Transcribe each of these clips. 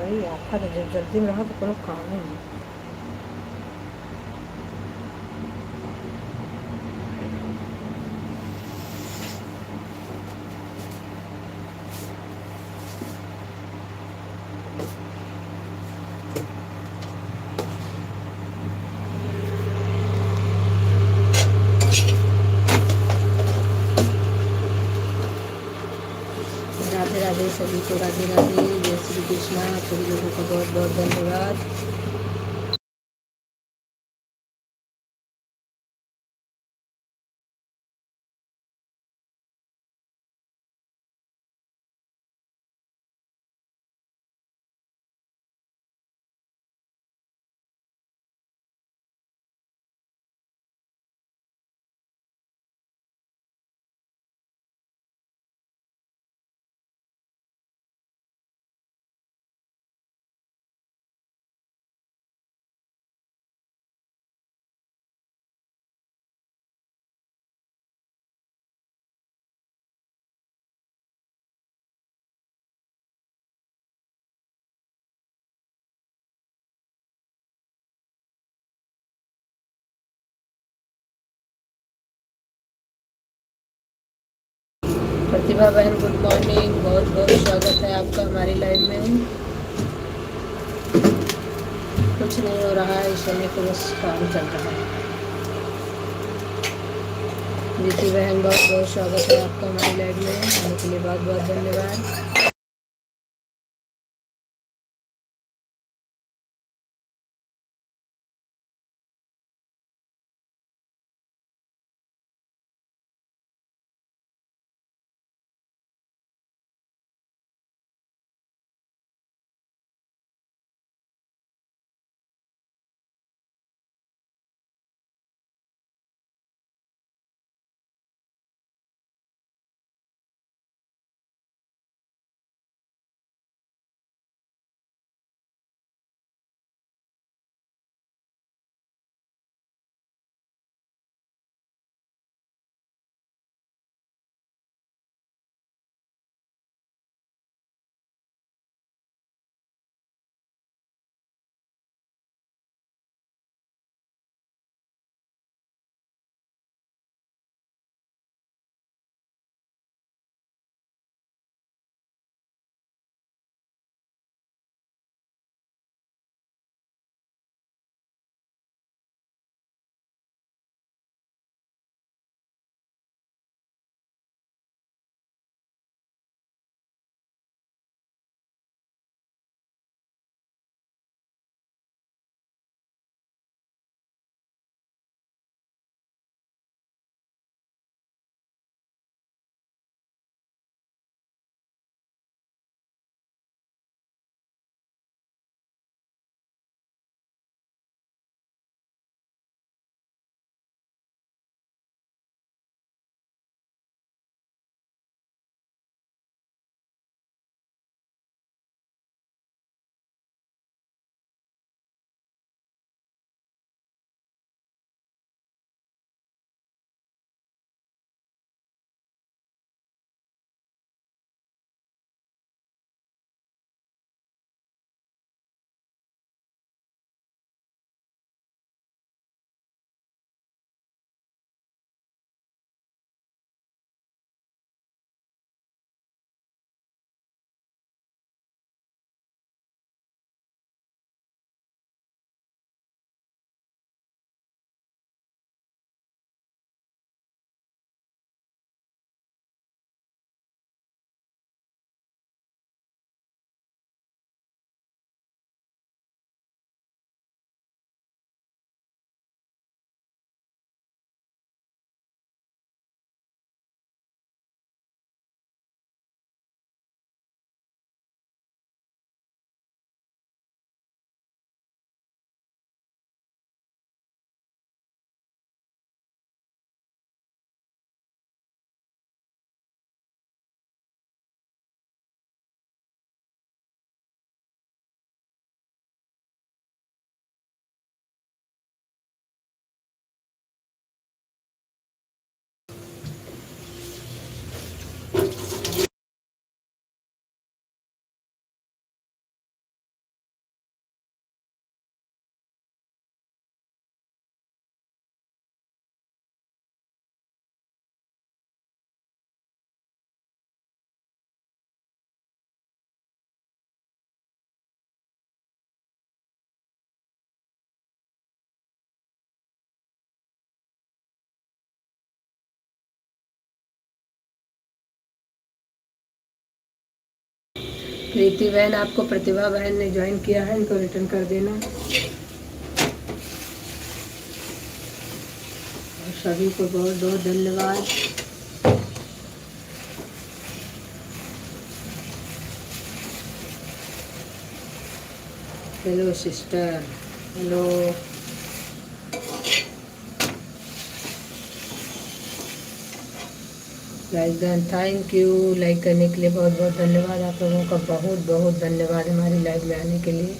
भाई आखा तो जब जल्दी में रहा तो कोनो काम ही नहीं। राधे राधे सभी को, राधे राधे, जय श्री कृष्णा। सभी लोगों का बहुत बहुत धन्यवाद। प्रतिभा बहन गुड मॉर्निंग, बहुत बहुत स्वागत है आपका हमारी लाइव में। कुछ नहीं हो रहा है इस समय, तो बस काम चल रहा है। नीति बहन बहुत बहुत स्वागत है आपका हमारी लाइव में, आने के लिए बहुत बहुत धन्यवाद। प्रीति बहन, आपको प्रतिभा बहन ने ज्वाइन किया है, इनको रिटर्न कर देना। और सभी को बहुत बहुत धन्यवाद। Hello sister, hello. Like done, thank you. Like करने के लिए बहुत बहुत धन्यवाद। आप लोगों का बहुत बहुत धन्यवाद हमारी लाइव में आने के लिए।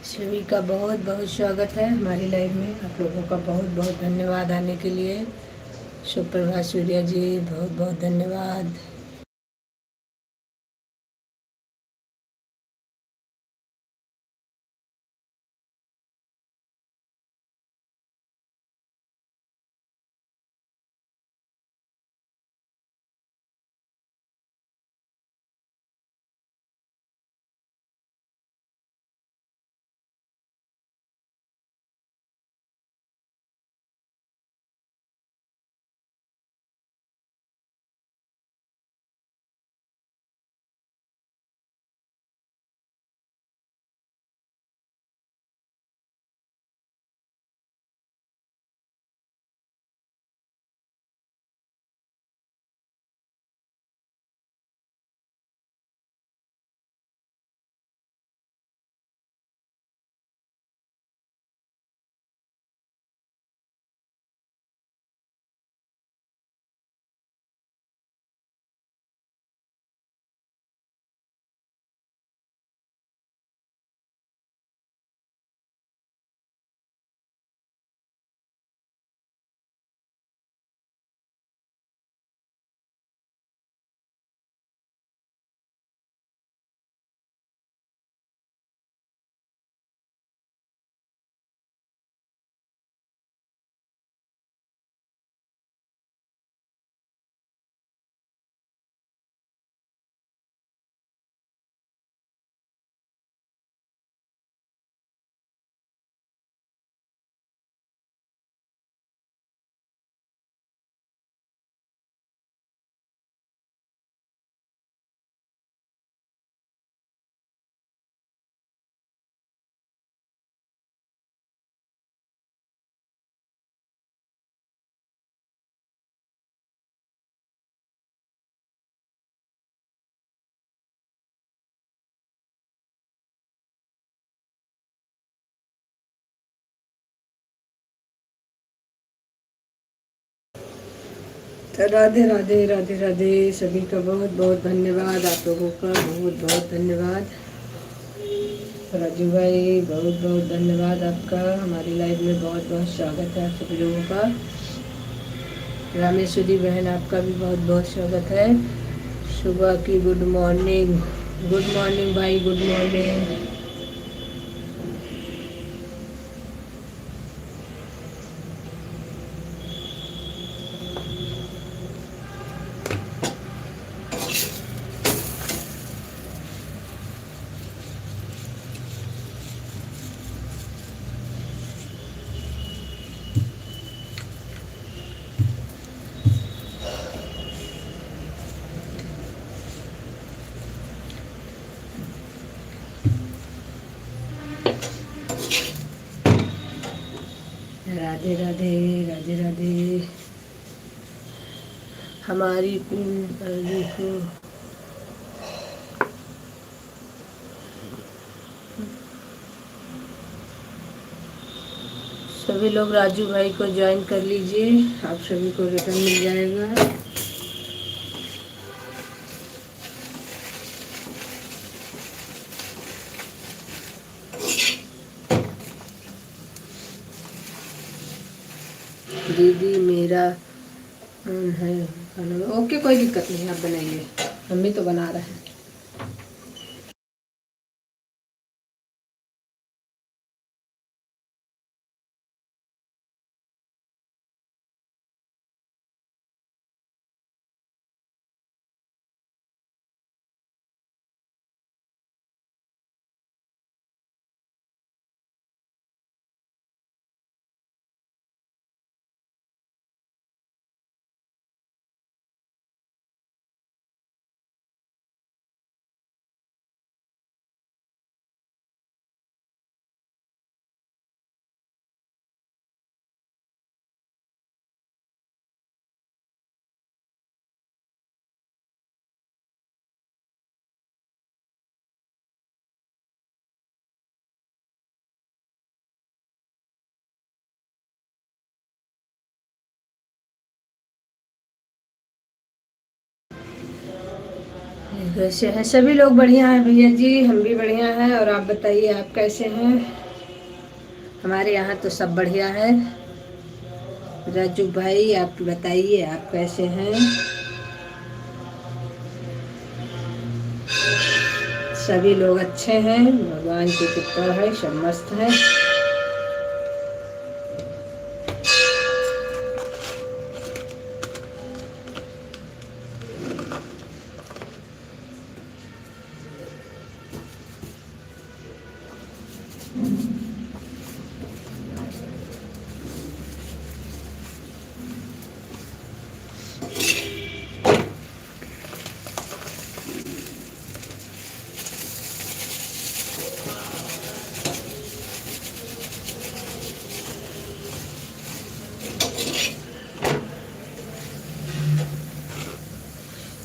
सभी का बहुत बहुत स्वागत है हमारी लाइव में। आप लोगों का बहुत बहुत धन्यवाद आने के लिए। सुप्रभात सूर्या जी, बहुत बहुत धन्यवाद। राधे राधे राधे राधे। सभी का बहुत बहुत धन्यवाद, आप लोगों का बहुत बहुत धन्यवाद। राजू भाई बहुत बहुत धन्यवाद आपका, हमारी लाइव में बहुत बहुत स्वागत है आप सभी लोगों का। रामेश्वरी बहन आपका भी बहुत बहुत स्वागत है। सुबह की गुड मॉर्निंग, गुड मॉर्निंग भाई, गुड मॉर्निंग। राधे राधे राधे राधे। हमारी देखो सभी लोग राजू भाई को ज्वाइन कर लीजिए, आप सभी को रिटर्न मिल जाएगा। दीदी मेरा है खाना, ओके कोई दिक्कत नहीं, आप बनाइए, हम भी तो बना रहे हैं। कैसे हैं सभी लोग? बढ़िया हैं भैया जी, हम भी बढ़िया हैं। और आप बताइए आप कैसे हैं? हमारे यहाँ तो सब बढ़िया है। राजू भाई आप बताइए आप कैसे हैं? सभी लोग अच्छे हैं, भगवान की कृपा है, सब मस्त है।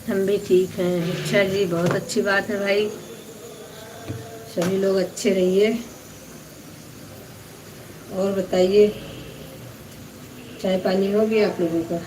हम भी ठीक हैं। अच्छा जी, बहुत अच्छी बात है भाई, सभी लोग अच्छे रहिए। और बताइए चाय पानी हो गया आप लोगों का?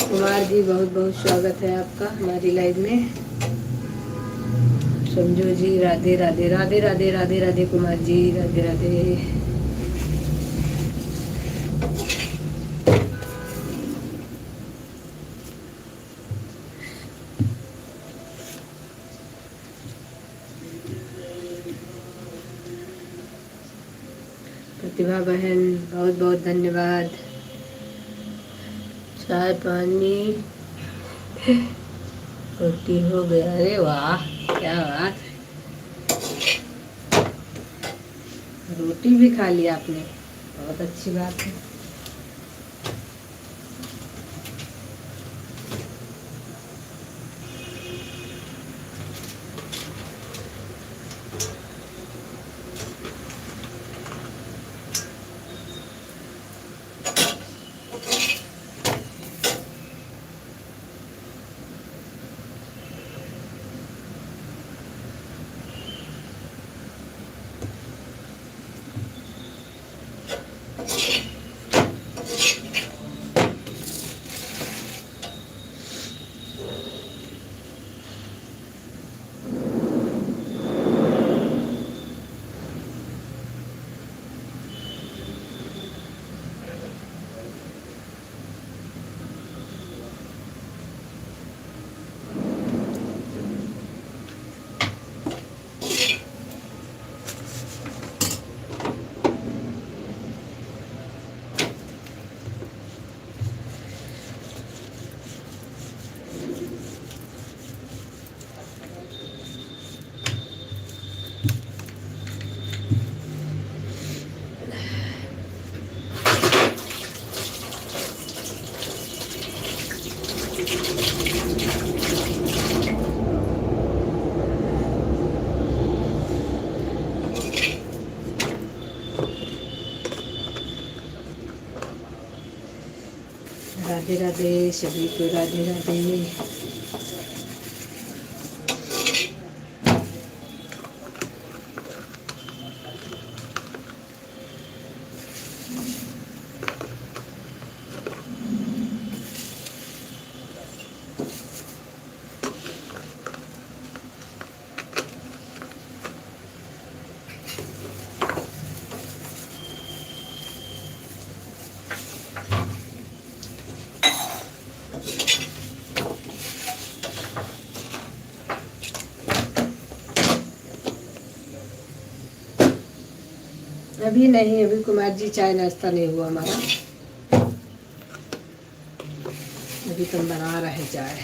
कुमार जी बहुत बहुत स्वागत है आपका हमारी लाइव में। समझो जी, राधे राधे राधे राधे राधे राधे। कुमार जी राधे राधे। प्रतिभा बहन बहुत बहुत धन्यवाद। चाय पानी रोटी हो गया? अरे वाह क्या बात, रोटी भी खा लिया आपने, बहुत अच्छी बात है। राधे राधे, सभी को राधे राधे। अभी नहीं, अभी कुमार जी चाय नाश्ता नहीं हुआ हमारा, अभी तुम बना रहे चाय।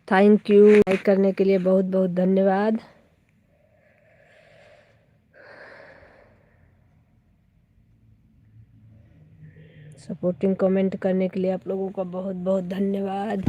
थैंक यू, लाइक करने के लिए बहुत बहुत धन्यवाद। सपोर्टिंग कमेंट करने के लिए आप लोगों का बहुत बहुत धन्यवाद।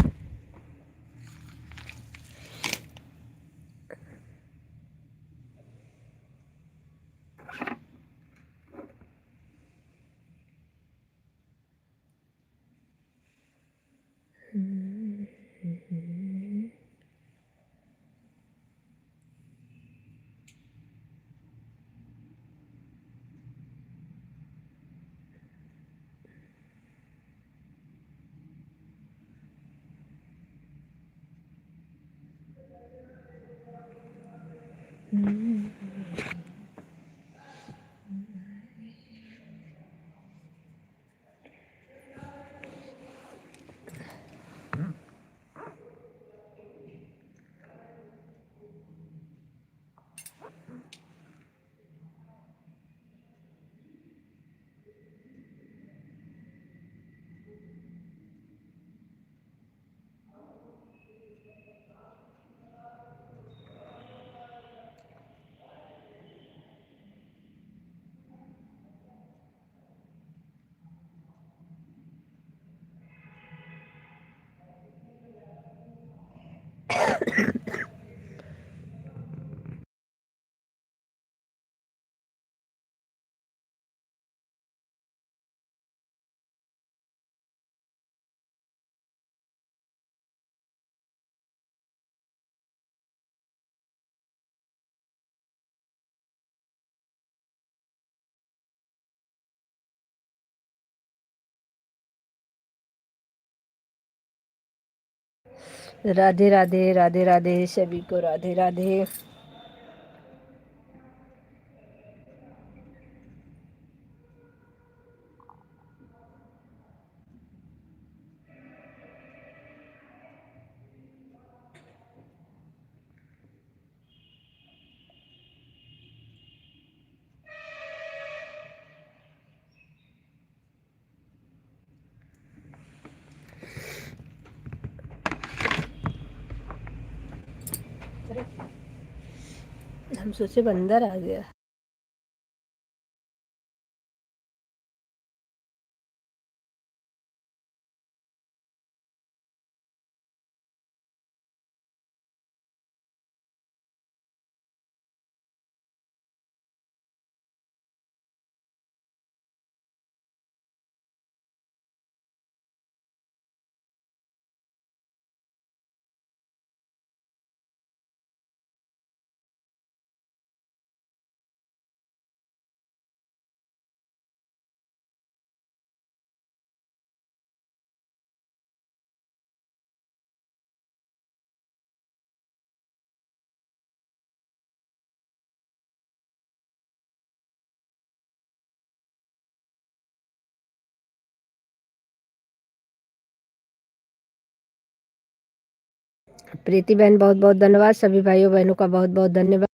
राधे राधे, राधे राधे, सभी को राधे राधे। हम सोचे बंदर आ गया। प्रीति बहन बहुत बहुत धन्यवाद। सभी भाइयों बहनों का बहुत बहुत धन्यवाद।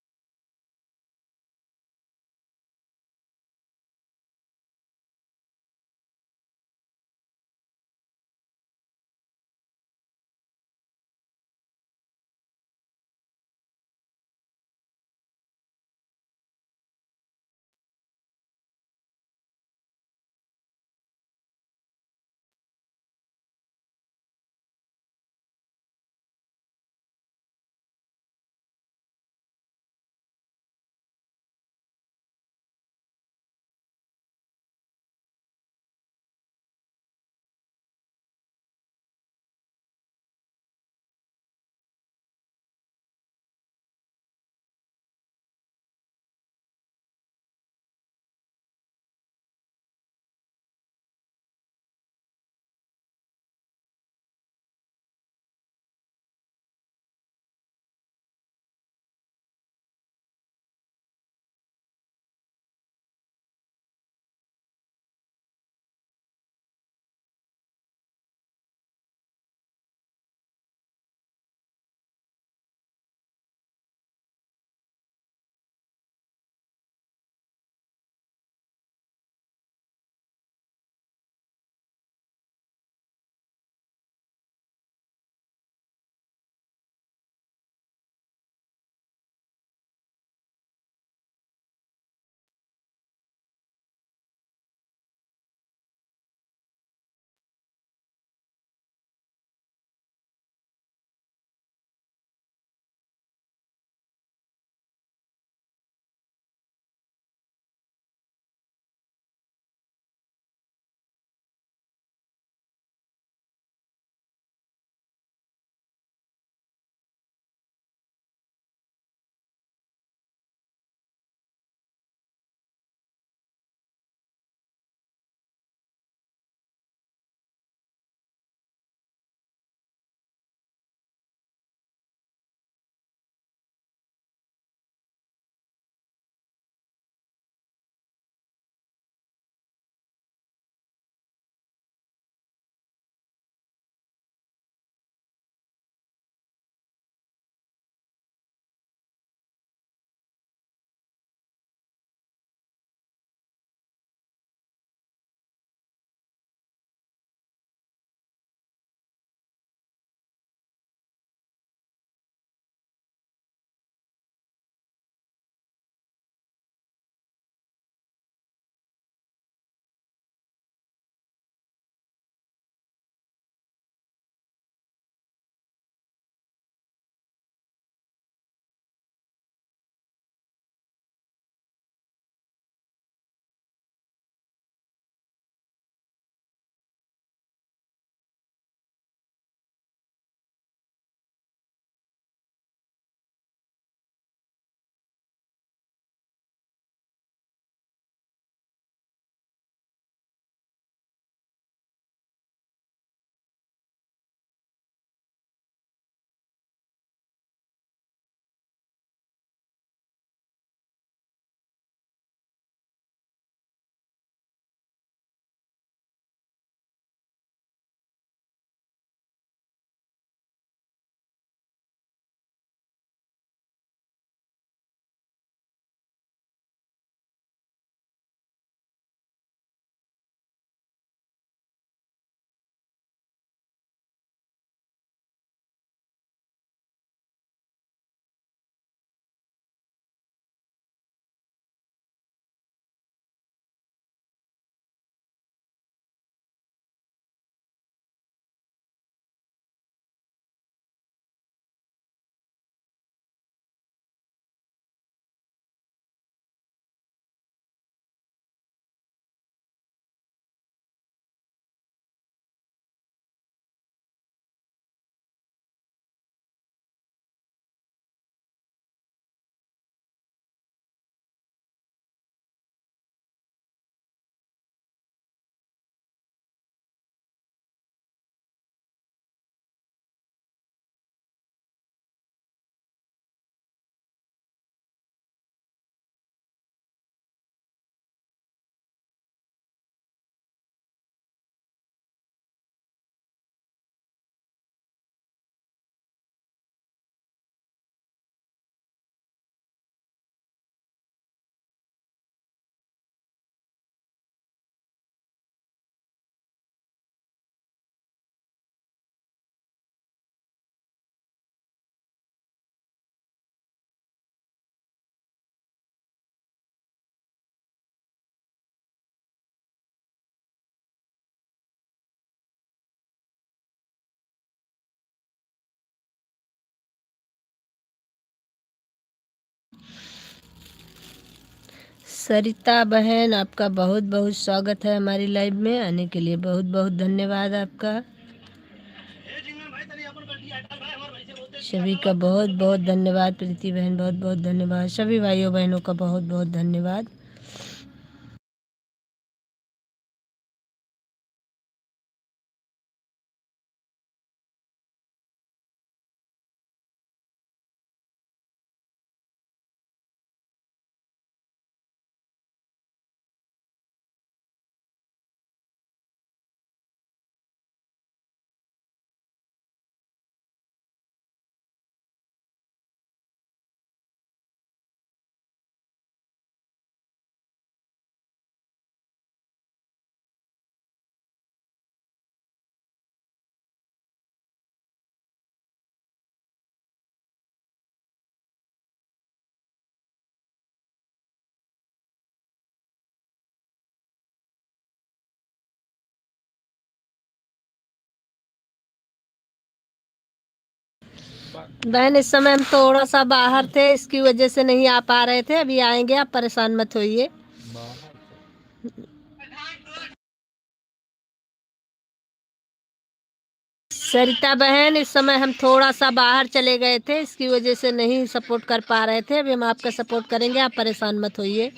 सरिता बहन, आपका बहुत बहुत स्वागत है हमारी लाइव में। आने के लिए बहुत बहुत धन्यवाद आपका। सभी का बहुत बहुत धन्यवाद। प्रीति बहन बहुत बहुत धन्यवाद। सभी भाइयों बहनों का बहुत बहुत धन्यवाद। बहन, इस समय हम थोड़ा सा बाहर थे, इसकी वजह से नहीं आ पा रहे थे। अभी आएंगे, आप परेशान मत होइए। सरिता बहन, इस समय हम थोड़ा सा बाहर चले गए थे, इसकी वजह से नहीं सपोर्ट कर पा रहे थे। अभी हम आपका सपोर्ट करेंगे, आप परेशान मत होइए।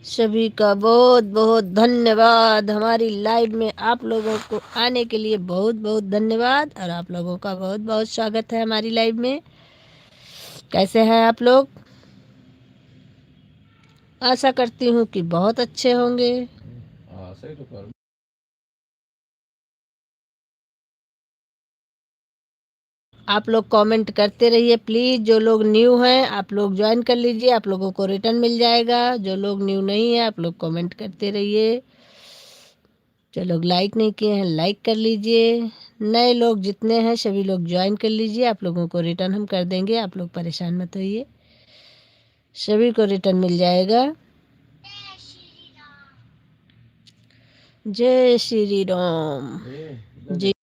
सभी का बहुत बहुत धन्यवाद। हमारी लाइव में आप लोगों को आने के लिए बहुत बहुत धन्यवाद और आप लोगों का बहुत बहुत स्वागत है हमारी लाइव में। कैसे हैं आप लोग? आशा करती हूँ कि बहुत अच्छे होंगे। सही तो कर। आप लोग कमेंट करते रहिए प्लीज़। जो लोग न्यू हैं आप लोग ज्वाइन कर लीजिए, आप लोगों को रिटर्न मिल जाएगा। जो लोग न्यू नहीं है आप लोग कमेंट करते रहिए। जो लोग लाइक नहीं किए हैं लाइक कर लीजिए। नए लोग जितने हैं सभी लोग ज्वाइन कर लीजिए, आप लोगों को रिटर्न हम कर देंगे। आप लोग परेशान मत होइए, सभी को रिटर्न मिल जाएगा। जय श्री राम। जी।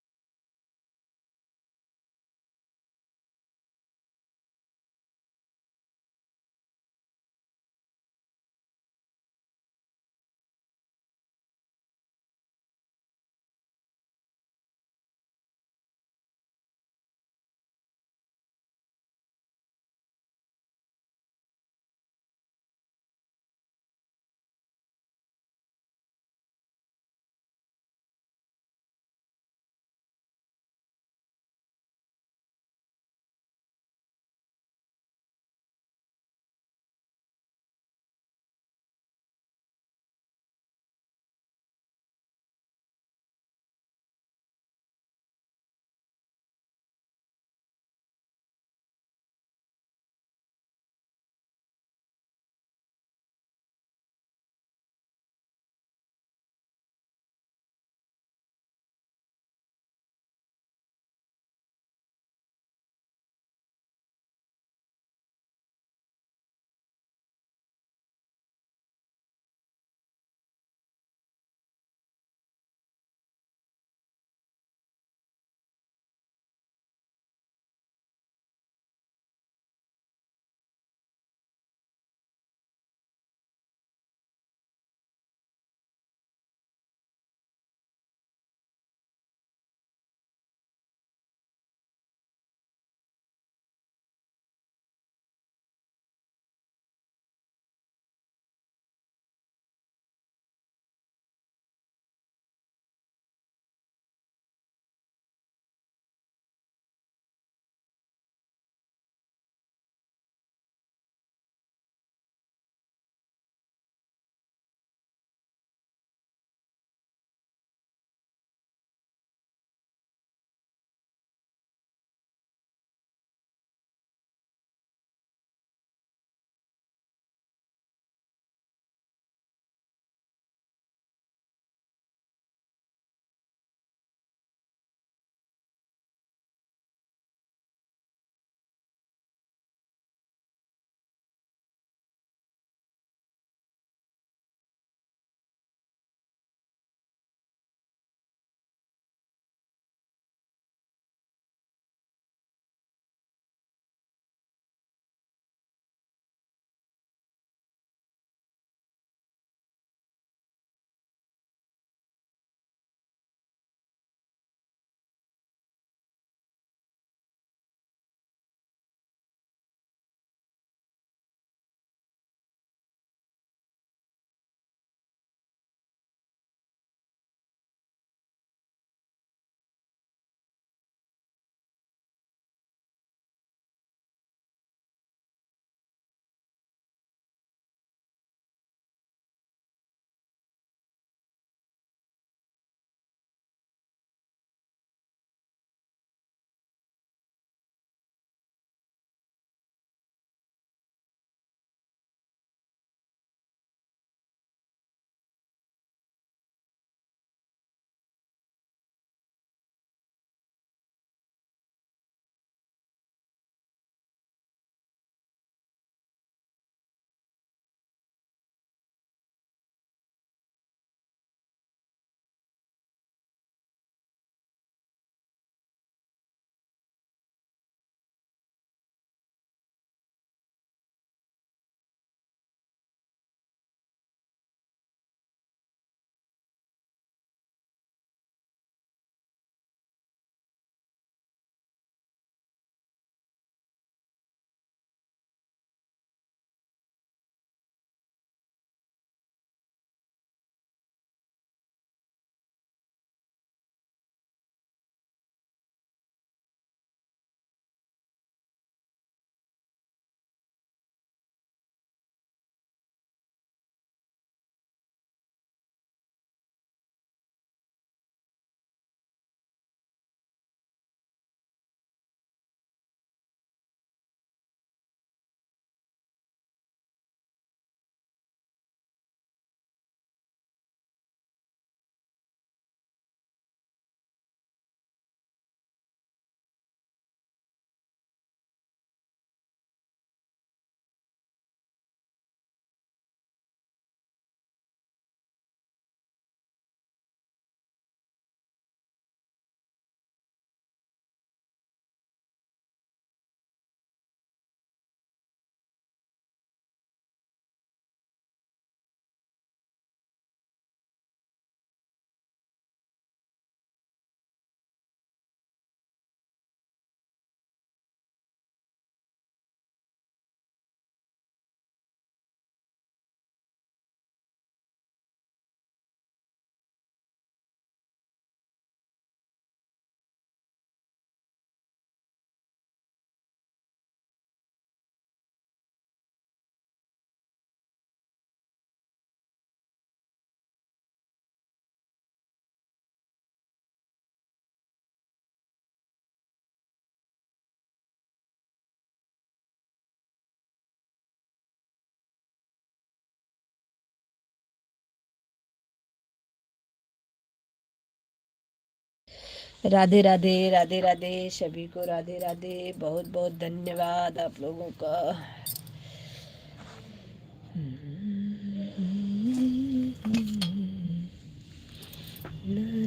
राधे राधे, राधे राधे, सभी को राधे राधे। बहुत बहुत धन्यवाद आप लोगों का।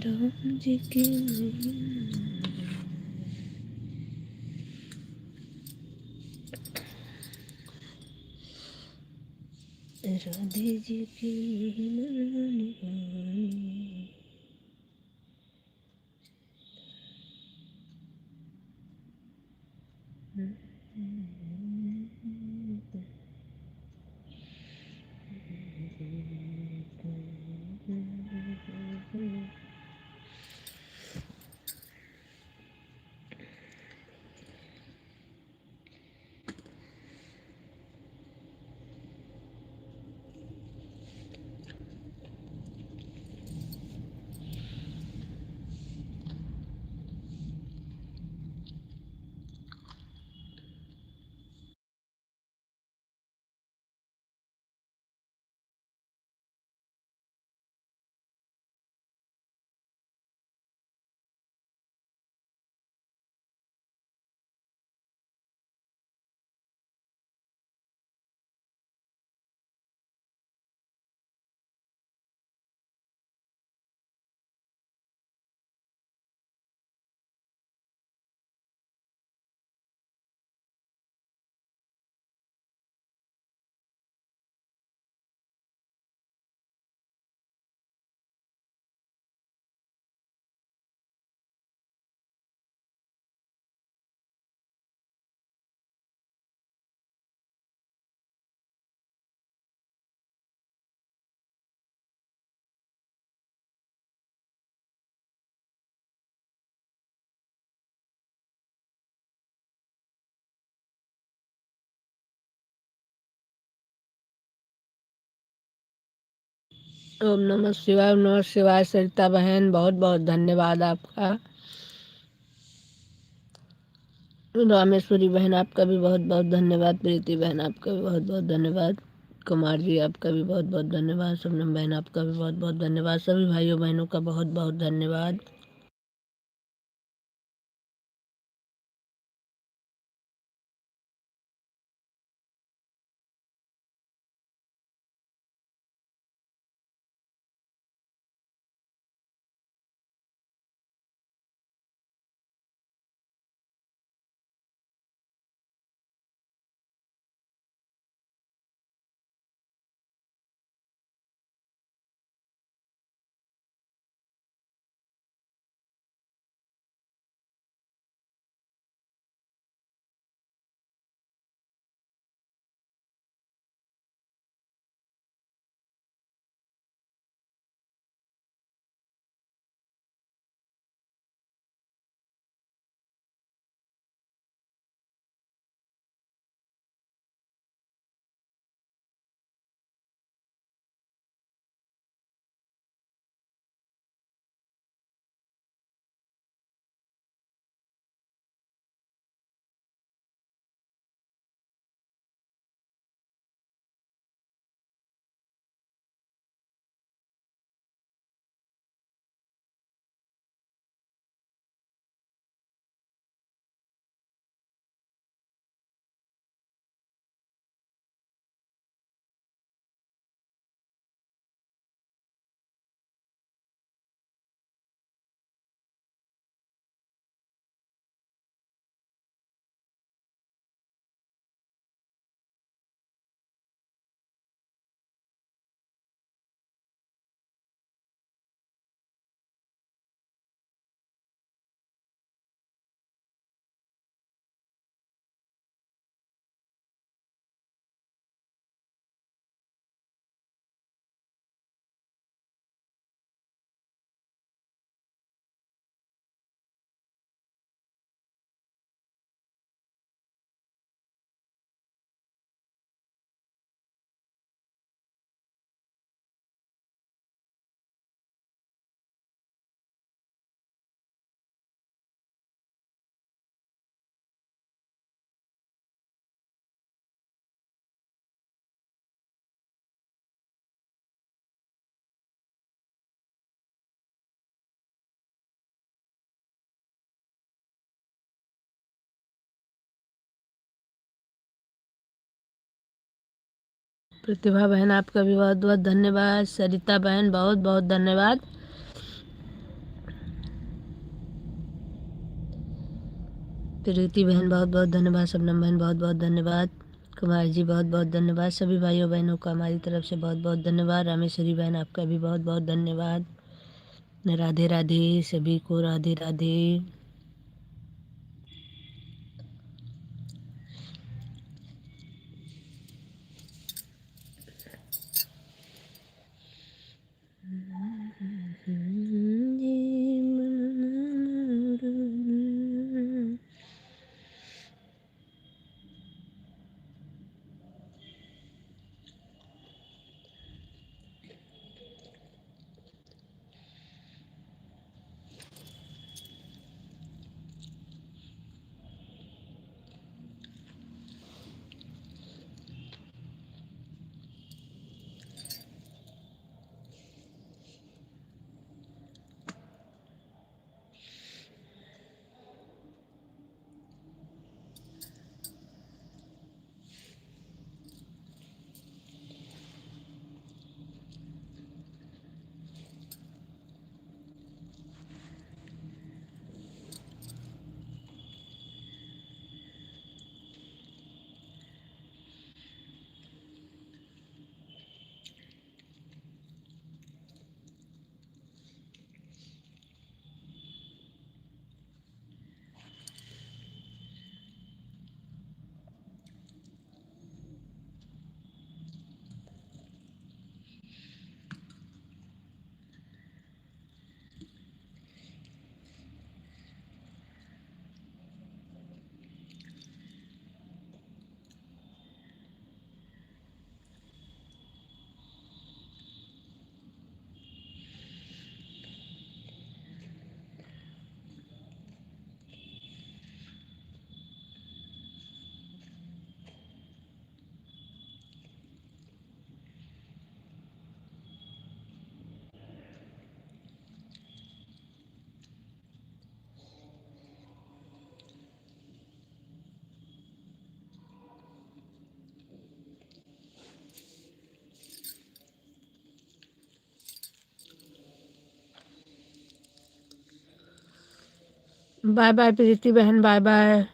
राम जी की राधे जी की ओम नमः शिवाय, ओम नमः शिवाय। सरिता बहन बहुत बहुत धन्यवाद आपका। रामेश्वरी बहन आपका भी बहुत बहुत धन्यवाद। प्रीति बहन आपका भी बहुत बहुत धन्यवाद। कुमार जी आपका भी बहुत बहुत धन्यवाद। शबनम बहन आपका भी बहुत बहुत धन्यवाद। सभी भाइयों बहनों का बहुत बहुत धन्यवाद। प्रतिभा बहन आपका भी बहुत बहुत धन्यवाद। सरिता बहन बहुत बहुत धन्यवाद। प्रीति बहन बहुत बहुत धन्यवाद। शबनम बहन बहुत बहुत धन्यवाद। कुमार जी बहुत बहुत धन्यवाद। सभी भाइयों बहनों का हमारी तरफ से बहुत बहुत धन्यवाद। रामेश्वरी बहन आपका भी बहुत बहुत धन्यवाद। राधे राधे सभी को, राधे राधे। बाय बाय प्रीति बहन, बाय बाय।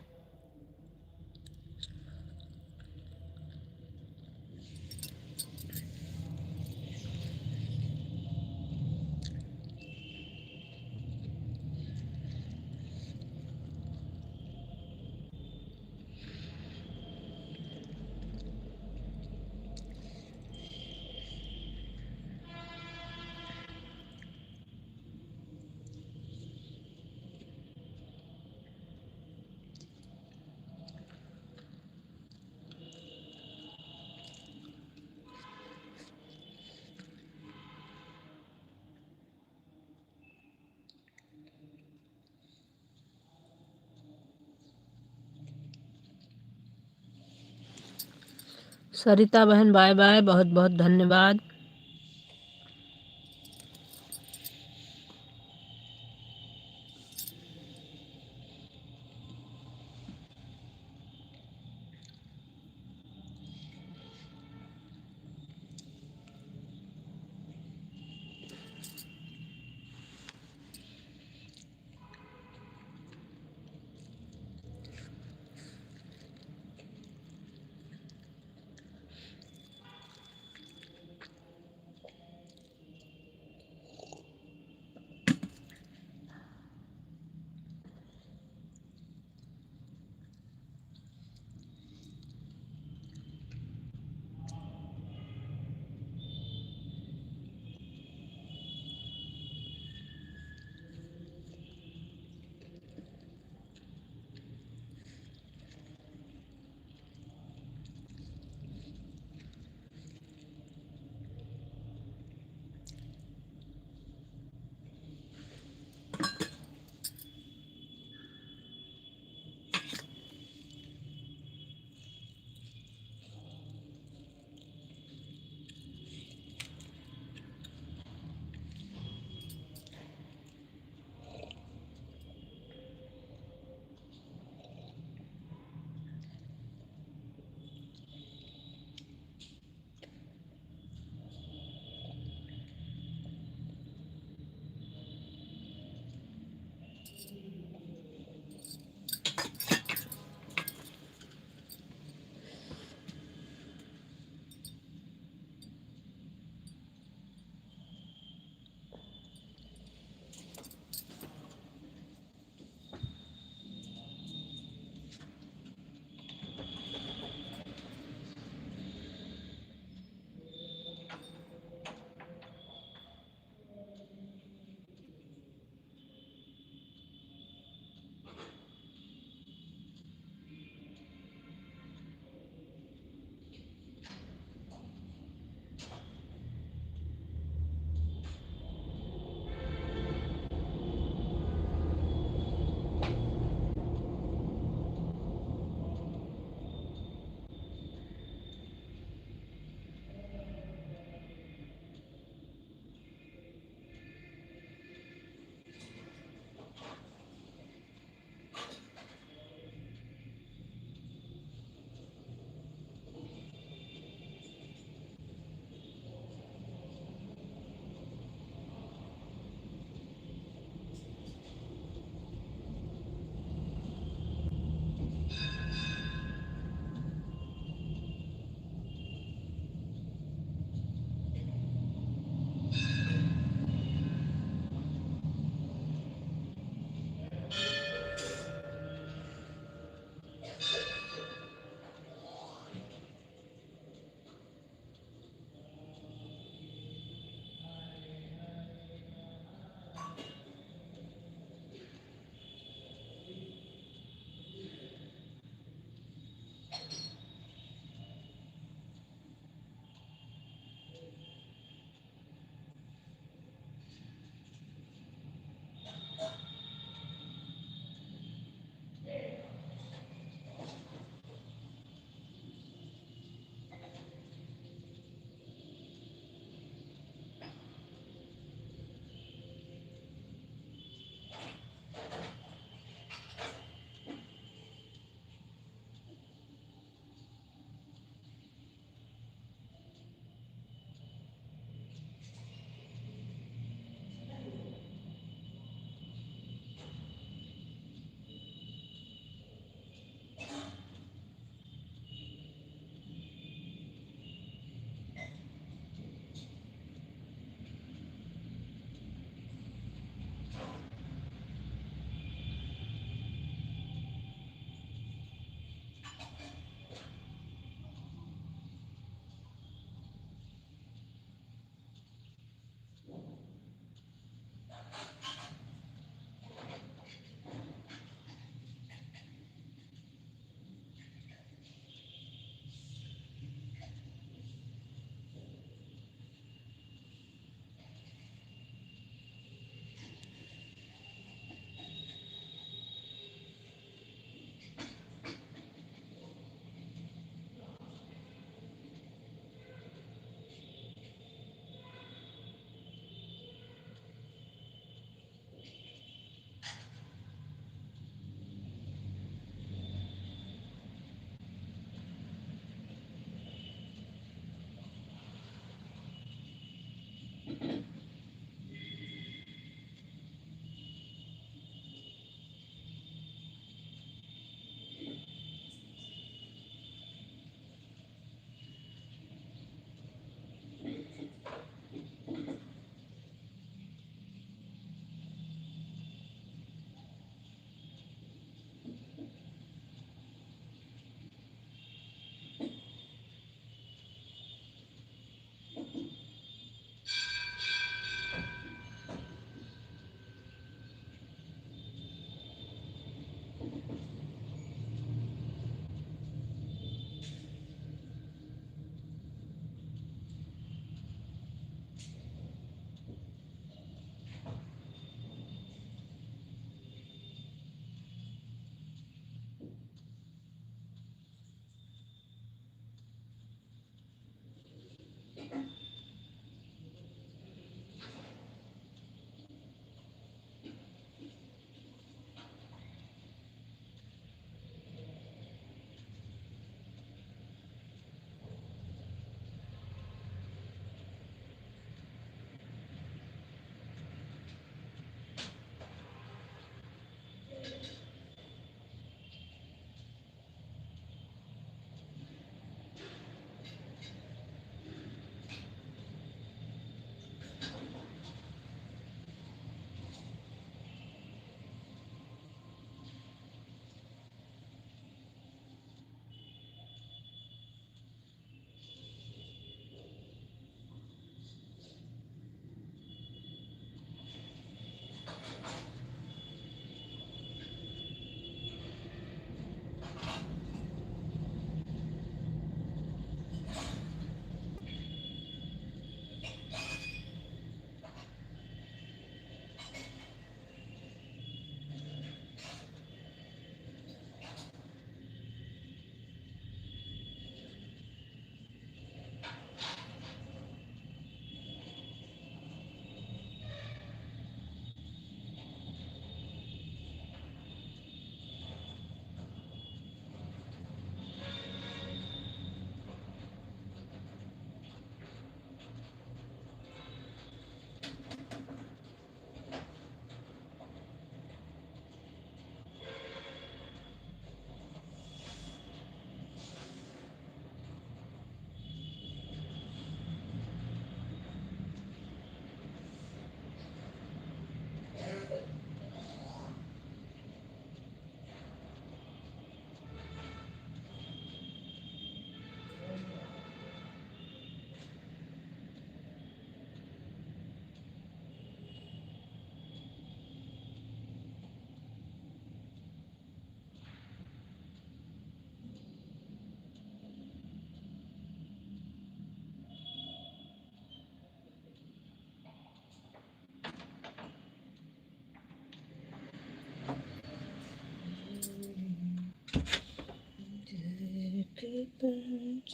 सरिता बहन बाय बाय, बहुत बहुत धन्यवाद।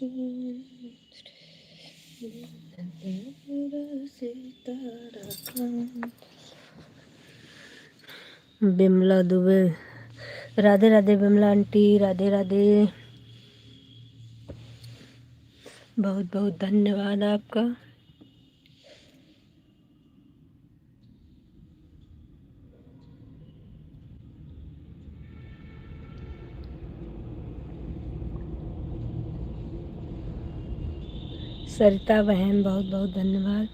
बिमला दुबे, राधे राधे बिमला आंटी, राधे राधे, बहुत बहुत धन्यवाद आपका। सरिता बहन बहुत बहुत धन्यवाद।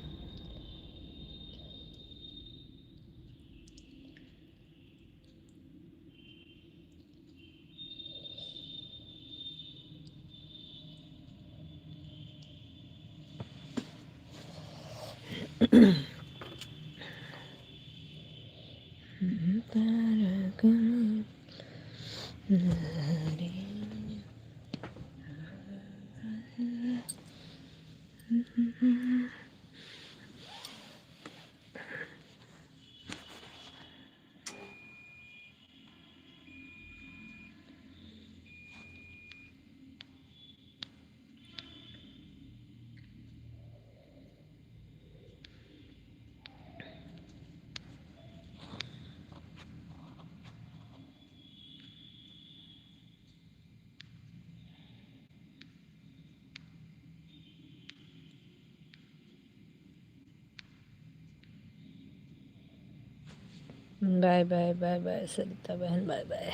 बाय बाय बाय बाय सरिता बहन, बाय बाय।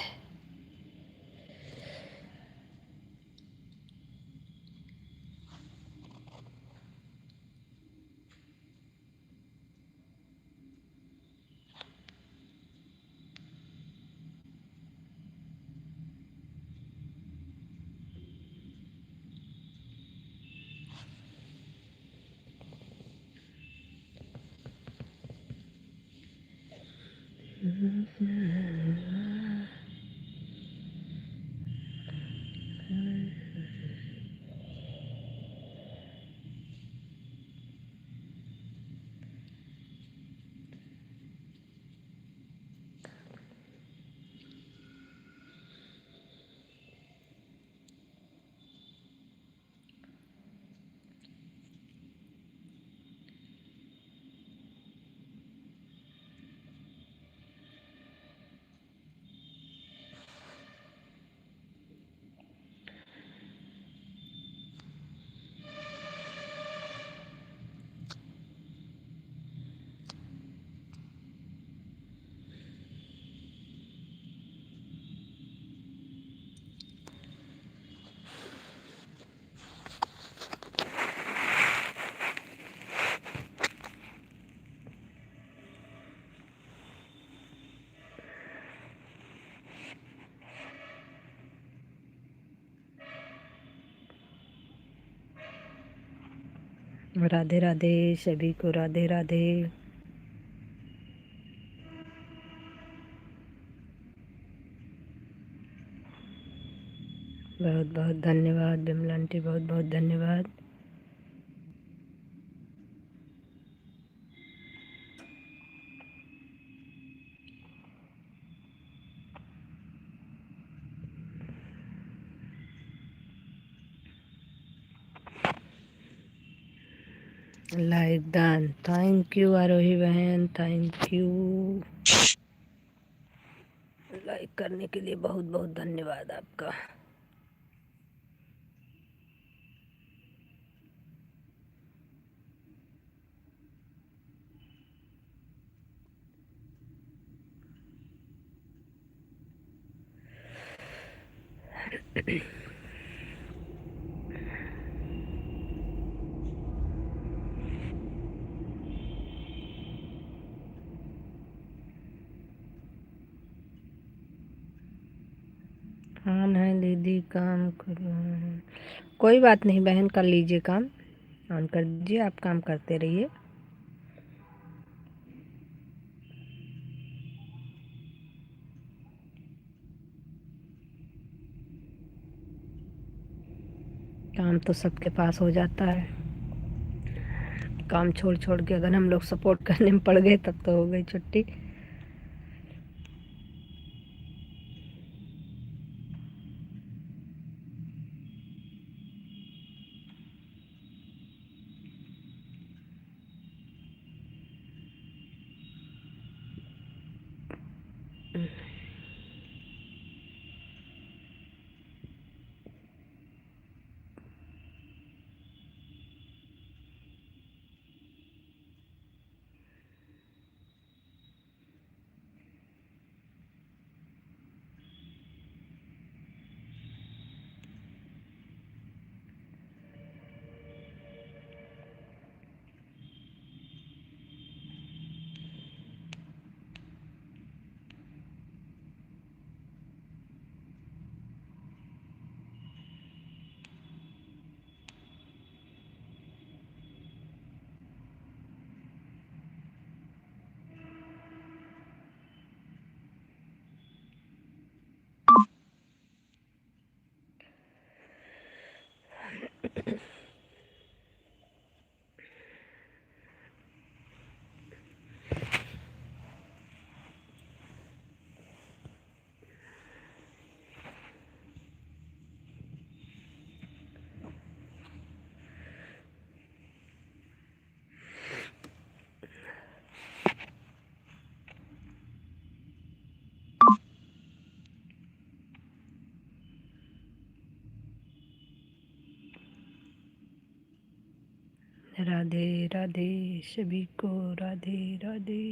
राधे राधे सभी को, राधे राधे। बहुत बहुत धन्यवाद बिमला आंटी, बहुत बहुत धन्यवाद। लाइक दान, थैंक यू आरोही बहन, थैंक यू। लाइक करने के लिए बहुत बहुत धन्यवाद आपका। ऑन है दीदी, काम करो। कोई बात नहीं बहन, कर लीजिए काम, ऑन कर दीजिए, आप काम करते रहिए। काम तो सबके पास हो जाता है, काम छोड़ छोड़ के अगर हम लोग सपोर्ट करने में पड़ गए तब तो हो गई छुट्टी। राधे राधे सभी को, राधे राधे।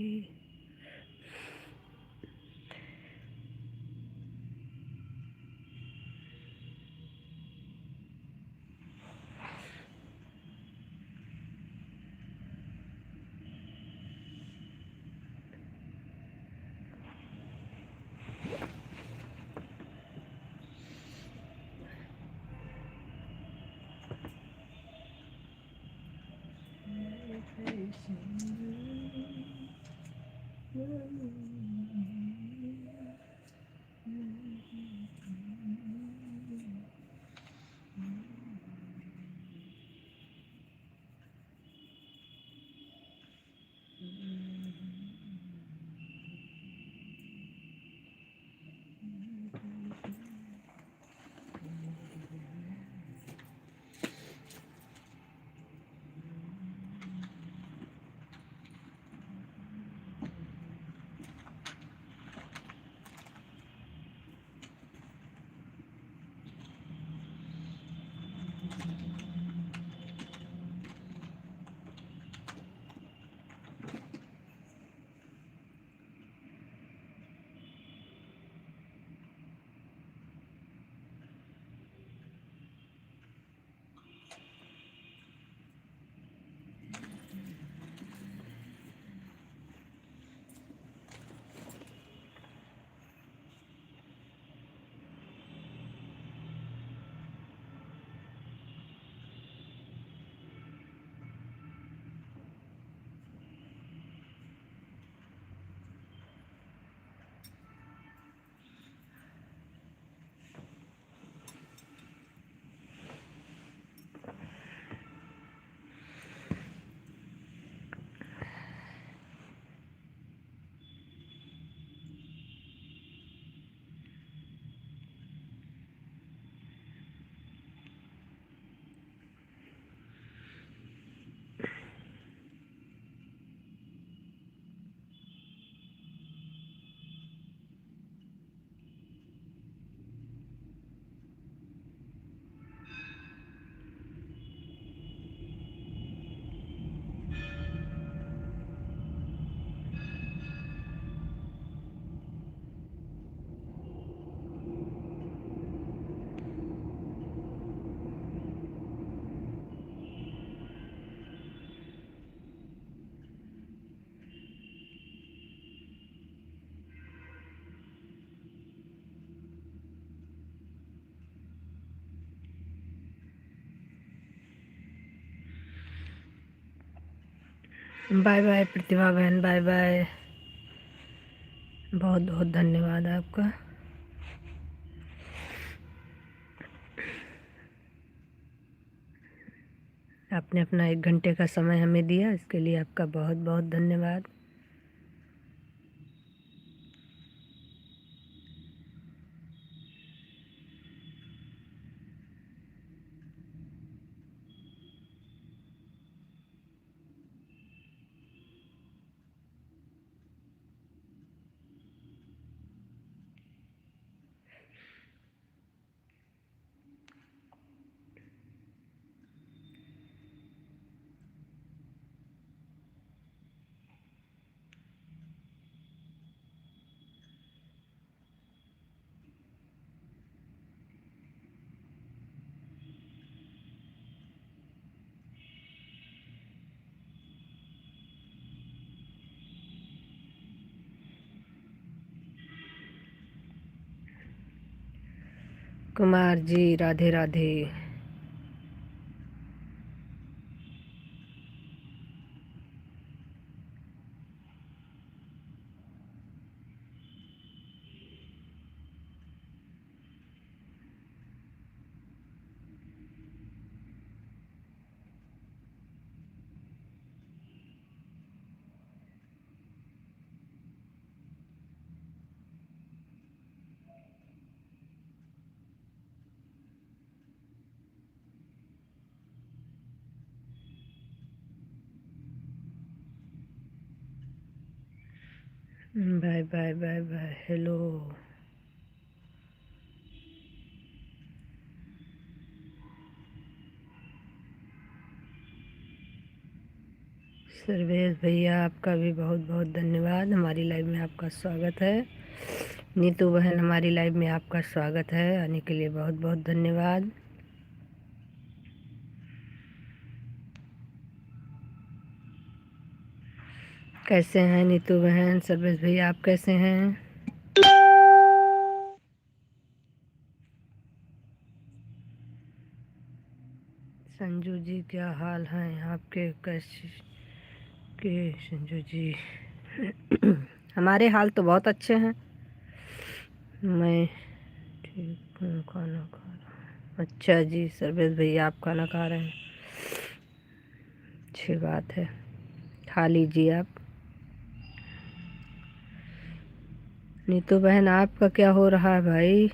बाय बाय प्रतिभा बहन, बाय बाय। बहुत बहुत धन्यवाद आपका। आपने अपना 1 घंटे का समय हमें दिया, इसके लिए आपका बहुत बहुत धन्यवाद। Kumar ji Radhe Radhe. Bye bye bye bye. Hello. Sarvesh भैया आपका भी बहुत बहुत धन्यवाद, हमारी लाइव में आपका स्वागत है। नीतू बहन हमारी लाइव में आपका स्वागत है, आने के लिए बहुत बहुत धन्यवाद। कैसे हैं नीतू बहन, सर्वेश भैया आप कैसे हैं? संजू जी क्या हाल हैं आपके, कैसे के संजू जी? हमारे हाल तो बहुत अच्छे हैं, मैं ठीक हूँ, खाना खा रहा हूँ। अच्छा जी सर्वेश भैया आप खाना खा रहे हैं, अच्छी बात है, खा लीजिए आप। नीतू बहन आपका क्या हो रहा है भाई?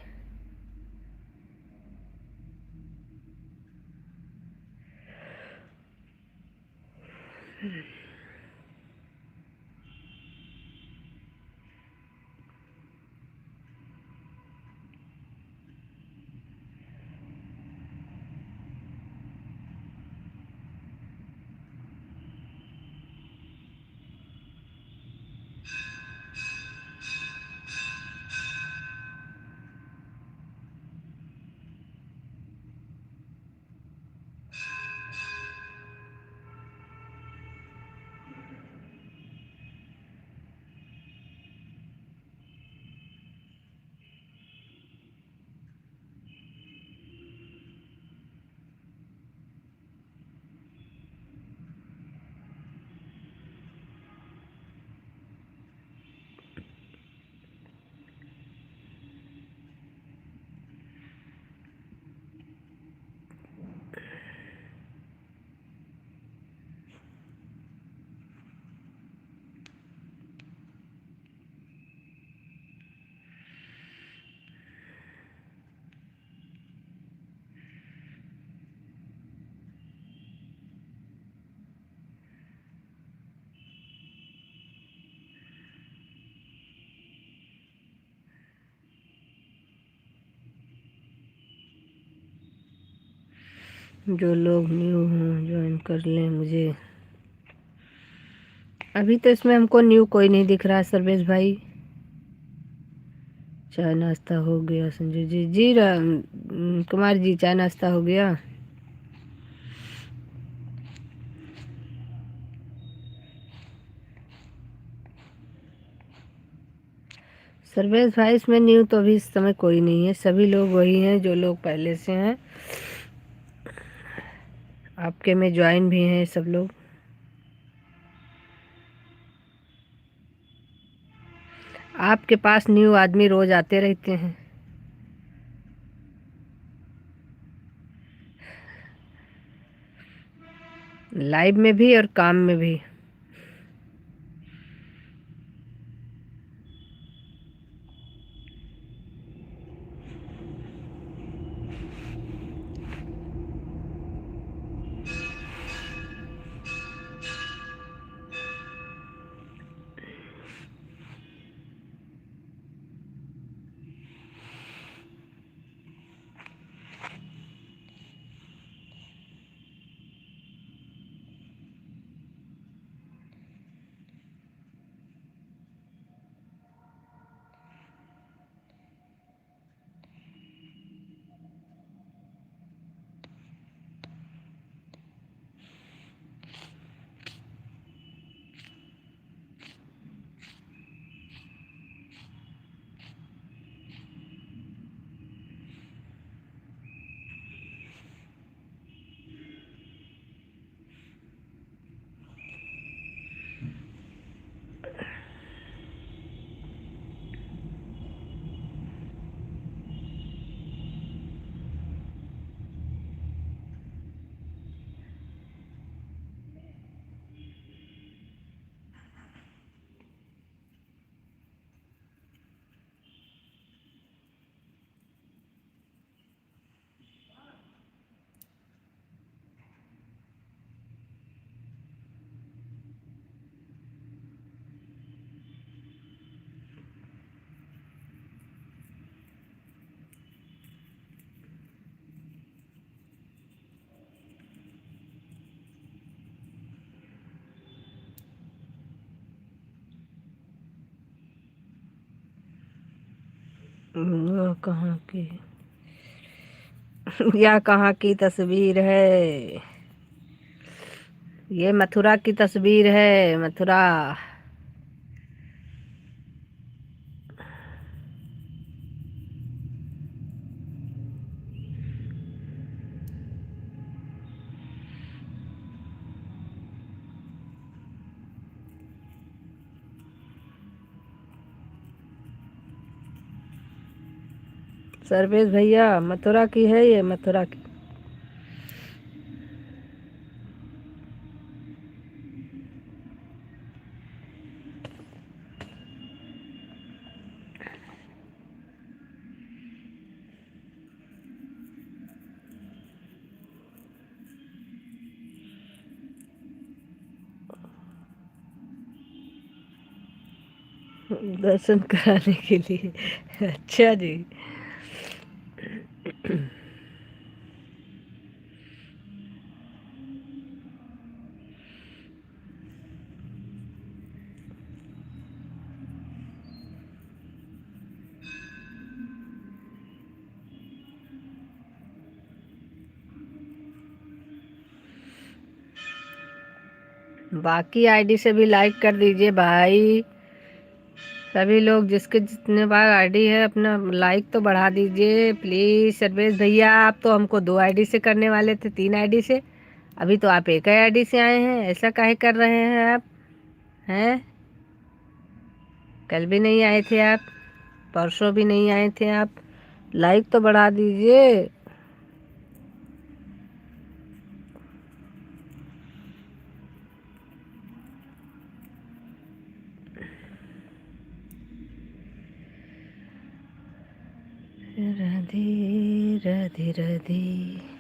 जो लोग न्यू हों ज्वाइन कर लें मुझे। अभी तो इसमें हमको न्यू कोई नहीं दिख रहा है सर्वेश भाई। चाय नाश्ता हो गया संजय जी? जी कुमार जी चाय नाश्ता हो गया? सर्वेश भाई इसमें न्यू तो अभी इस समय कोई नहीं है, सभी लोग वही हैं जो लोग पहले से हैं, आपके में ज्वाइन भी हैं सब लोग। आपके पास न्यू आदमी रोज आते रहते हैं, लाइव में भी और काम में भी। वो कहाँ की या कहाँ की तस्वीर है? ये मथुरा की तस्वीर है, मथुरा। सर्वेश भैया, मथुरा की है ये, मथुरा की। दर्शन कराने के लिए। अच्छा जी। बाकी आईडी से भी लाइक कर दीजिए भाई। सभी लोग जिसके जितने बार आईडी है अपना लाइक तो बढ़ा दीजिए प्लीज। सर्वेश भैया, आप तो हमको 2 आईडी से करने वाले थे, 3 आईडी से। अभी तो आप एक ही आईडी से आए हैं, ऐसा काहे कर रहे हैं आप? हैं? कल भी नहीं आए थे आप, परसों भी नहीं आए थे आप। लाइक तो बढ़ा दीजिए। राधे राधे राधे।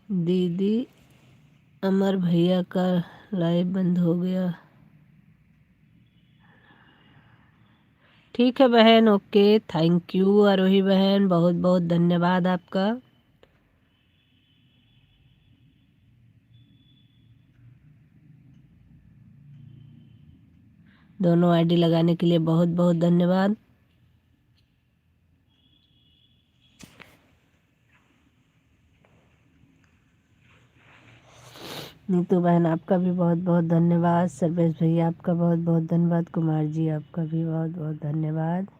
दीदी, अमर भैया का लाइव बंद हो गया। ठीक है बहन, ओके, थैंक यू आरोही बहन, बहुत बहुत धन्यवाद आपका। दोनों आईडी लगाने के लिए बहुत बहुत धन्यवाद। नीतू बहन आपका भी बहुत बहुत धन्यवाद। सर्वेश भैया आपका बहुत बहुत धन्यवाद। कुमार जी आपका भी बहुत बहुत धन्यवाद।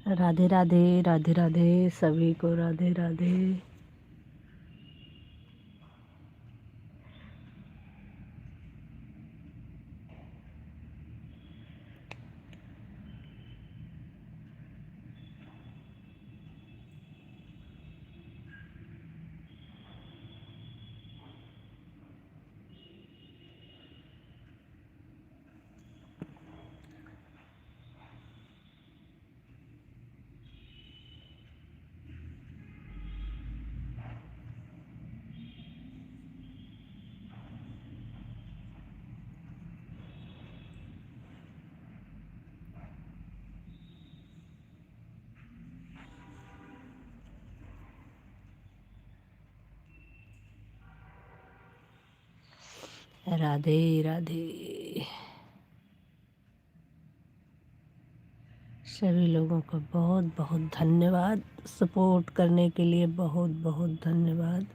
राधे राधे, राधे राधे, सभी को राधे राधे। राधे राधे, सभी लोगों का बहुत बहुत धन्यवाद, सपोर्ट करने के लिए बहुत बहुत धन्यवाद।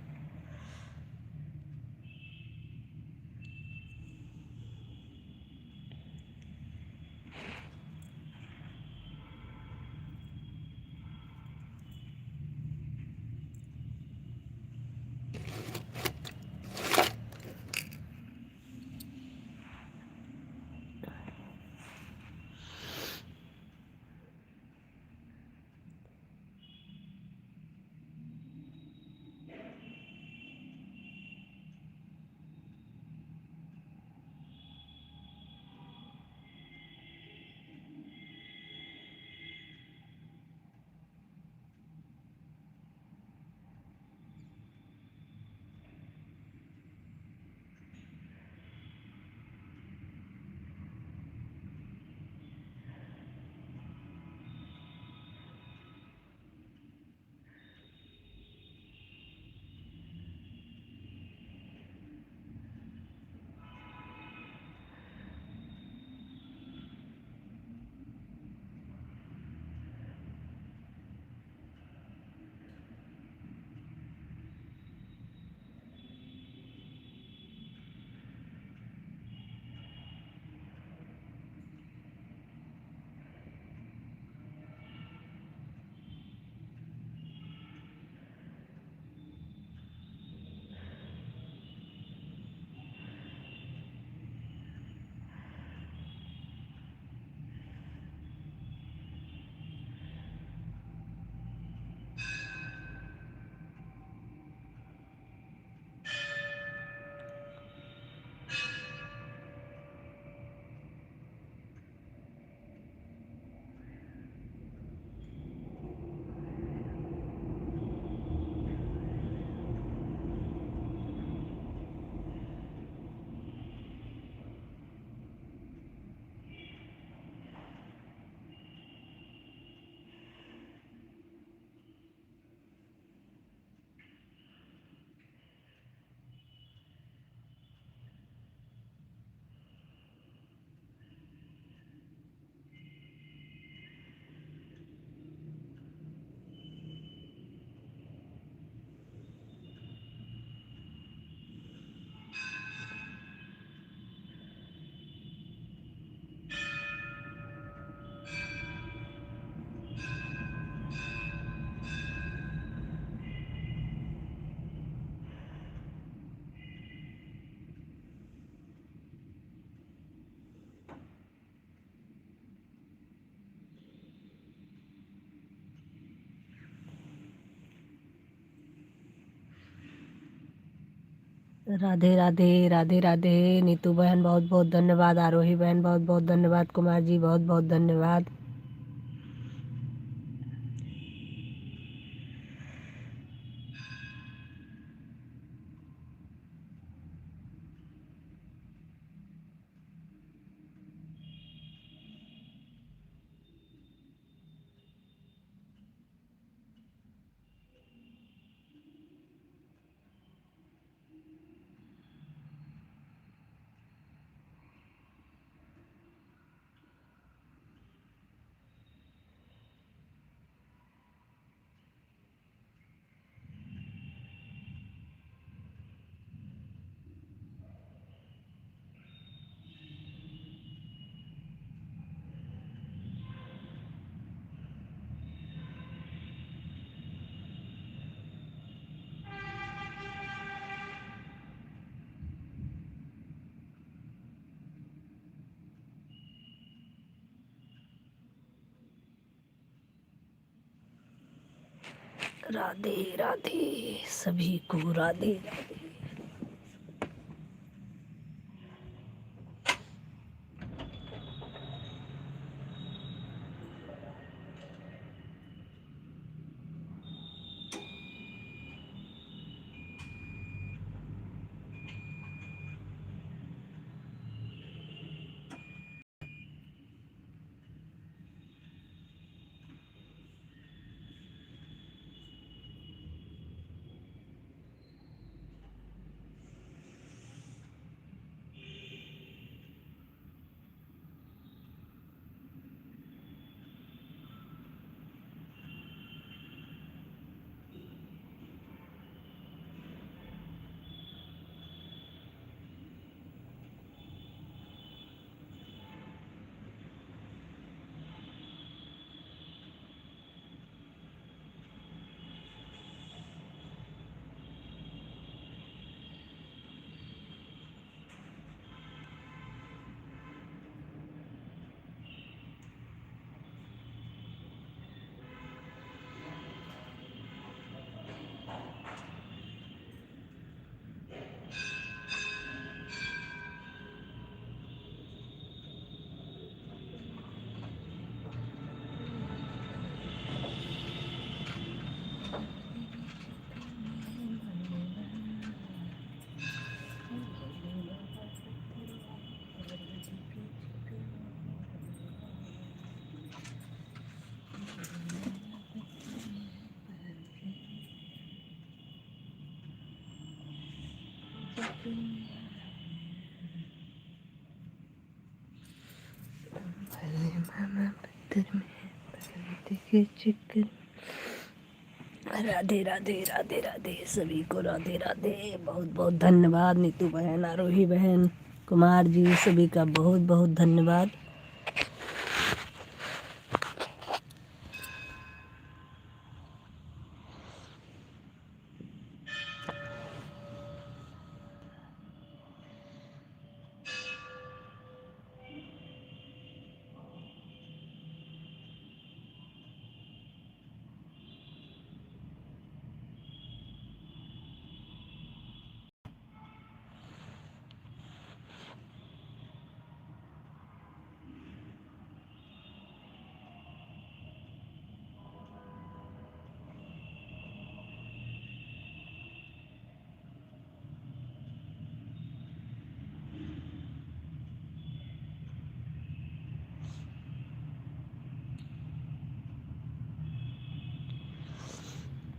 राधे राधे, राधे राधे, नीतू बहन बहुत बहुत धन्यवाद, आरोही बहन बहुत बहुत धन्यवाद, कुमार जी बहुत बहुत धन्यवाद। राधे राधे सभी को, राधे राधे। राधे राधे राधे राधे सभी को, राधे राधे। बहुत बहुत धन्यवाद नीतू बहन, आरोही बहन, कुमार जी, सभी का बहुत बहुत धन्यवाद।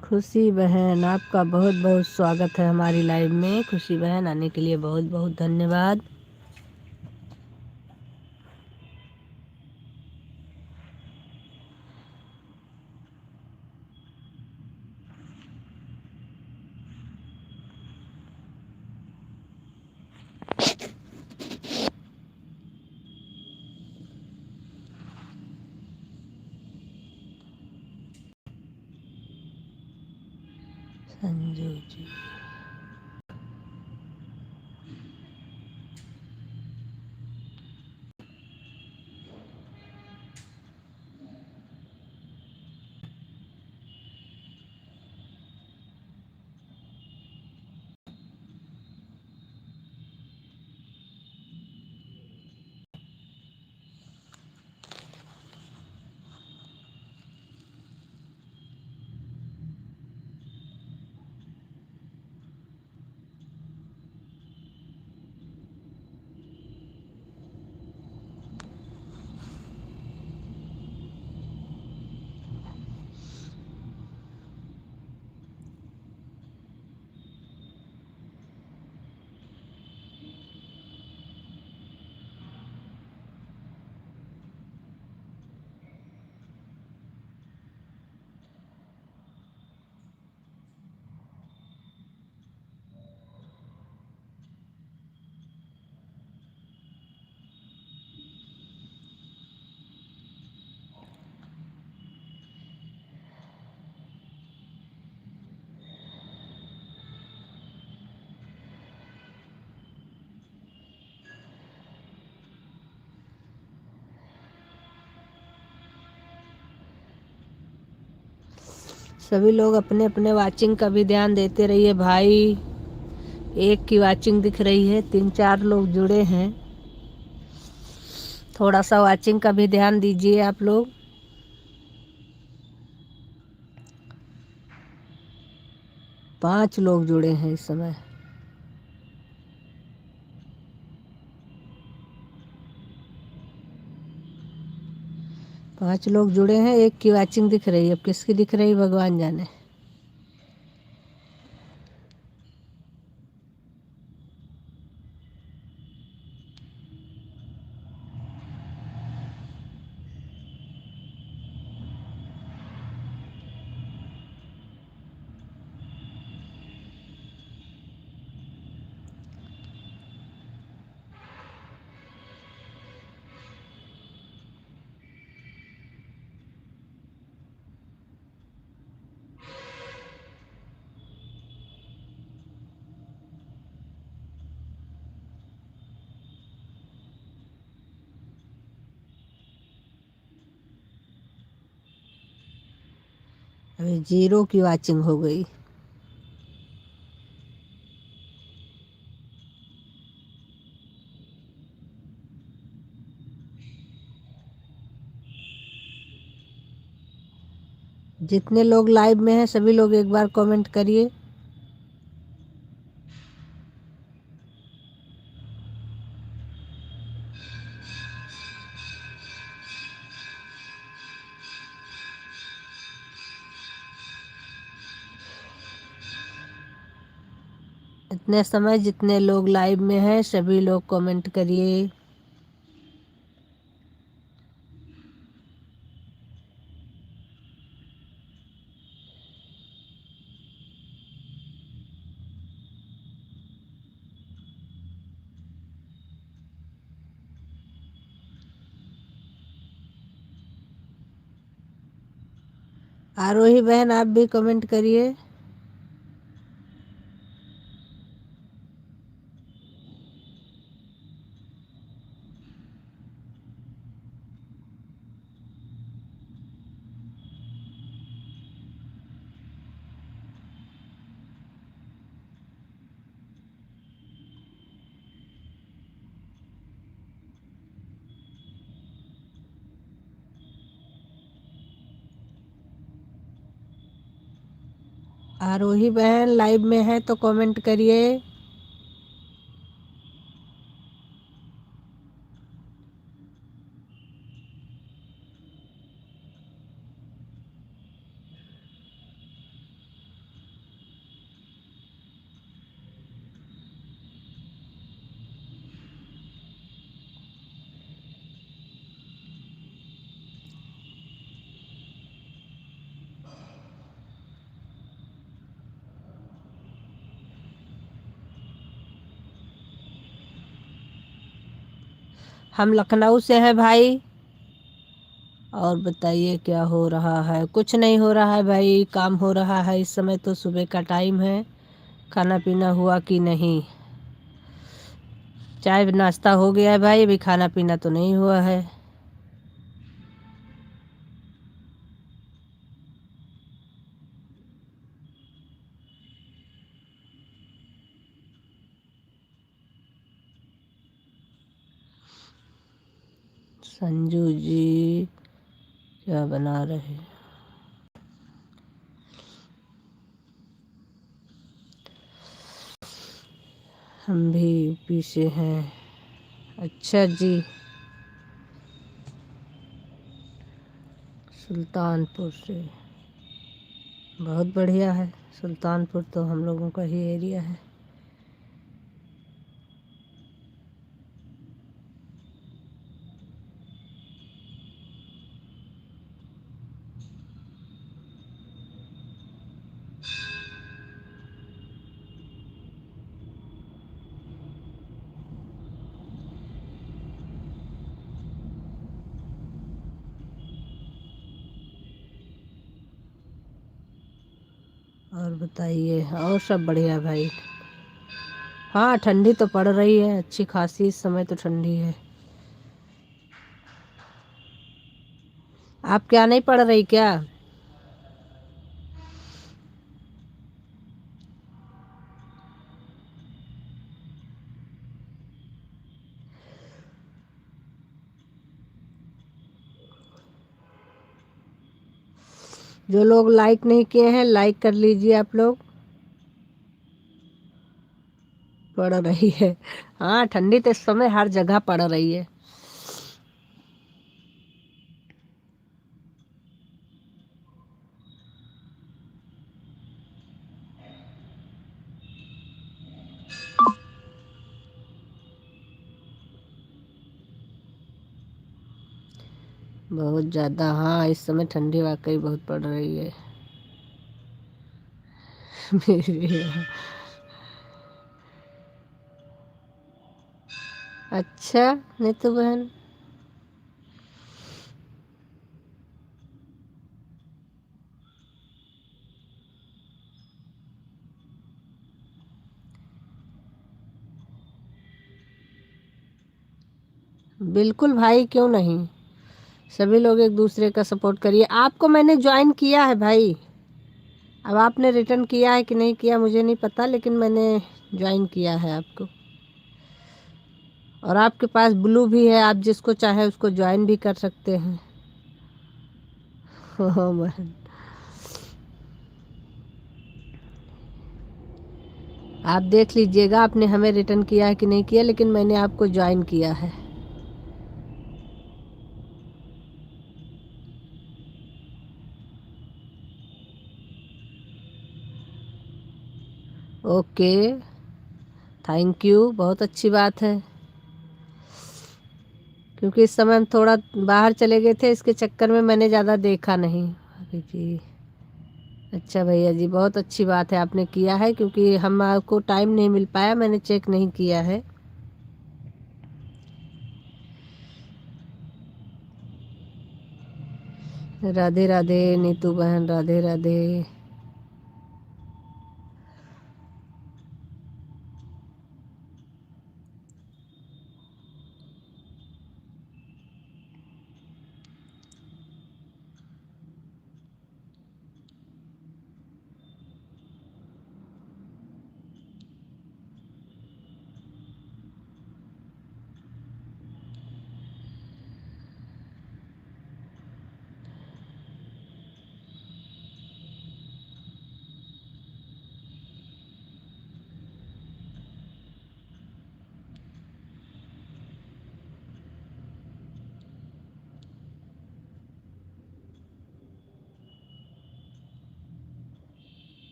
खुशी बहन, आपका बहुत बहुत स्वागत है हमारी लाइव में। खुशी बहन, आने के लिए बहुत बहुत धन्यवाद। संजू जी, सभी लोग अपने अपने वाचिंग का भी ध्यान देते रहिए भाई। एक की वाचिंग दिख रही है, 3-4 लोग जुड़े हैं। थोड़ा सा वाचिंग का भी ध्यान दीजिए आप लोग। पांच लोग जुड़े हैं इस समय। पांच लोग जुड़े हैं, एक की वाचिंग दिख रही है। अब किसकी दिख रही भगवान जाने। अभी 0 की वाचिंग हो गई। जितने लोग लाइव में हैं सभी लोग एक बार कमेंट करिए। इतने समय जितने लोग लाइव में हैं सभी लोग कमेंट करिए। आरोही बहन आप भी कमेंट करिए। आरोही बहन लाइव में है तो कमेंट करिए। हम लखनऊ से हैं भाई। और बताइए क्या हो रहा है। कुछ नहीं हो रहा है भाई, काम हो रहा है इस समय। तो सुबह का टाइम है। खाना पीना हुआ कि नहीं। चाय नाश्ता हो गया है भाई, अभी खाना पीना तो नहीं हुआ है। संजू जी क्या बना रहे हैं। हम भी यूपी से हैं। अच्छा जी। सुल्तानपुर से। बहुत बढ़िया है। सुल्तानपुर तो हम लोगों का ही एरिया है। और बताइए। और सब बढ़िया भाई। हाँ ठंडी तो पड़ रही है अच्छी खासी। इस समय तो ठंडी है। आप क्या नहीं पड़ रही क्या। जो लोग लाइक नहीं किए हैं लाइक कर लीजिए आप लोग। पड़ रही है, हाँ ठंडी तो इस समय हर जगह पड़ रही है। बहुत ज़्यादा, हाँ इस समय ठंडी वाकई बहुत पड़ रही है। मेरे यहाँ। अच्छा नीतू बहन, बिल्कुल भाई क्यों नहीं, सभी लोग एक दूसरे का सपोर्ट करिए। आपको मैंने ज्वाइन किया है भाई, अब आपने रिटर्न किया है कि नहीं किया मुझे नहीं पता, लेकिन मैंने ज्वाइन किया है आपको। और आपके पास ब्लू भी है, आप जिसको चाहे उसको ज्वाइन भी कर सकते हैं। हाँ बहन, आप देख लीजिएगा आपने हमें रिटर्न किया है कि नहीं किया, लेकिन मैंने आपको ज्वाइन किया है। ओके, थैंक यू, बहुत अच्छी बात है। क्योंकि इस समय हम थोड़ा बाहर चले गए थे, इसके चक्कर में मैंने ज़्यादा देखा नहीं। अरे जी, अच्छा भैया जी, बहुत अच्छी बात है आपने किया है, क्योंकि हम आपको टाइम नहीं मिल पाया, मैंने चेक नहीं किया है। राधे राधे नीतू बहन, राधे राधे।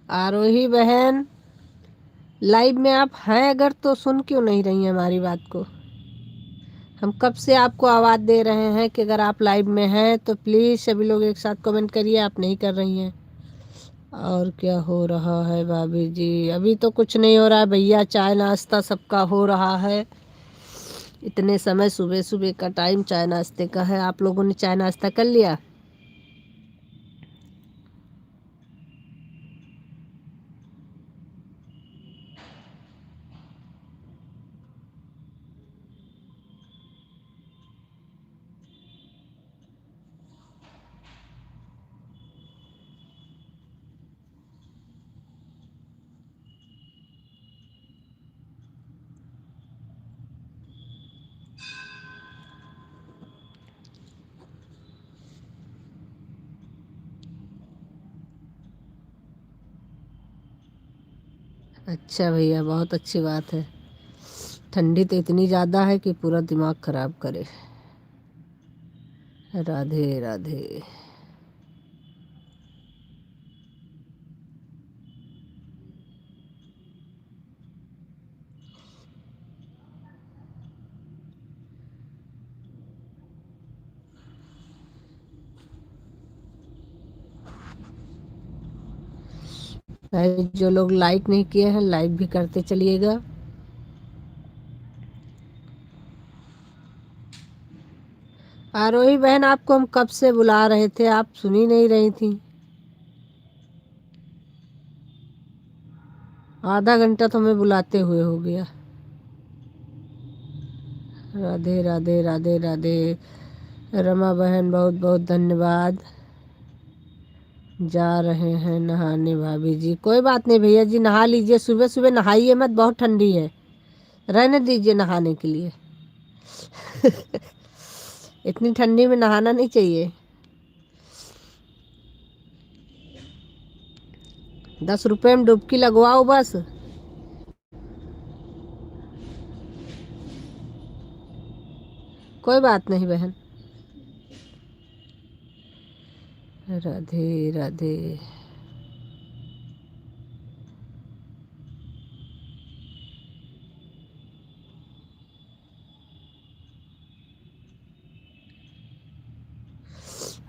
आरोही बहन, लाइव में आप हैं अगर तो सुन क्यों नहीं रही हैं हमारी बात को? हम कब से आपको आवाज़ दे रहे हैं कि अगर आप लाइव में हैं तो प्लीज़ सभी लोग एक साथ कमेंट करिए, आप नहीं कर रही हैं। और क्या हो रहा है भाभी जी? अभी तो कुछ नहीं हो रहा है भैया, चाय नाश्ता सबका हो रहा है। इतने समय सुबह सुबह का टाइम चाय नाश्ते का है। आप लोगों ने चाय नाश्ता कर लिया? अच्छा भैया, बहुत अच्छी बात है। ठंडी तो इतनी ज़्यादा है कि पूरा दिमाग खराब करे। राधे राधे। भाई जो लोग लाइक नहीं किए हैं लाइक भी करते चलिएगा। आरोही बहन आपको हम कब से बुला रहे थे, आप सुन ही नहीं रही थी। आधा घंटा तो हमें बुलाते हुए हो गया। राधे राधे राधे राधे। रमा बहन बहुत बहुत धन्यवाद। जा रहे हैं नहाने भाभी जी। कोई बात नहीं भैया जी, नहा लीजिए। सुबह सुबह नहाइए मत, बहुत ठंडी है, रहने दीजिए नहाने के लिए। इतनी ठंडी में नहाना नहीं चाहिए। 10 रुपए में डुबकी लगवाओ बस। कोई बात नहीं बहन। राधे राधे।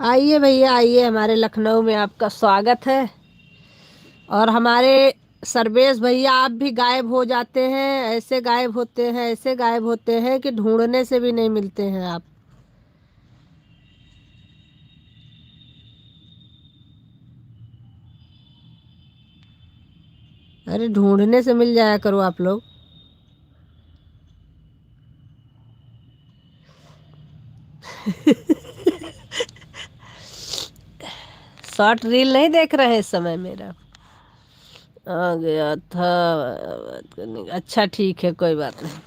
आइए भैया आइए, हमारे लखनऊ में आपका स्वागत है। और हमारे सर्वेश भैया आप भी गायब हो जाते हैं, ऐसे गायब होते हैं, ऐसे गायब होते हैं कि ढूंढने से भी नहीं मिलते हैं आप। अरे ढूंढने से मिल जाया करो आप लोग। शॉर्ट रील नहीं देख रहे हैं इस समय मेरा? आ गया था बात करने का। अच्छा ठीक है, कोई बात नहीं।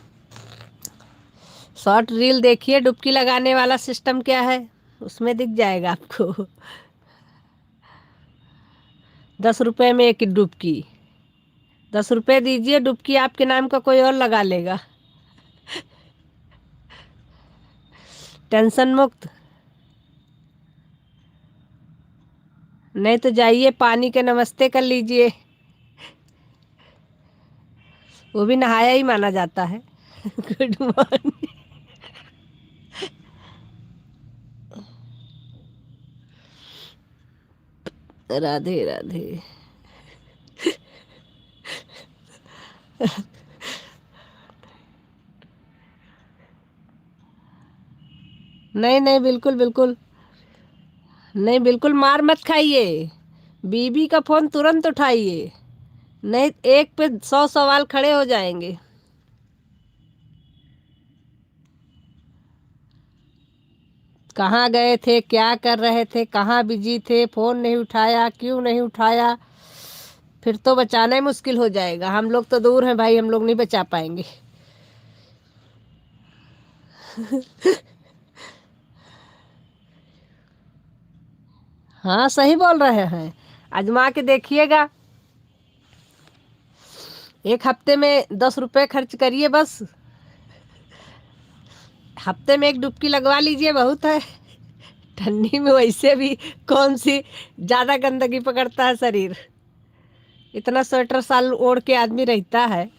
शॉर्ट रील देखिए, डुबकी लगाने वाला सिस्टम क्या है उसमें दिख जाएगा आपको। 10 रुपए में एक डुबकी। 10 रुपए दीजिए, डुबकी आपके नाम का कोई और लगा लेगा। टेंशन मुक्त। नहीं तो जाइए पानी के नमस्ते कर लीजिए, वो भी नहाया ही माना जाता है। Good morning. राधे राधे। नहीं नहीं, बिल्कुल बिल्कुल नहीं, बिल्कुल मार मत खाइए। बीबी का फोन तुरंत उठाइए, नहीं एक पे 100 सवाल खड़े हो जाएंगे। कहाँ गए थे, क्या कर रहे थे, कहाँ बिजी थे, फोन नहीं उठाया, क्यों नहीं उठाया? फिर तो बचाना ही मुश्किल हो जाएगा। हम लोग तो दूर हैं भाई, हम लोग नहीं बचा पाएंगे। हाँ सही बोल रहे हैं, आजमा के देखिएगा। 1 हफ्ते में 10 रुपए खर्च करिए बस। हफ्ते में एक डुबकी लगवा लीजिए, बहुत है। ठंडी में वैसे भी कौन सी ज्यादा गंदगी पकड़ता है शरीर, इतना स्वेटर साल ओढ़ के आदमी रहता है।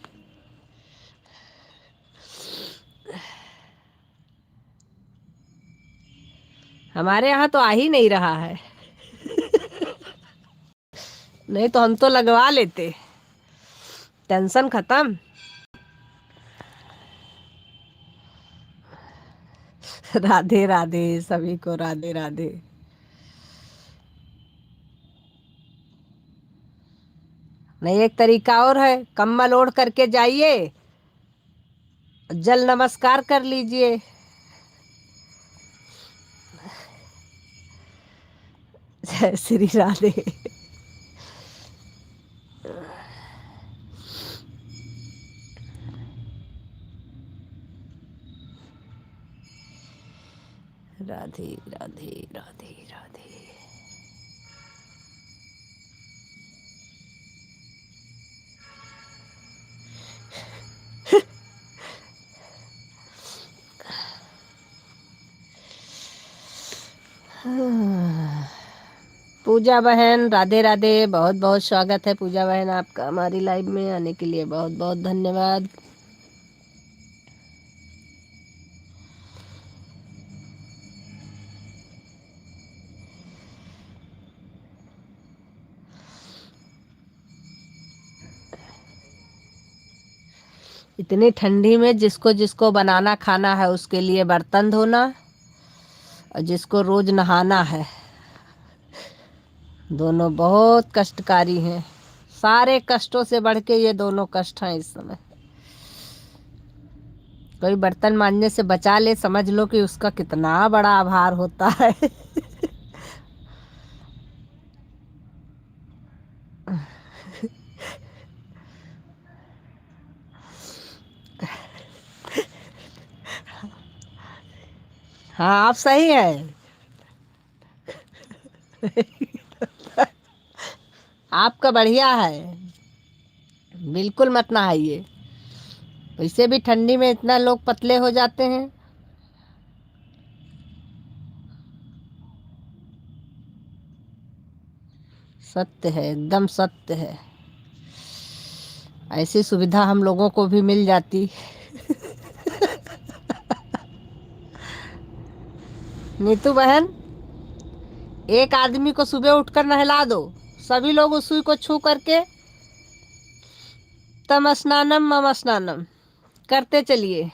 हमारे यहाँ तो आ ही नहीं रहा है। नहीं तो हम तो लगवा लेते, टेंशन खत्म। राधे राधे सभी को, राधे राधे। नहीं एक तरीका और है, कम्बल ओढ़ करके जाइए, जल नमस्कार कर लीजिए। जय श्री राधे। राधे राधे राधे राधे। पूजा बहन राधे राधे, बहुत बहुत स्वागत है पूजा बहन आपका हमारी लाइव में आने के लिए, बहुत बहुत धन्यवाद। इतनी ठंडी में जिसको जिसको बनाना खाना है उसके लिए बर्तन धोना, और जिसको रोज नहाना है, दोनों बहुत कष्टकारी हैं। सारे कष्टों से बढ़ के ये दोनों कष्ट हैं इस समय। कोई बर्तन मांजने से बचा ले, समझ लो कि उसका कितना बड़ा आभार होता है। हाँ, आप सही है। आपका बढ़िया है, बिल्कुल मत नहाइए। वैसे भी ठंडी में इतना लोग पतले हो जाते हैं। सत्य है, एकदम सत्य है। ऐसी सुविधा हम लोगों को भी मिल जाती। नीतू बहन, एक आदमी को सुबह उठकर नहला दो, सभी लोग उसी को छू करके तम स्नानम मम स्नानम करते चलिए।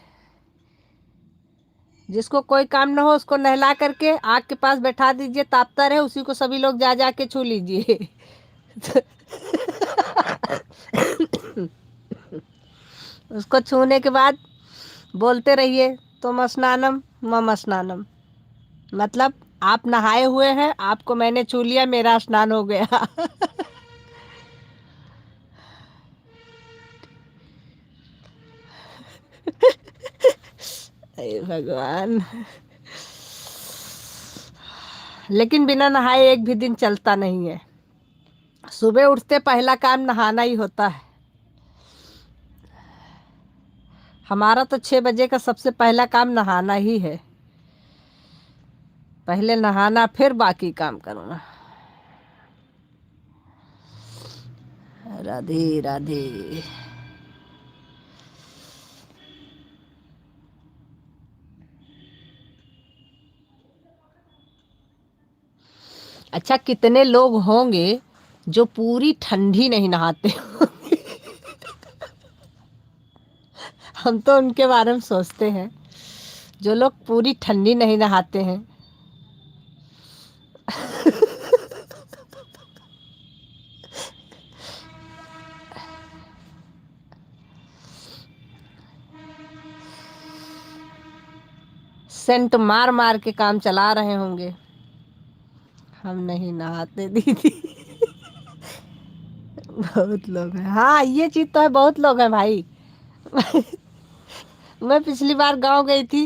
जिसको कोई काम ना हो उसको नहला करके आग के पास बैठा दीजिए, तापता रहे, उसी को सभी लोग जा जा के छू लीजिए। उसको छूने के बाद बोलते रहिए तुम स्नानम मम स्नानम, मतलब आप नहाए हुए हैं, आपको मैंने छू लिया, मेरा स्नान हो गया। हे भगवान। लेकिन बिना नहाए एक भी दिन चलता नहीं है। सुबह उठते पहला काम नहाना ही होता है। हमारा तो 6 बजे का सबसे पहला काम नहाना ही है। पहले नहाना, फिर बाकी काम करना। राधे राधे। अच्छा, कितने लोग होंगे जो पूरी ठंडी नहीं नहाते? हम तो उनके बारे में सोचते हैं, जो लोग पूरी ठंडी नहीं नहाते हैं। सेंट मार मार के काम चला रहे होंगे। हम नहीं नहाते दीदी। बहुत लोग हैं, हाँ ये चीज तो है, बहुत लोग हैं भाई। मैं पिछली बार गांव गई थी,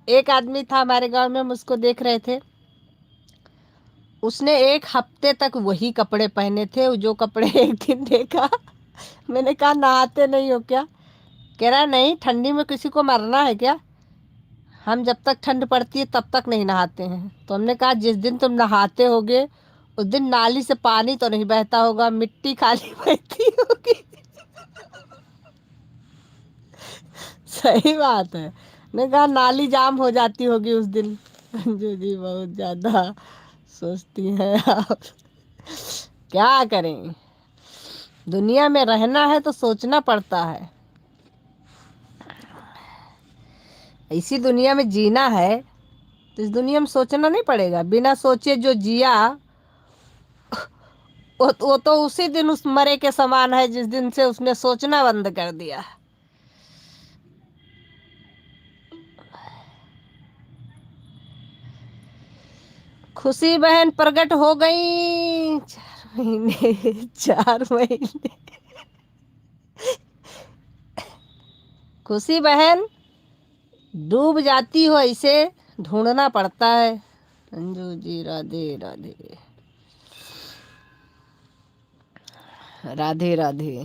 एक आदमी था हमारे गांव में, हम उसको देख रहे थे। उसने 1 हफ्ते तक वही कपड़े पहने थे, जो कपड़े एक दिन देखा। मैंने कहा नहाते नहीं हो क्या? कह रहा नहीं, ठंडी में किसी को मरना है क्या? हम जब तक ठंड पड़ती है तब तक नहीं नहाते हैं। तो हमने कहा जिस दिन तुम नहाते होगे उस दिन नाली से पानी तो नहीं बहता होगा, मिट्टी खाली बहती होगी। सही बात है। ने कहा नाली जाम हो जाती होगी उस दिन। अंजू जी बहुत ज्यादा सोचती हैं आप। क्या करें, दुनिया में रहना है तो सोचना पड़ता है। इसी दुनिया में जीना है तो इस दुनिया में सोचना नहीं पड़ेगा। बिना सोचे जो जिया वो तो उसी दिन उस मरे के समान है जिस दिन से उसने सोचना बंद कर दिया। खुशी बहन प्रकट हो गई। 4 महीने, 4 महीने। खुशी बहन डूब जाती हो ऐसे, ढूंढना पड़ता है। अंजू जी राधे राधे। राधे राधे।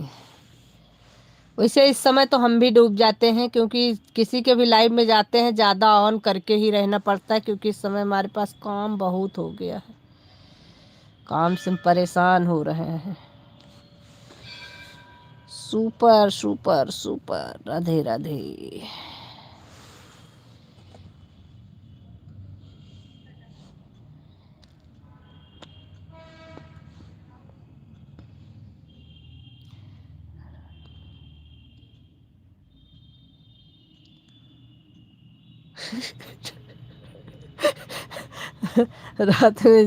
वैसे इस समय तो हम भी डूब जाते हैं, क्योंकि किसी के भी लाइव में जाते हैं ज़्यादा ऑन करके ही रहना पड़ता है, क्योंकि इस समय हमारे पास काम बहुत हो गया है। काम से हम परेशान हो रहे हैं। Super super super. Radhe Radhe. रात में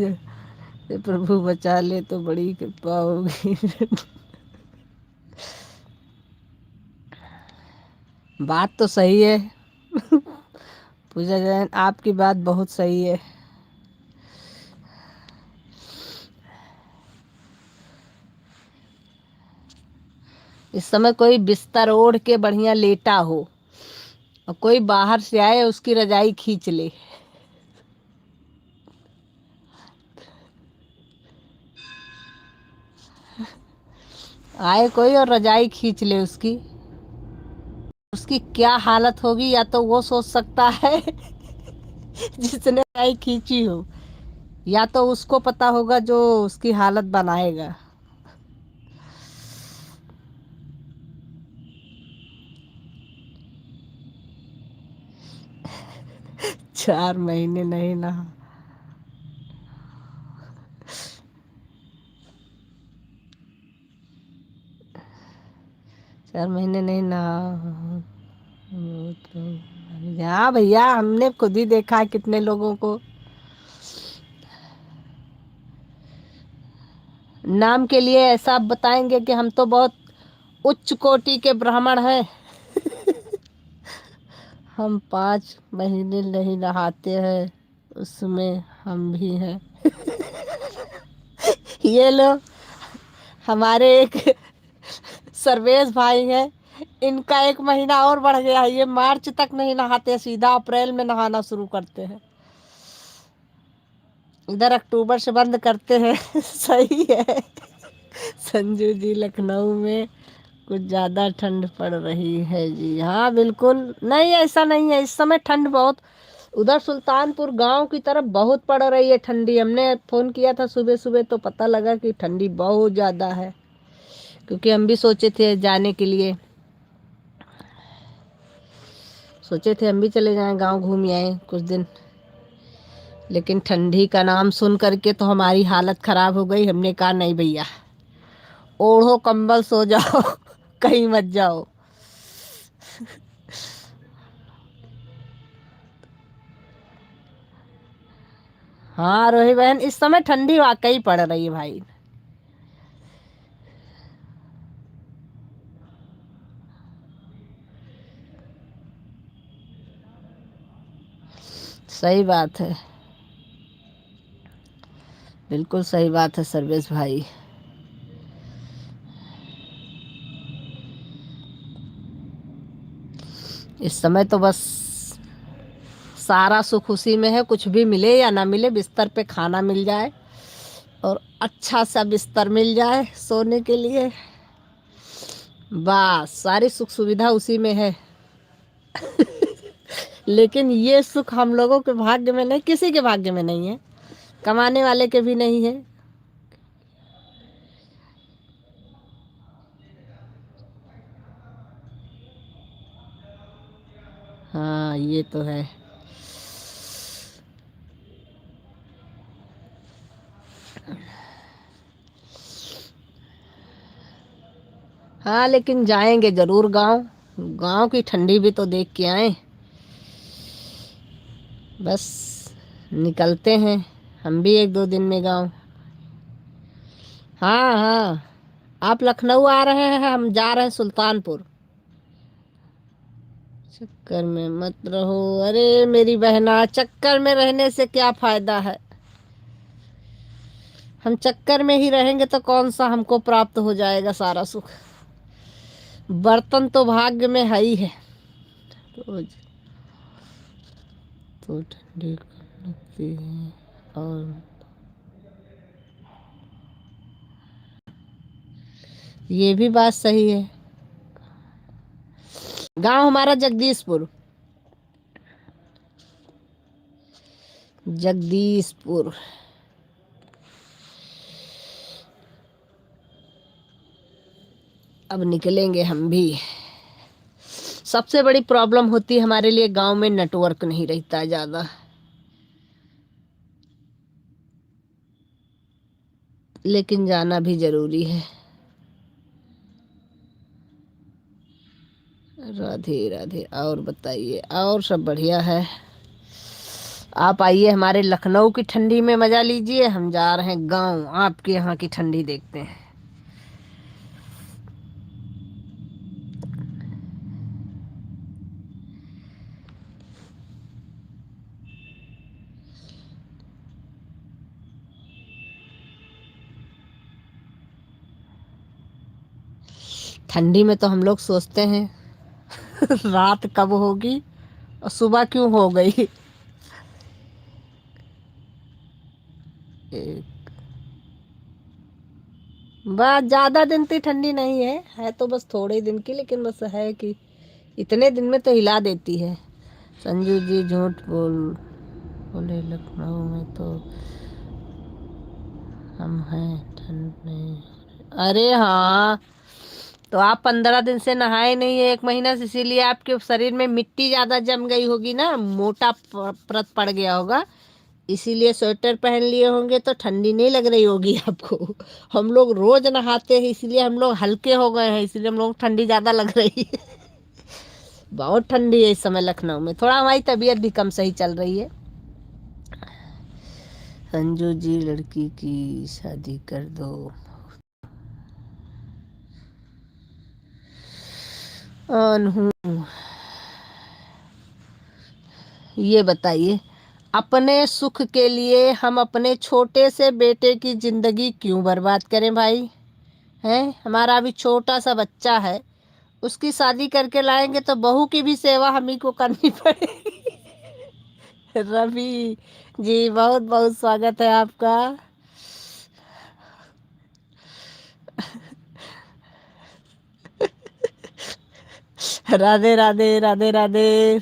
ये प्रभु बचा ले तो बड़ी कृपा होगी। बात तो सही है पूजा जैन, आपकी बात बहुत सही है। इस समय कोई बिस्तर ओढ़ के बढ़िया लेटा हो और कोई बाहर से आए उसकी रजाई खींच ले। आए कोई और रजाई खींच ले उसकी, उसकी क्या हालत होगी या तो वो सोच सकता है जिसने रजाई खींची हो, या तो उसको पता होगा जो उसकी हालत बनाएगा। चार महीने नहीं नहा, चार महीने नहीं नहा। हाँ भैया, हमने खुद ही देखा है कितने लोगों को। नाम के लिए ऐसा आप बताएंगे कि हम तो बहुत उच्च कोटि के ब्राह्मण हैं। हम 5 महीने नहीं नहाते हैं, उसमें हम भी हैं। ये लो, हमारे एक सर्वेश भाई हैं, इनका 1 महीना और बढ़ गया है। ये मार्च तक नहीं नहाते, सीधा अप्रैल में नहाना शुरू करते हैं। इधर अक्टूबर से बंद करते हैं। सही है। संजू जी, लखनऊ में कुछ ज़्यादा ठंड पड़ रही है जी। हाँ बिल्कुल, नहीं ऐसा नहीं है, इस समय ठंड बहुत उधर सुल्तानपुर गांव की तरफ बहुत पड़ रही है ठंडी। हमने फ़ोन किया था सुबह सुबह तो पता लगा कि ठंडी बहुत ज़्यादा है, क्योंकि हम भी सोचे थे जाने के लिए, सोचे थे हम भी चले जाएं गांव, घूम आए कुछ दिन, लेकिन ठंडी का नाम सुन करके तो हमारी हालत ख़राब हो गई। हमने कहा नहीं भैया, ओढ़ो कंबल सो जाओ कहीं मत जाओ। हाँ रोही बहन, इस समय ठंडी वाकई पड़ रही है भाई। सही बात है, बिल्कुल सही बात है सर्वेश भाई। इस समय तो बस सारा सुख उसी में है, कुछ भी मिले या ना मिले, बिस्तर पे खाना मिल जाए और अच्छा सा बिस्तर मिल जाए सोने के लिए, बस सारी सुख सुविधा उसी में है। लेकिन ये सुख हम लोगों के भाग्य में नहीं, किसी के भाग्य में नहीं है, कमाने वाले के भी नहीं है। हाँ ये तो है। हाँ लेकिन जाएंगे जरूर गांव, गांव की ठंडी भी तो देख के आए। बस निकलते हैं हम भी 1-2 दिन में गांव। हाँ हाँ, आप लखनऊ आ रहे हैं, हम जा रहे हैं सुल्तानपुर। चक्कर में मत रहो, अरे मेरी बहना, चक्कर में रहने से क्या फायदा है। हम चक्कर में ही रहेंगे तो कौन सा हमको प्राप्त हो जाएगा सारा सुख। बर्तन तो भाग्य में है ही है। रोज तो ठंडी लगती है, और ये भी बात सही है। गांव हमारा जगदीशपुर, जगदीशपुर। अब निकलेंगे हम भी। सबसे बड़ी प्रॉब्लम होती है हमारे लिए गांव में, नेटवर्क नहीं रहता ज़्यादा, लेकिन जाना भी जरूरी है। राधे राधे। और बताइए, और सब बढ़िया है। आप आइए हमारे लखनऊ की ठंडी में मजा लीजिए, हम जा रहे हैं गांव, आपके यहाँ की ठंडी देखते हैं। ठंडी में तो हम लोग सोचते हैं रात कब होगी और सुबह क्यों हो गई। बस ज्यादा दिन की ठंडी नहीं है तो बस थोड़े दिन की, लेकिन बस है कि इतने दिन में तो हिला देती है। संजू जी झूठ बोले, लखनऊ में तो हम हैं, ठंड नहीं। अरे हाँ, तो आप 15 दिन से नहाए नहीं है, 1 महीना से, इसीलिए आपके शरीर में मिट्टी ज्यादा जम गई होगी ना, मोटा परत पड़ गया होगा, इसीलिए स्वेटर पहन लिए होंगे तो ठंडी नहीं लग रही होगी आपको। हम लोग रोज नहाते हैं इसलिए हम लोग हल्के हो गए हैं, इसलिए हम लोग ठंडी ज्यादा लग रही है। बहुत ठंडी है इस समय लखनऊ में, थोड़ा हमारी तबीयत भी कम सही चल रही है। संजू जी लड़की की शादी कर दो। हूँ, ये बताइए, अपने सुख के लिए हम अपने छोटे से बेटे की जिंदगी क्यों बर्बाद करें भाई? हैं, हमारा अभी छोटा सा बच्चा है, उसकी शादी करके लाएंगे तो बहू की भी सेवा हम ही को करनी पड़ेगी। रवि जी बहुत बहुत स्वागत है आपका। राधे राधे राधे राधे।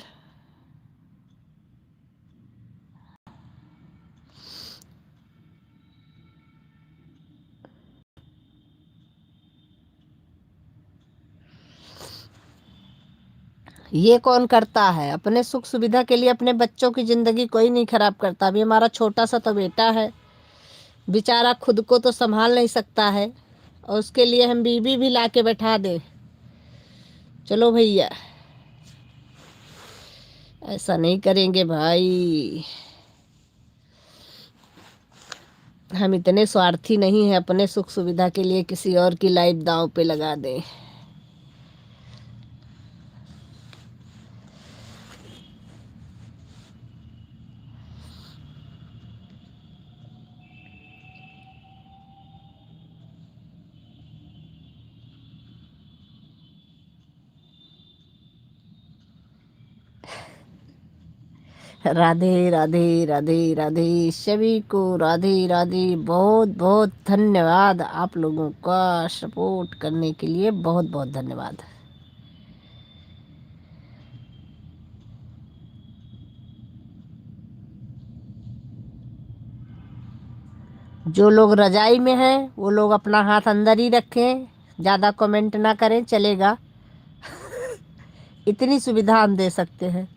ये कौन करता है? अपने सुख सुविधा के लिए अपने बच्चों की जिंदगी कोई नहीं खराब करता। अभी हमारा छोटा सा तो बेटा है, बेचारा खुद को तो संभाल नहीं सकता है, और उसके लिए हम बीबी भी ला के बैठा दे? चलो भैया, ऐसा नहीं करेंगे भाई, हम इतने स्वार्थी नहीं हैं अपने सुख सुविधा के लिए किसी और की लाइफ दांव पे लगा दें। राधे राधे राधे राधे, सभी को राधे राधे। बहुत बहुत धन्यवाद आप लोगों का सपोर्ट करने के लिए, बहुत बहुत धन्यवाद। जो लोग रजाई में हैं वो लोग अपना हाथ अंदर ही रखें, ज़्यादा कमेंट ना करें, चलेगा। इतनी सुविधा हम दे सकते हैं,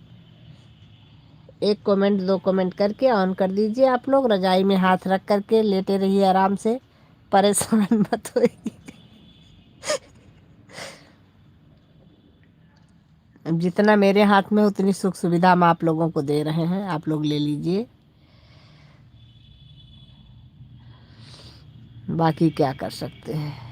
1 कमेंट 2 कमेंट करके ऑन कर दीजिए। आप लोग रजाई में हाथ रख करके लेटे रहिए आराम से, परेशान मत होइए। अब जितना मेरे हाथ में उतनी सुख सुविधा हम आप लोगों को दे रहे हैं, आप लोग ले लीजिए, बाकी क्या कर सकते हैं।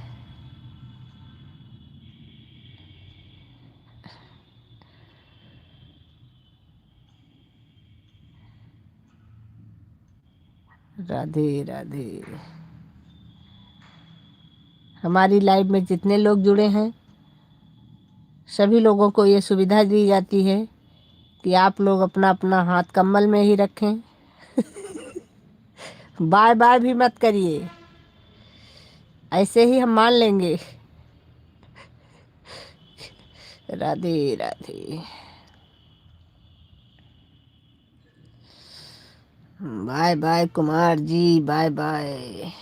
राधे राधे। हमारी लाइफ में जितने लोग जुड़े हैं सभी लोगों को ये सुविधा दी जाती है कि आप लोग अपना अपना हाथ कम्बल में ही रखें। बाय बाय भी मत करिए, ऐसे ही हम मान लेंगे। Radhe Radhe. Bye bye Kumar ji, bye bye.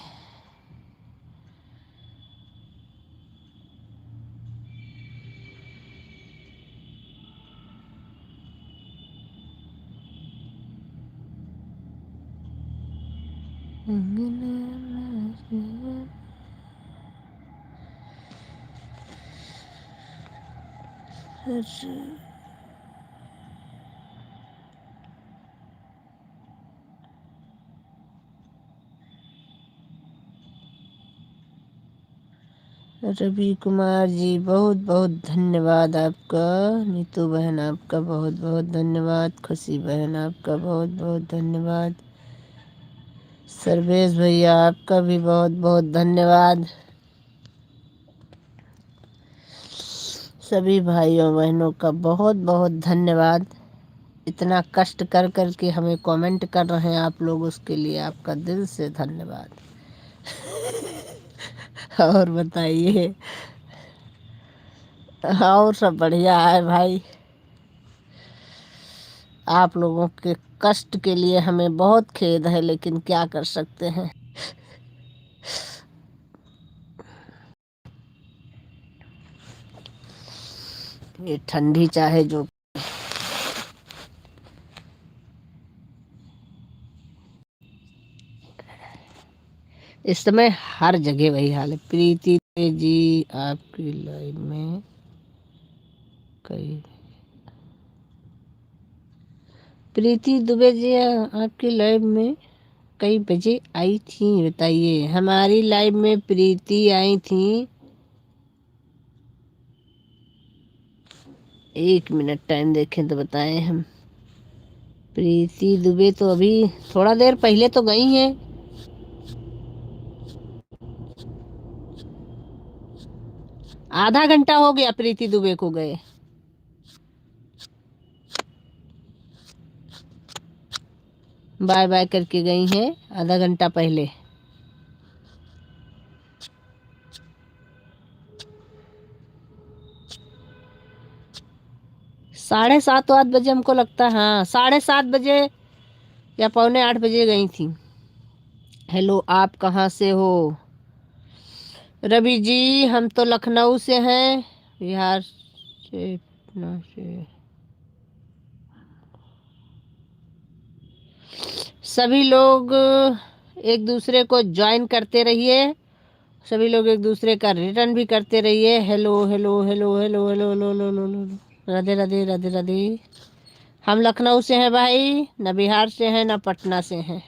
Ravi Kumar ji बहुत बहुत धन्यवाद आपका। नीतू बहन आपका बहुत बहुत धन्यवाद। खुशी बहन आपका बहुत बहुत धन्यवाद। सर्वेश भैया आपका भी बहुत बहुत धन्यवाद। सभी भाइयों बहनों का बहुत बहुत धन्यवाद। इतना कष्ट कर कर के हमें कमेंट कर रहे हैं आप लोग, उसके लिए आपका दिल से धन्यवाद। और बताइए, और सब बढ़िया है भाई। आप लोगों के कष्ट के लिए हमें बहुत खेद है, लेकिन क्या कर सकते हैं। ये ठंडी चाहे जो, इस समय हर जगह वही हाल है। प्रीति जी आपकी लाइव में कई, प्रीति दुबे जी आपकी लाइव में कई बजे आई थी बताइए। हमारी लाइव में प्रीति आई थी, 1 मिनट टाइम देखें तो बताएं हम। प्रीति दुबे तो अभी थोड़ा देर पहले तो गई हैं। आधा घंटा हो गया प्रीति दुबे को गए। बाय बाय करके गई हैं आधा घंटा पहले। 7:30-8 बजे हमको लगता है, हाँ 7:30 बजे या 7:45 बजे गई थी। हेलो, आप कहाँ से हो? रवि जी हम तो लखनऊ से हैं, बिहार से, पटना से। सभी लोग एक दूसरे को ज्वाइन करते रहिए, सभी लोग एक दूसरे का रिटर्न भी करते रहिए। Hello hello hello hello hello hello hello hello hello. Radhe Radhe Radhe Radhe. हम लखनऊ से हैं भाई, न बिहार से हैं न पटना से हैं।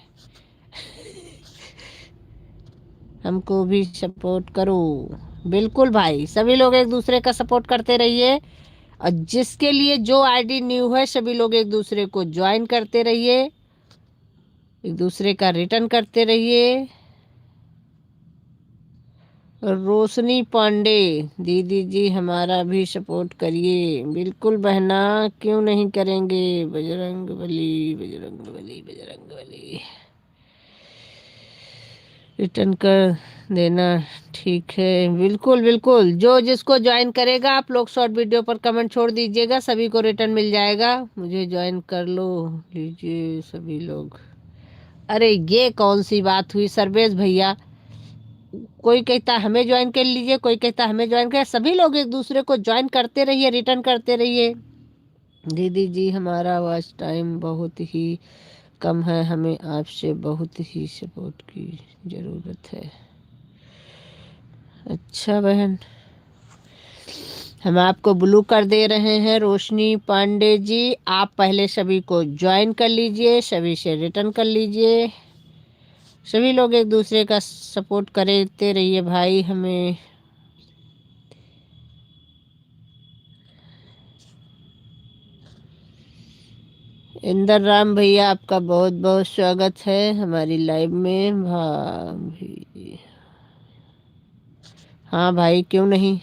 हमको भी सपोर्ट करो। बिल्कुल भाई, सभी लोग एक दूसरे का सपोर्ट करते रहिए, और जिसके लिए जो आईडी न्यू है सभी लोग एक दूसरे को ज्वाइन करते रहिए, एक दूसरे का रिटर्न करते रहिए। रोशनी पांडे दीदी जी हमारा भी सपोर्ट करिए। बिल्कुल बहना, क्यों नहीं करेंगे। बजरंग बली बजरंग बली बजरंग बली। रिटर्न कर देना, ठीक है। बिल्कुल बिल्कुल, जो जिसको ज्वाइन करेगा आप लोग शॉर्ट वीडियो पर कमेंट छोड़ दीजिएगा, सभी को रिटर्न मिल जाएगा। मुझे ज्वाइन कर लो लीजिए सभी लोग। अरे ये कौन सी बात हुई सर्वेश भैया, कोई कहता हमें ज्वाइन कर लीजिए, कोई कहता हमें ज्वाइन कर, सभी लोग एक दूसरे को ज्वाइन करते रहिए, रिटर्न करते रहिए। दीदी जी हमारा वॉच टाइम बहुत ही कम है, हमें आपसे बहुत ही सपोर्ट की ज़रूरत है। अच्छा बहन, हम आपको ब्लू कर दे रहे हैं। रोशनी पांडे जी आप पहले सभी को ज्वाइन कर लीजिए, सभी से रिटर्न कर लीजिए। सभी लोग एक दूसरे का सपोर्ट करते रहिए भाई हमें। इंदर राम भैया आपका बहुत बहुत स्वागत है हमारी लाइव में। भाई हाँ भाई, क्यों नहीं।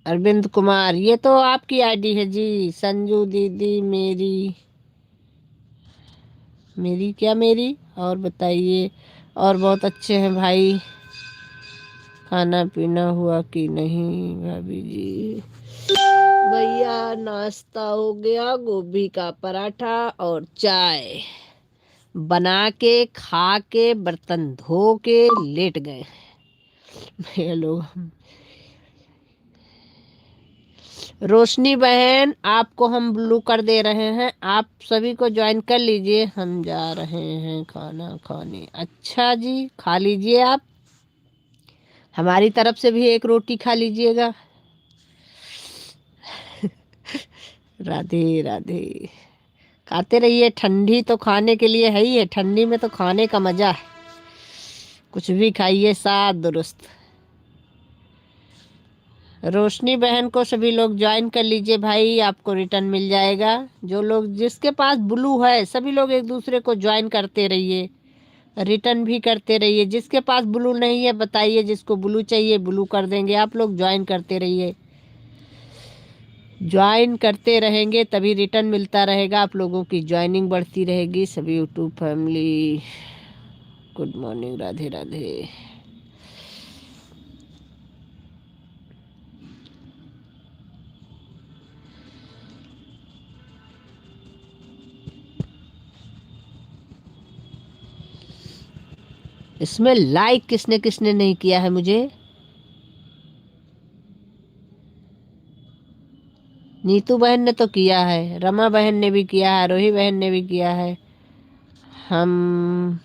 अरविंद कुमार, ये तो आपकी आईडी है जी। संजू दीदी मेरी मेरी क्या मेरी, और बताइए। और बहुत अच्छे हैं भाई। खाना पीना हुआ कि नहीं भाभी जी? भैया नाश्ता हो गया, गोभी का पराठा और चाय बना के खा के बर्तन धो के लेट गए भैया लोग। रोशनी बहन आपको हम ब्लू कर दे रहे हैं, आप सभी को ज्वाइन कर लीजिए। हम जा रहे हैं खाना खाने। अच्छा जी, खा लीजिए आप, हमारी तरफ से भी एक रोटी खा लीजिएगा। राधे राधे। खाते रहिए, ठंडी तो खाने के लिए है ही है, ठंडी में तो खाने का मजा है, कुछ भी खाइए साथ दुरुस्त। रोशनी बहन को सभी लोग ज्वाइन कर लीजिए भाई, आपको रिटर्न मिल जाएगा। जो लोग जिसके पास ब्लू है सभी लोग एक दूसरे को ज्वाइन करते रहिए, रिटर्न भी करते रहिए। जिसके पास ब्लू नहीं है बताइए, जिसको ब्लू चाहिए ब्लू कर देंगे। आप लोग ज्वाइन करते रहिए, ज्वाइन करते रहेंगे तभी रिटर्न मिलता रहेगा, आप लोगों की ज्वाइनिंग बढ़ती रहेगी। सभी YouTube family good morning, Radhe Radhe. इसमें लाइक किसने किसने नहीं किया है मुझे? नीतू बहन ने तो किया है, रमा बहन ने भी किया है, रोही बहन ने भी किया है। हम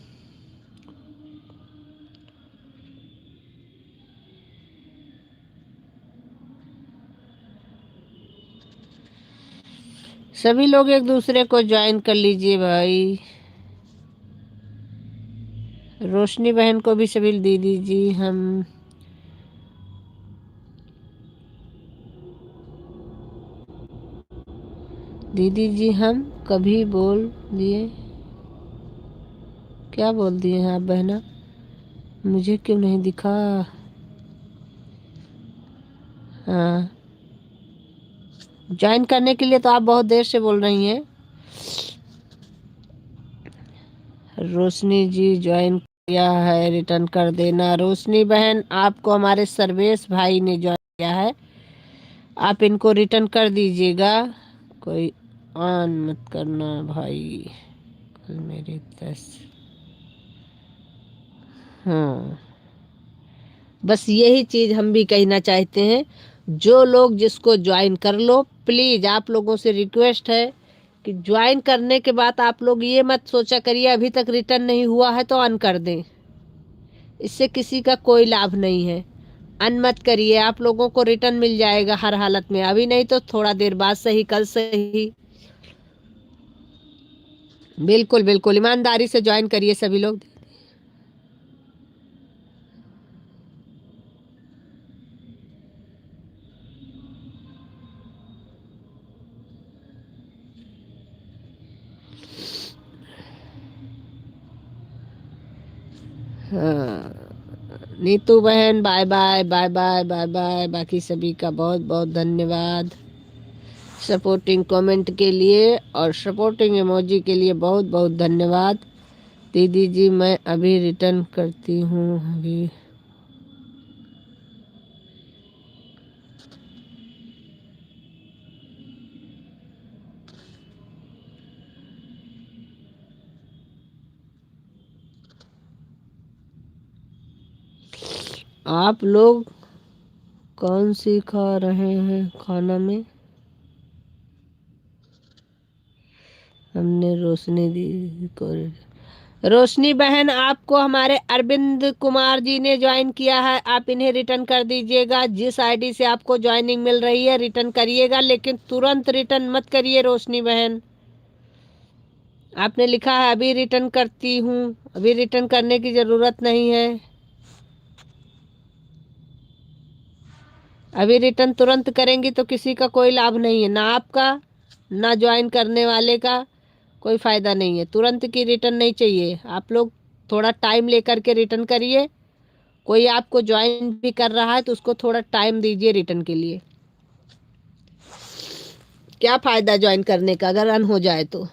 सभी लोग एक दूसरे को ज्वाइन कर लीजिए भाई। रोशनी बहन को भी सभी दे दीजिए। हम दीदी जी हम कभी बोल दिए, क्या बोल दिए हैं आप बहना? मुझे क्यों नहीं दिखा? हाँ, ज्वाइन करने के लिए तो आप बहुत देर से बोल रही हैं। रोशनी जी ज्वाइन किया है, रिटर्न कर देना। रोशनी बहन आपको हमारे सर्वेश भाई ने ज्वाइन किया है, आप इनको रिटर्न कर दीजिएगा। कोई ऑन मत करना भाई, कल मेरे 10। हाँ, बस यही चीज़ हम भी कहना चाहते हैं। जो लोग जिसको ज्वाइन कर लो, प्लीज़ आप लोगों से रिक्वेस्ट है कि ज्वाइन करने के बाद आप लोग ये मत सोचा करिए अभी तक रिटर्न नहीं हुआ है तो अन कर दें, इससे किसी का कोई लाभ नहीं है। अन मत करिए, आप लोगों को रिटर्न मिल जाएगा हर हालत में, अभी नहीं तो थोड़ा देर बाद सही, कल सही। बिल्कुल बिल्कुल ईमानदारी से ज्वाइन करिए सभी लोग। हाँ, नीतू बहन bye bye bye bye bye bye. बाकी सभी का बहुत बहुत धन्यवाद सपोर्टिंग कमेंट के लिए और सपोर्टिंग इमोजी के लिए, बहुत बहुत धन्यवाद। दीदी जी मैं अभी रिटर्न करती हूँ अभी। आप लोग कौन सी खा रहे हैं खाना में? हमने रोशनी दी को। रोशनी बहन आपको हमारे अरविंद कुमार जी ने ज्वाइन किया है, आप इन्हें रिटर्न कर दीजिएगा। जिस आईडी से आपको ज्वाइनिंग मिल रही है रिटर्न करिएगा, लेकिन तुरंत रिटर्न मत करिए रोशनी बहन। आपने लिखा है अभी रिटर्न करती हूँ, अभी रिटर्न करने की ज़रूरत नहीं है। अभी रिटर्न तुरंत करेंगी तो किसी का कोई लाभ नहीं है, ना आपका ना ज्वाइन करने वाले का कोई फ़ायदा नहीं है। तुरंत की रिटर्न नहीं चाहिए, आप लोग थोड़ा टाइम लेकर के रिटर्न करिए। कोई आपको ज्वाइन भी कर रहा है तो उसको थोड़ा टाइम दीजिए रिटर्न के लिए। क्या फ़ायदा ज्वाइन करने का अगर अन हो जाए तो?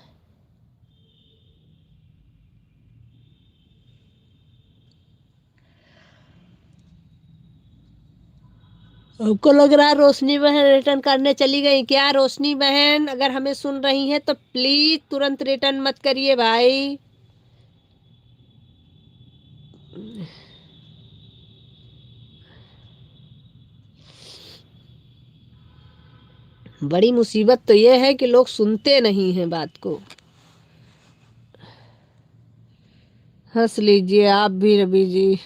हमको लग रहा है रोशनी बहन रिटर्न करने चली गई क्या? रोशनी बहन अगर हमें सुन रही हैं तो प्लीज़ तुरंत रिटर्न मत करिए भाई। बड़ी मुसीबत तो ये है कि लोग सुनते नहीं हैं बात को। हंस लीजिए आप भी रवि जी।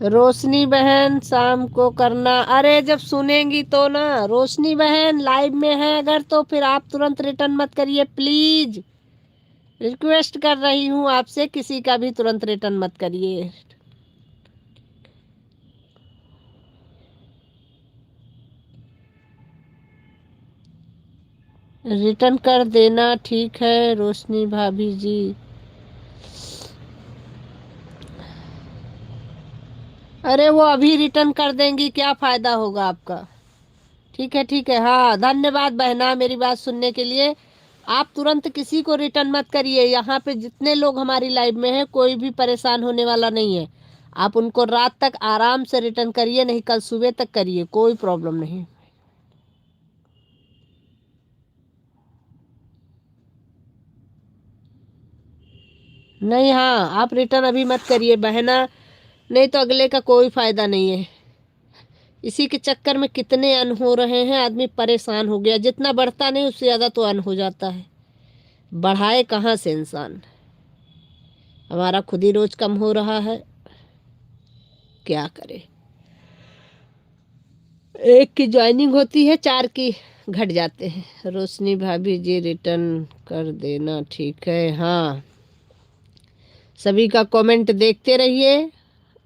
रोशनी बहन शाम को करना, अरे जब सुनेंगी तो ना। रोशनी बहन लाइव में है अगर, तो फिर आप तुरंत रिटर्न मत करिए प्लीज। रिक्वेस्ट कर रही हूँ आपसे, किसी का भी तुरंत रिटर्न मत करिए। रिटर्न कर देना ठीक है रोशनी भाभी जी। अरे वो अभी रिटर्न कर देंगी, क्या फायदा होगा आपका। ठीक है ठीक है, हाँ धन्यवाद बहना मेरी बात सुनने के लिए। आप तुरंत किसी को रिटर्न मत करिए। यहाँ पे जितने लोग हमारी लाइव में हैं कोई भी परेशान होने वाला नहीं है। आप उनको रात तक आराम से रिटर्न करिए, नहीं कल सुबह तक करिए, कोई प्रॉब्लम नहीं। नहीं, हाँ आप रिटर्न अभी मत करिए बहना, नहीं तो अगले का कोई फायदा नहीं है। इसी के चक्कर में कितने अन हो रहे हैं, आदमी परेशान हो गया। जितना बढ़ता नहीं उससे ज़्यादा तो अन हो जाता है, बढ़ाए कहाँ से इंसान। हमारा खुद ही रोज कम हो रहा है, क्या करे। एक की ज्वाइनिंग होती है, 4 की घट जाते हैं। रोशनी भाभी जी रिटर्न कर देना ठीक है, हाँ सभी का कमेंट देखते रहिए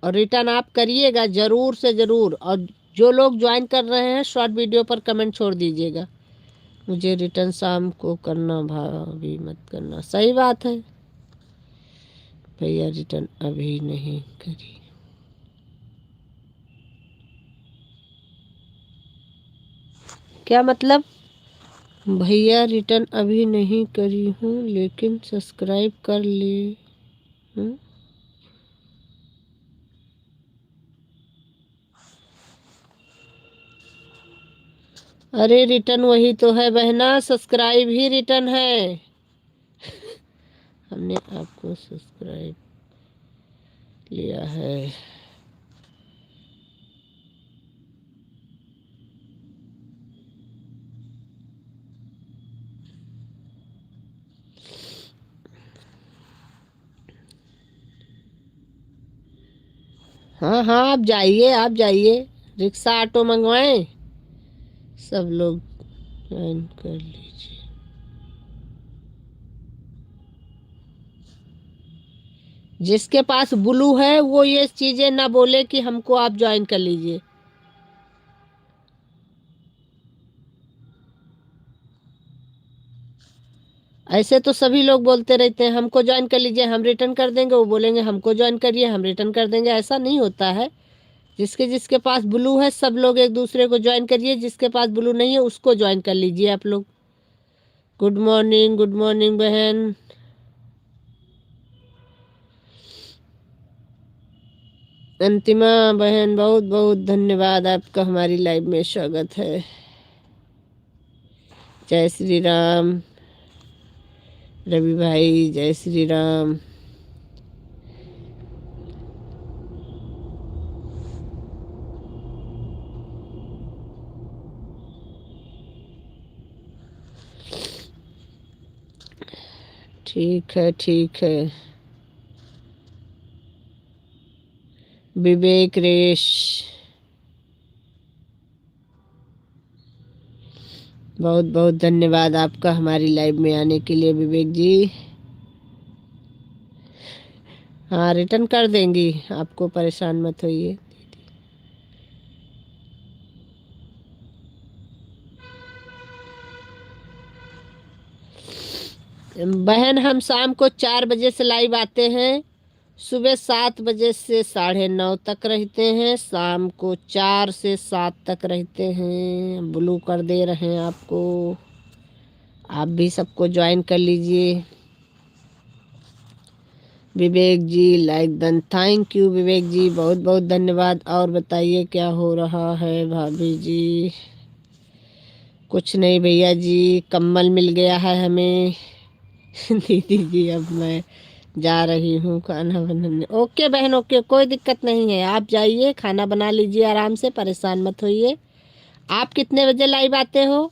और रिटर्न आप करिएगा ज़रूर से ज़रूर। और जो लोग ज्वाइन कर रहे हैं शॉर्ट वीडियो पर कमेंट छोड़ दीजिएगा, मुझे रिटर्न शाम को करना भाभी मत करना। सही बात है भैया, रिटर्न अभी नहीं करी। क्या मतलब? भैया रिटर्न अभी नहीं करी हूँ लेकिन सब्सक्राइब कर ले हूँ। अरे रिटर्न वही तो है बहना, सब्सक्राइब ही रिटर्न है। हमने आपको सब्सक्राइब लिया है। हाँ हाँ आप जाइए, आप जाइए, रिक्शा ऑटो मंगवाएं, सब लोग ज्वाइन कर लीजिए। जिसके पास ब्लू है वो ये चीजें ना बोले कि हमको आप ज्वाइन कर लीजिए। ऐसे तो सभी लोग बोलते रहते हैं हमको ज्वाइन कर लीजिए, हम रिटर्न कर देंगे, वो बोलेंगे हमको ज्वाइन करिए हम रिटर्न कर देंगे। ऐसा नहीं होता है। जिसके जिसके पास ब्लू है सब लोग एक दूसरे को ज्वाइन करिए, जिसके पास ब्लू नहीं है उसको ज्वाइन कर लीजिए आप लोग। गुड मॉर्निंग बहन। अंतिमा बहन बहुत बहुत धन्यवाद आपका, हमारी लाइव में स्वागत है। जय श्री राम रवि भाई, जय श्री राम। ठीक है ठीक है। विवेक रेश बहुत बहुत धन्यवाद आपका हमारी लाइव में आने के लिए विवेक जी। हाँ रिटर्न कर देंगी, आपको परेशान मत होइए। बहन हम शाम को 4 बजे से लाइव आते हैं, सुबह 7 बजे से 9:30 तक रहते हैं, शाम को 4 से 7 तक रहते हैं। ब्लू कर दे रहे हैं आपको, आप भी सबको ज्वाइन कर लीजिए। विवेक जी लाइक डन, थैंक यू विवेक जी, बहुत बहुत धन्यवाद। और बताइए क्या हो रहा है भाभी जी? कुछ नहीं भैया जी, कम्बल मिल गया है हमें। दीदी जी अब मैं जा रही हूँ खाना बनाने। ओके बहन ओके, कोई दिक्कत नहीं है, आप जाइए खाना बना लीजिए आराम से, परेशान मत होइए। आप कितने बजे लाइव आते हो?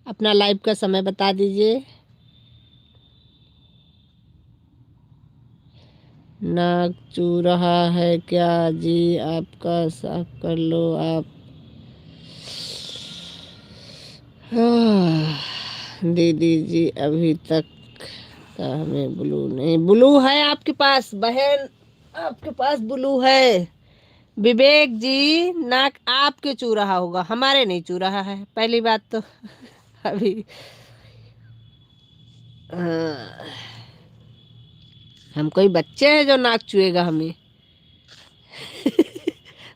अपना लाइव का समय बता दीजिए। नाक चू रहा है क्या जी आपका, साफ कर लो आप। दीदी जी अभी तक का हमें ब्लू नहीं, ब्लू है आपके पास बहन, आपके पास ब्लू है। विवेक जी नाक आपके चू रहा होगा, हमारे नहीं चू रहा है पहली बात तो। अभी हम कोई बच्चे हैं जो नाक चुएगा हमें।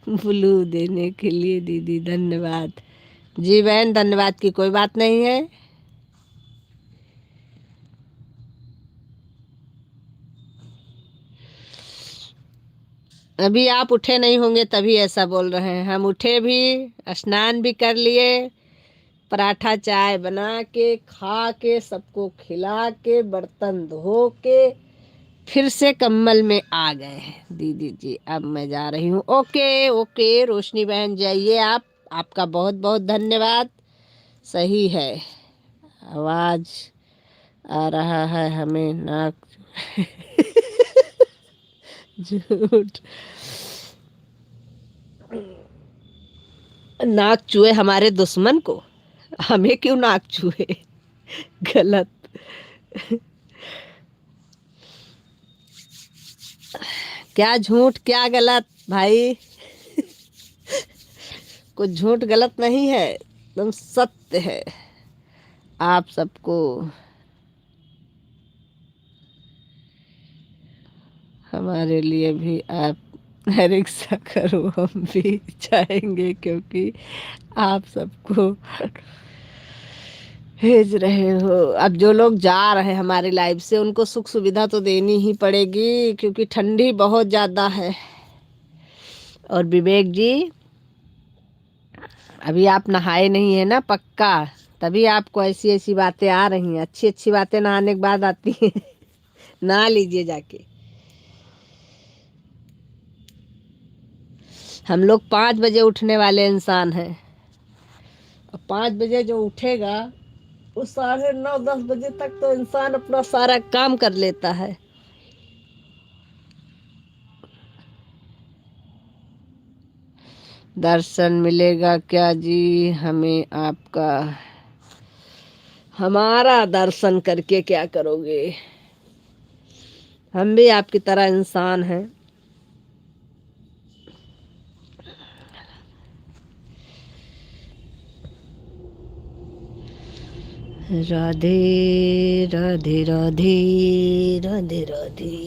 ब्लू देने के लिए दीदी धन्यवाद। जी बहन धन्यवाद की कोई बात नहीं है। अभी आप उठे नहीं होंगे तभी ऐसा बोल रहे हैं, हम उठे भी, स्नान भी कर लिए, पराठा चाय बना के खा के सबको खिला के बर्तन धो के फिर से कम्बल में आ गए हैं। दीदी जी अब मैं जा रही हूँ। ओके ओके रोशनी बहन जाइए आप, आपका बहुत बहुत धन्यवाद। सही है, आवाज आ रहा है हमें नाक। झूठ, नाक चूहे हमारे दुश्मन को, हमें क्यों नाक चूहे। गलत। क्या झूठ क्या गलत भाई, कुछ झूठ गलत नहीं है, एकदम सत्य है। आप सबको, हमारे लिए भी आप रिक्शा करो, हम भी जाएंगे क्योंकि आप सबको भेज रहे हो। अब जो लोग जा रहे हैं हमारी लाइफ से उनको सुख सुविधा तो देनी ही पड़ेगी क्योंकि ठंडी बहुत ज़्यादा है। और विवेक जी अभी आप नहाए नहीं है ना पक्का, तभी आपको ऐसी ऐसी बातें आ रही हैं। अच्छी अच्छी बातें नहाने के बाद आती हैं। नहा लीजिए जाके। हम लोग 5 बजे उठने वाले इंसान हैं, और 5 बजे जो उठेगा वो 9:30 10 बजे तक तो इंसान अपना सारा काम कर लेता है। दर्शन मिलेगा क्या जी हमें आपका, हमारा दर्शन करके क्या करोगे, हम भी आपकी तरह इंसान हैं। राधे राधे राधे राधे राधे।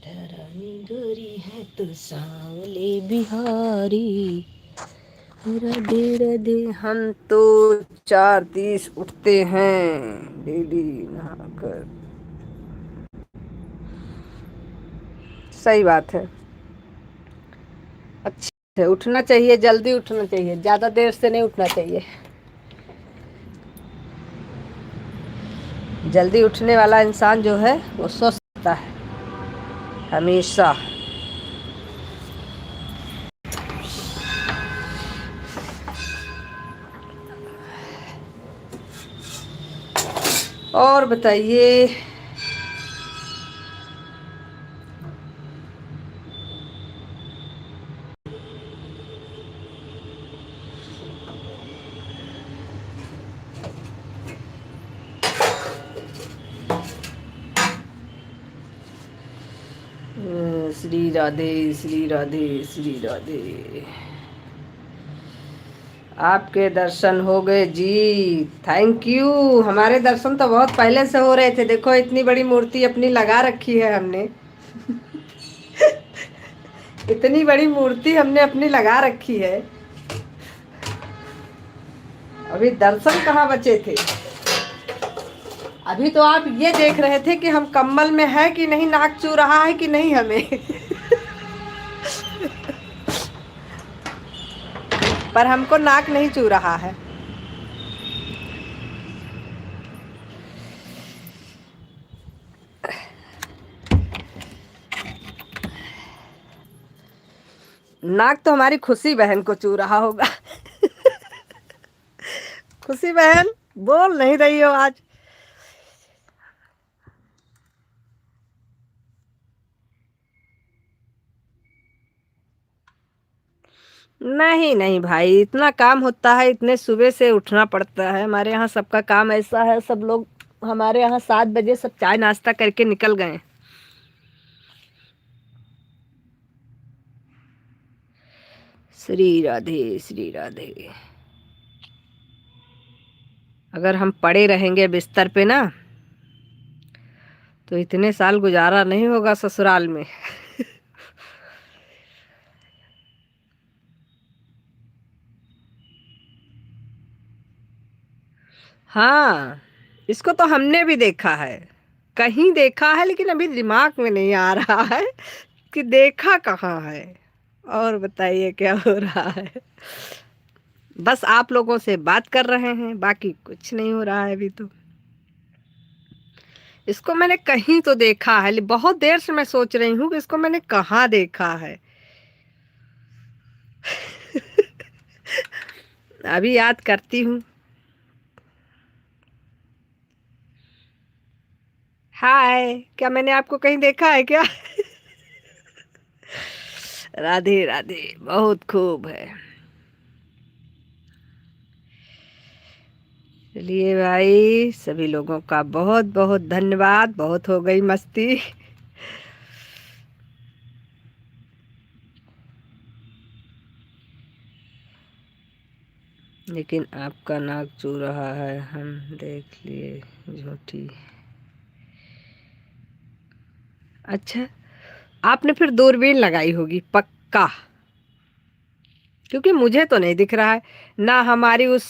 रानी गोरी है तो सांवले बिहारी। राधे राधे। हम तो 4:30 उठते हैं डेली नहाकर। सही बात है, अच्छा है, उठना चाहिए, जल्दी उठना चाहिए, ज़्यादा देर से नहीं उठना चाहिए। जल्दी उठने वाला इंसान जो है वो स्वस्थ रहता है हमेशा। और बताइए। श्री राधे श्री राधे श्री राधे। आपके दर्शन हो गए जी, थैंक यू। हमारे दर्शन तो बहुत पहले से हो रहे थे, देखो इतनी बड़ी मूर्ति अपनी लगा रखी है हमने। इतनी बड़ी मूर्ति हमने अपनी लगा रखी है, अभी दर्शन कहाँ बचे थे। अभी तो आप ये देख रहे थे कि हम कम्बल में है कि नहीं, नाक चू रहा है कि नहीं हमें। पर हमको नाक नहीं चू रहा है। नाक तो हमारी खुशी बहन को चू रहा होगा। खुशी बहन बोल नहीं रही हो आज। नहीं नहीं भाई, इतना काम होता है, इतने सुबह से उठना पड़ता है। हमारे यहाँ सबका काम ऐसा है, सब लोग हमारे यहाँ 7 बजे सब चाय नाश्ता करके निकल गए। श्री राधे श्री राधे। अगर हम पड़े रहेंगे बिस्तर पे ना, तो इतने साल गुजारा नहीं होगा ससुराल में। हाँ, इसको तो हमने भी देखा है, कहीं देखा है, लेकिन अभी दिमाग में नहीं आ रहा है कि देखा कहाँ है। और बताइए क्या हो रहा है। बस आप लोगों से बात कर रहे हैं, बाकी कुछ नहीं हो रहा है अभी तो। इसको मैंने कहीं तो देखा है, बहुत देर से मैं सोच रही हूँ कि इसको मैंने कहाँ देखा है। अभी याद करती हूँ। हाय, क्या मैंने आपको कहीं देखा है क्या? राधे राधे, बहुत खूब है। चलिए भाई, सभी लोगों का बहुत बहुत धन्यवाद। बहुत हो गई मस्ती। लेकिन आपका नाक चू रहा है, हम देख लिए झूठी। अच्छा, आपने फिर दूरबीन लगाई होगी पक्का, क्योंकि मुझे तो नहीं दिख रहा है। ना हमारी उस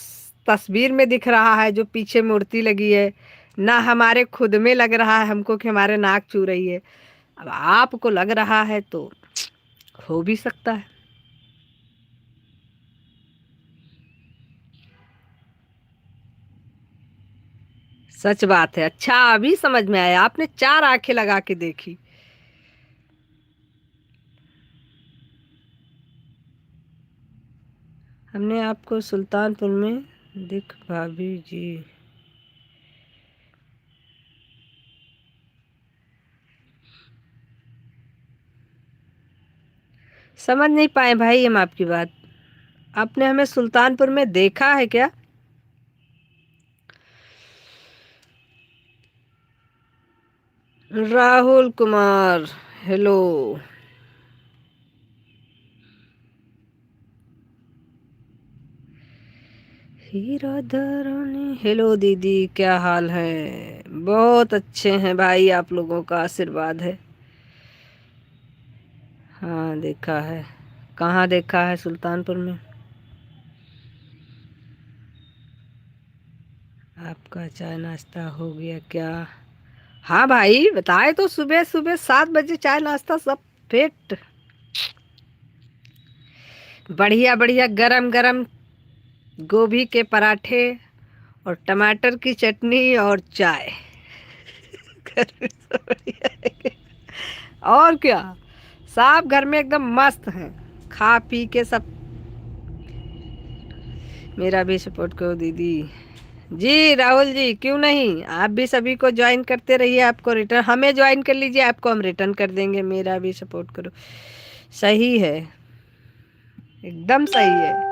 तस्वीर में दिख रहा है जो पीछे मूर्ति लगी है, ना हमारे खुद में लग रहा है हमको कि हमारे नाक चू रही है। अब आपको लग रहा है तो हो भी सकता है। सच बात है। अच्छा, अभी समझ में आया, आपने 4 आंखें लगा के देखी। हमने आपको सुल्तानपुर में दिख भाभी जी। समझ नहीं पाए भाई हम आपकी बात। आपने हमें सुल्तानपुर में देखा है क्या? राहुल कुमार, हेलो। हीरा धरानी, हेलो दीदी, क्या हाल है? बहुत अच्छे हैं भाई, आप लोगों का आशीर्वाद है। हाँ देखा है। कहाँ देखा है? सुल्तानपुर में। आपका चाय नाश्ता हो गया क्या? हाँ भाई, बताए तो, सुबह सुबह 7 बजे चाय नाश्ता सब फिट। बढ़िया बढ़िया गरम गरम गोभी के पराठे और टमाटर की चटनी और चाय। घर में सब बढ़िया है। और क्या, सब घर में एकदम मस्त हैं, खा पी के सब। मेरा भी सपोर्ट करो दीदी। जी राहुल जी, क्यों नहीं, आप भी सभी को ज्वाइन करते रहिए। आपको रिटर्न, हमें ज्वाइन कर लीजिए, आपको हम रिटर्न कर देंगे। मेरा भी सपोर्ट करो। सही है, एकदम सही है।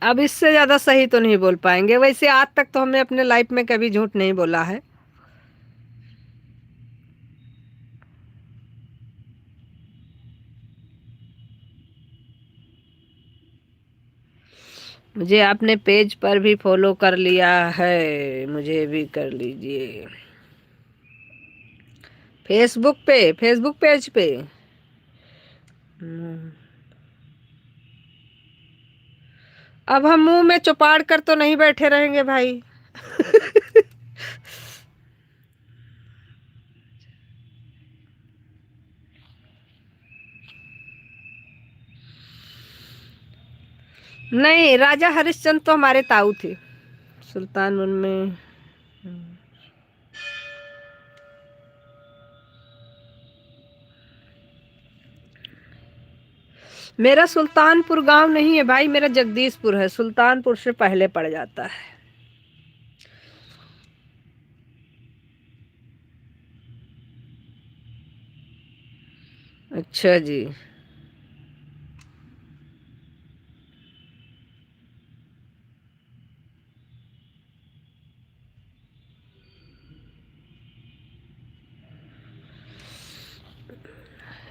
अब इससे ज्यादा सही तो नहीं बोल पाएंगे। वैसे आज तक तो हमने अपने लाइफ में कभी झूठ नहीं बोला है। मुझे आपने पेज पर भी फॉलो कर लिया है, मुझे भी कर लीजिए। फेसबुक पे, फेसबुक पेज पे। हम्म, अब हम मुंह में चौपाड़ कर तो नहीं बैठे रहेंगे भाई। नहीं, राजा हरिश्चंद्र तो हमारे ताऊ थे। सुल्तान उनमें मेरा सुल्तानपुर गांव नहीं है भाई, मेरा जगदीशपुर है। सुल्तानपुर से पहले पड़ जाता है। अच्छा जी।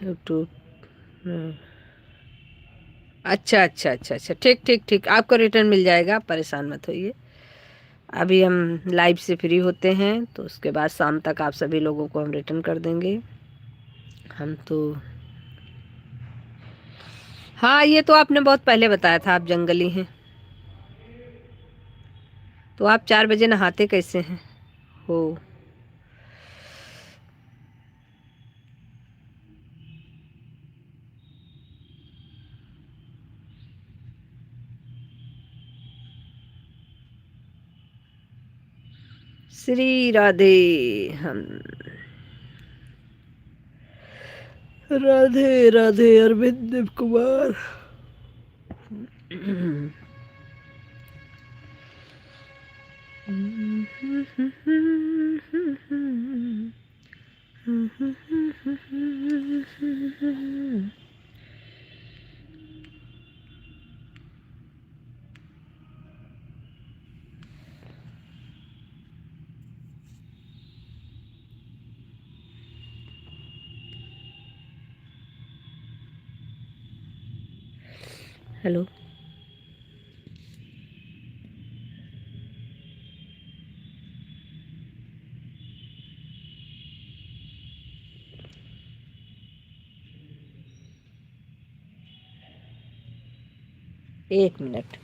यूट्यूब। अच्छा अच्छा अच्छा अच्छा, ठीक ठीक ठीक, आपको रिटर्न मिल जाएगा, आप परेशान मत होइए। अभी हम लाइव से फ्री होते हैं तो उसके बाद शाम तक आप सभी लोगों को हम रिटर्न कर देंगे। हम तो हाँ, ये तो आपने बहुत पहले बताया था, आप जंगली हैं। तो आप 4 बजे नहाते कैसे हैं? हो। श्री राधे। हम राधे राधे अरविंद कुमार। हेलो। 1 मिनट।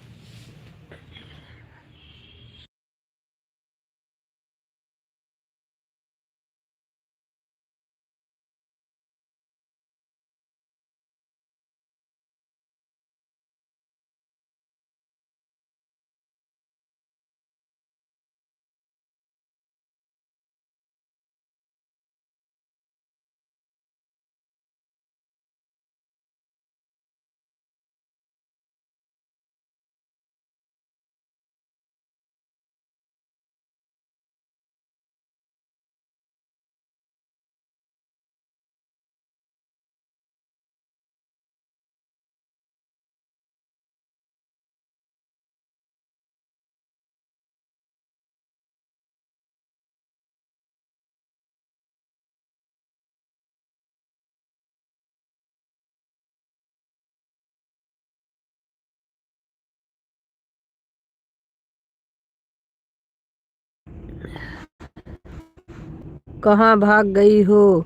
कहाँ भाग गई हो?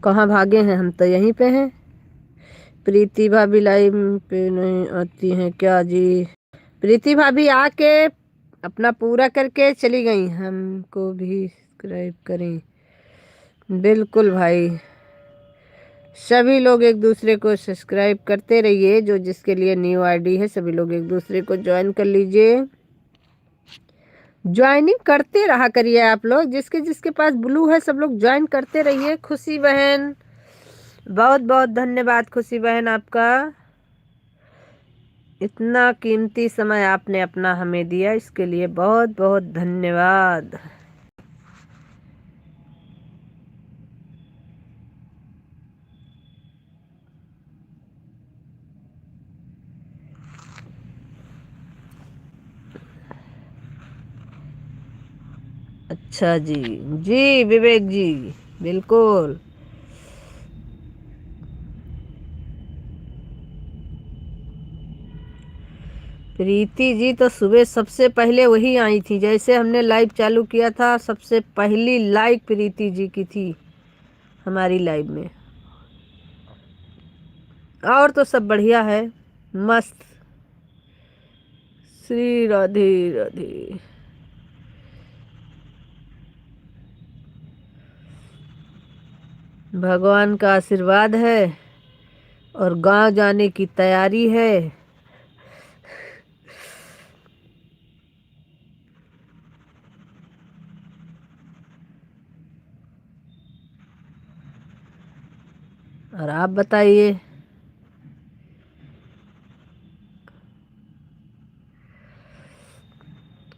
कहाँ भागे हैं? हम तो यहीं पे हैं। प्रीति भाभी लाइव पे नहीं आती हैं क्या जी? प्रीति भाभी आके अपना पूरा करके चली गई। हमको भी सब्सक्राइब करें। बिल्कुल भाई, सभी लोग एक दूसरे को सब्सक्राइब करते रहिए। जो जिसके लिए न्यू आईडी है, सभी लोग एक दूसरे को ज्वाइन कर लीजिए। ज्वाइनिंग करते रहा करिए आप लोग, जिसके जिसके पास ब्लू है सब लोग ज्वाइन करते रहिए। खुशी बहन, बहुत बहुत धन्यवाद खुशी बहन आपका। इतना कीमती समय आपने अपना हमें दिया, इसके लिए बहुत बहुत धन्यवाद। अच्छा जी। जी विवेक जी, बिल्कुल। प्रीति जी तो सुबह सबसे पहले वही आई थी, जैसे हमने लाइव चालू किया था सबसे पहली लाइक प्रीति जी की थी हमारी लाइव में। और तो सब बढ़िया है, मस्त। श्री राधे राधे। भगवान का आशीर्वाद है, और गांव जाने की तैयारी है। और आप बताइए।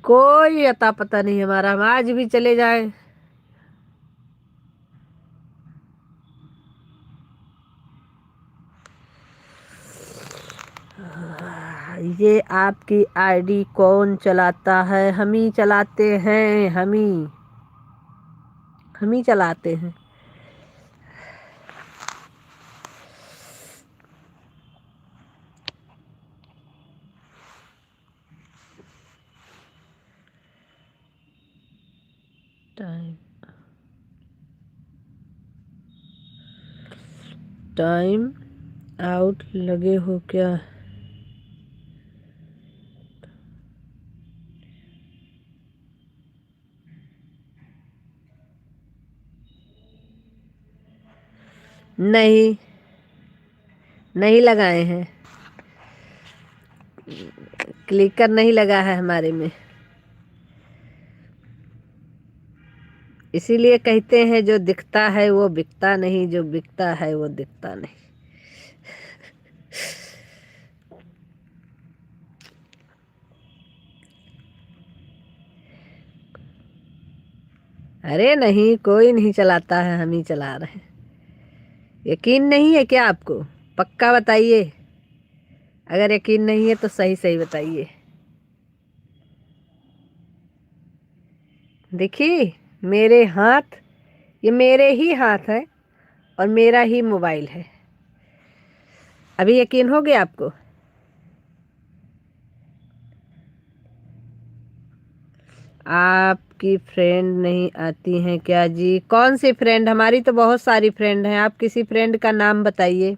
कोई अता पता नहीं हमारा, हम आज भी चले जाएं। ये आपकी आईडी कौन चलाता है? हम ही चलाते हैं, हम ही चलाते हैं। टाइम टाइम आउट लगे हो क्या? नहीं, नहीं लगाए हैं। क्लिकर नहीं लगा है हमारे में। इसीलिए कहते हैं जो दिखता है वो बिकता नहीं, जो बिकता है वो दिखता नहीं। अरे नहीं, कोई नहीं चलाता है, हम ही चला रहे हैं। यकीन नहीं है क्या आपको? पक्का बताइए। अगर यकीन नहीं है तो सही सही बताइए। देखिए मेरे हाथ, ये मेरे ही हाथ है और मेरा ही मोबाइल है। अभी यकीन हो गया आपको? आपकी फ्रेंड नहीं आती हैं क्या जी? कौन सी फ्रेंड? हमारी तो बहुत सारी फ्रेंड हैं। आप किसी फ्रेंड का नाम बताइए।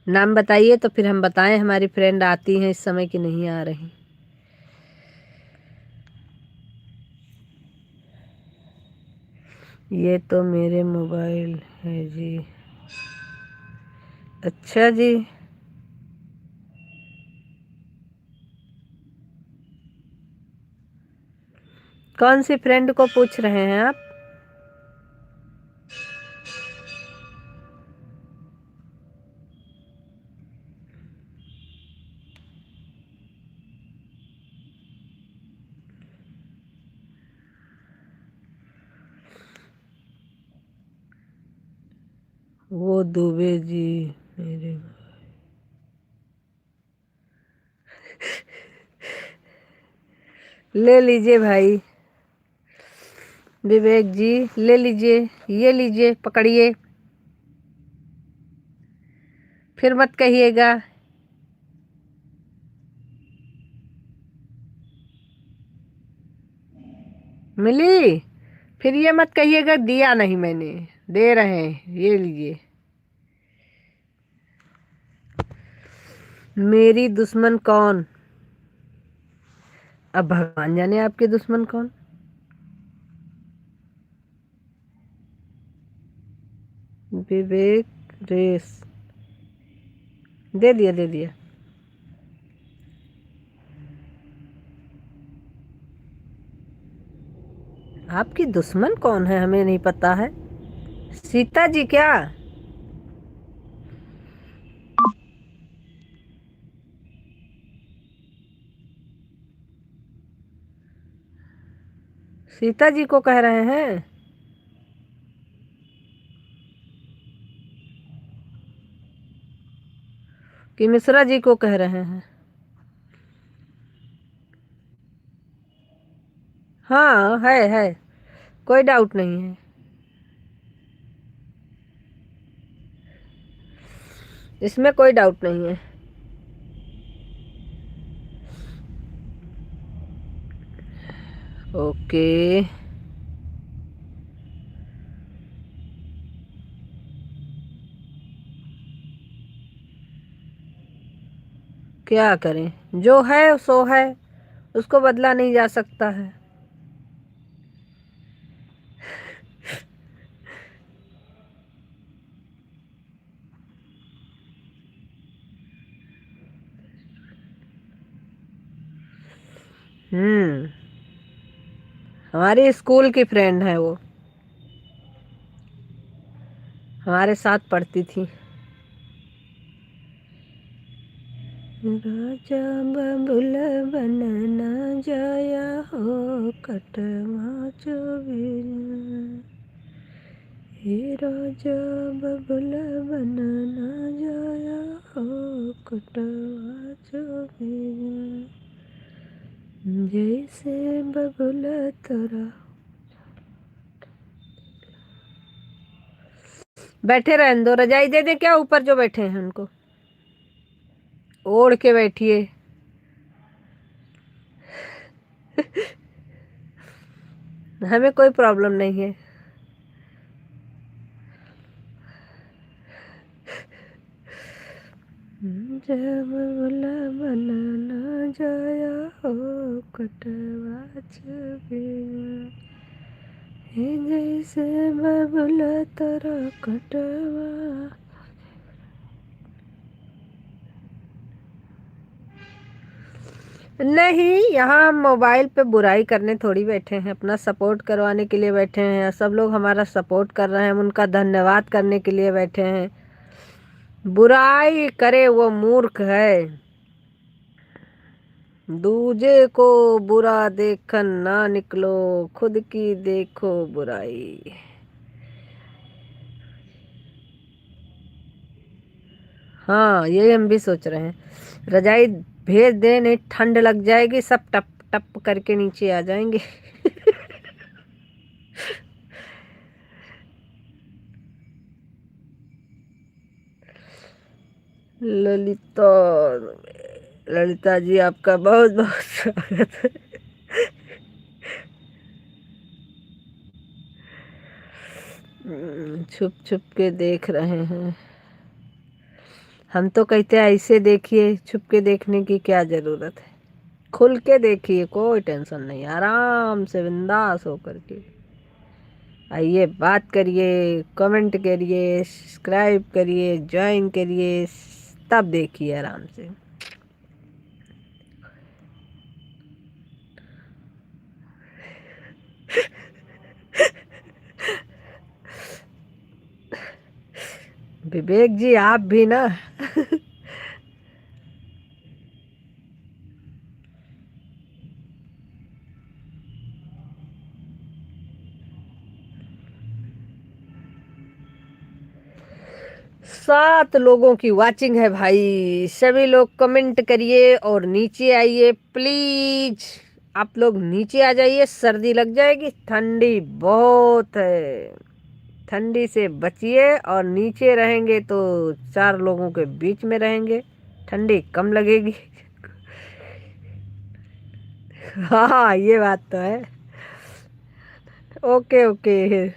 नाम बताइए तो फिर हम बताएं हमारी फ्रेंड आती हैं इस समय कि नहीं आ रही। ये तो मेरे मोबाइल है जी। अच्छा जी। कौन सी फ्रेंड को पूछ रहे हैं आप? वो दुबे जी मेरे। ले लीजिए भाई विवेक जी, ले लीजिए, ये लीजिए, पकड़िए। फिर मत कहिएगा। मिली? फिर ये मत कहिएगा दिया नहीं मैंने। दे रहे हैं, ये लीजिए। मेरी दुश्मन कौन? अब भगवान जाने आपके दुश्मन कौन। विवेक रेस। दे दिया, दे दिया। आपकी दुश्मन कौन है हमें नहीं पता है। सीता जी क्या? सीता जी को कह रहे हैं? कि मिश्रा जी को कह रहे हैं? हाँ है, कोई डाउट नहीं है। इसमें कोई डाउट नहीं है। ओके। क्या करें, जो है सो है, उसको बदला नहीं जा सकता है। हमारी स्कूल की फ्रेंड है वो, हमारे साथ पढ़ती थी। राजा बबुल बन न जाया हो कटवा चोबिन, हे राजा बबुल बन न जाया हो कटवा चोबिन, जैसे बबुल तोरा। बैठे रहने दो, रजाई दे दे क्या ऊपर जो बैठे हैं उनको, ओढ़ के बैठिए। हमें कोई प्रॉब्लम नहीं है। जब बोला बनाना जाया हो कटवा छबिया, हे जैसे बबुला तोरा कटवा। नहीं, यहाँ हम मोबाइल पे बुराई करने थोड़ी बैठे हैं, अपना सपोर्ट करवाने के लिए बैठे हैं। सब लोग हमारा सपोर्ट कर रहे हैं, हम उनका धन्यवाद करने के लिए बैठे हैं। बुराई करे वो मूर्ख है, दूजे को बुरा देखन ना निकलो, खुद की देखो बुराई। हाँ, यही हम भी सोच रहे हैं, रजाई भेज दे, नहीं ठंड लग जाएगी, सब टप टप करके नीचे आ जाएंगे। ललिता, ललिता जी आपका बहुत बहुत स्वागत है। छुप छुप के देख रहे हैं, हम तो कहते हैं ऐसे देखिए, छुप के देखने की क्या जरूरत है, खुल के देखिए, कोई टेंशन नहीं, आराम से बिंदास होकर के आइए, बात करिए, कमेंट करिए, सब्सक्राइब करिए, ज्वाइन करिए, तब देखिए आराम से। विवेक जी आप भी ना। सात लोगों की वाचिंग है भाई, सभी लोग कमेंट करिए और नीचे आइए प्लीज। आप लोग नीचे आ जाइए, सर्दी लग जाएगी, ठंडी बहुत है, ठंडी से बचिए। और नीचे रहेंगे तो चार लोगों के बीच में रहेंगे, ठंडी कम लगेगी। हाँ, ये बात तो है। ओके ओके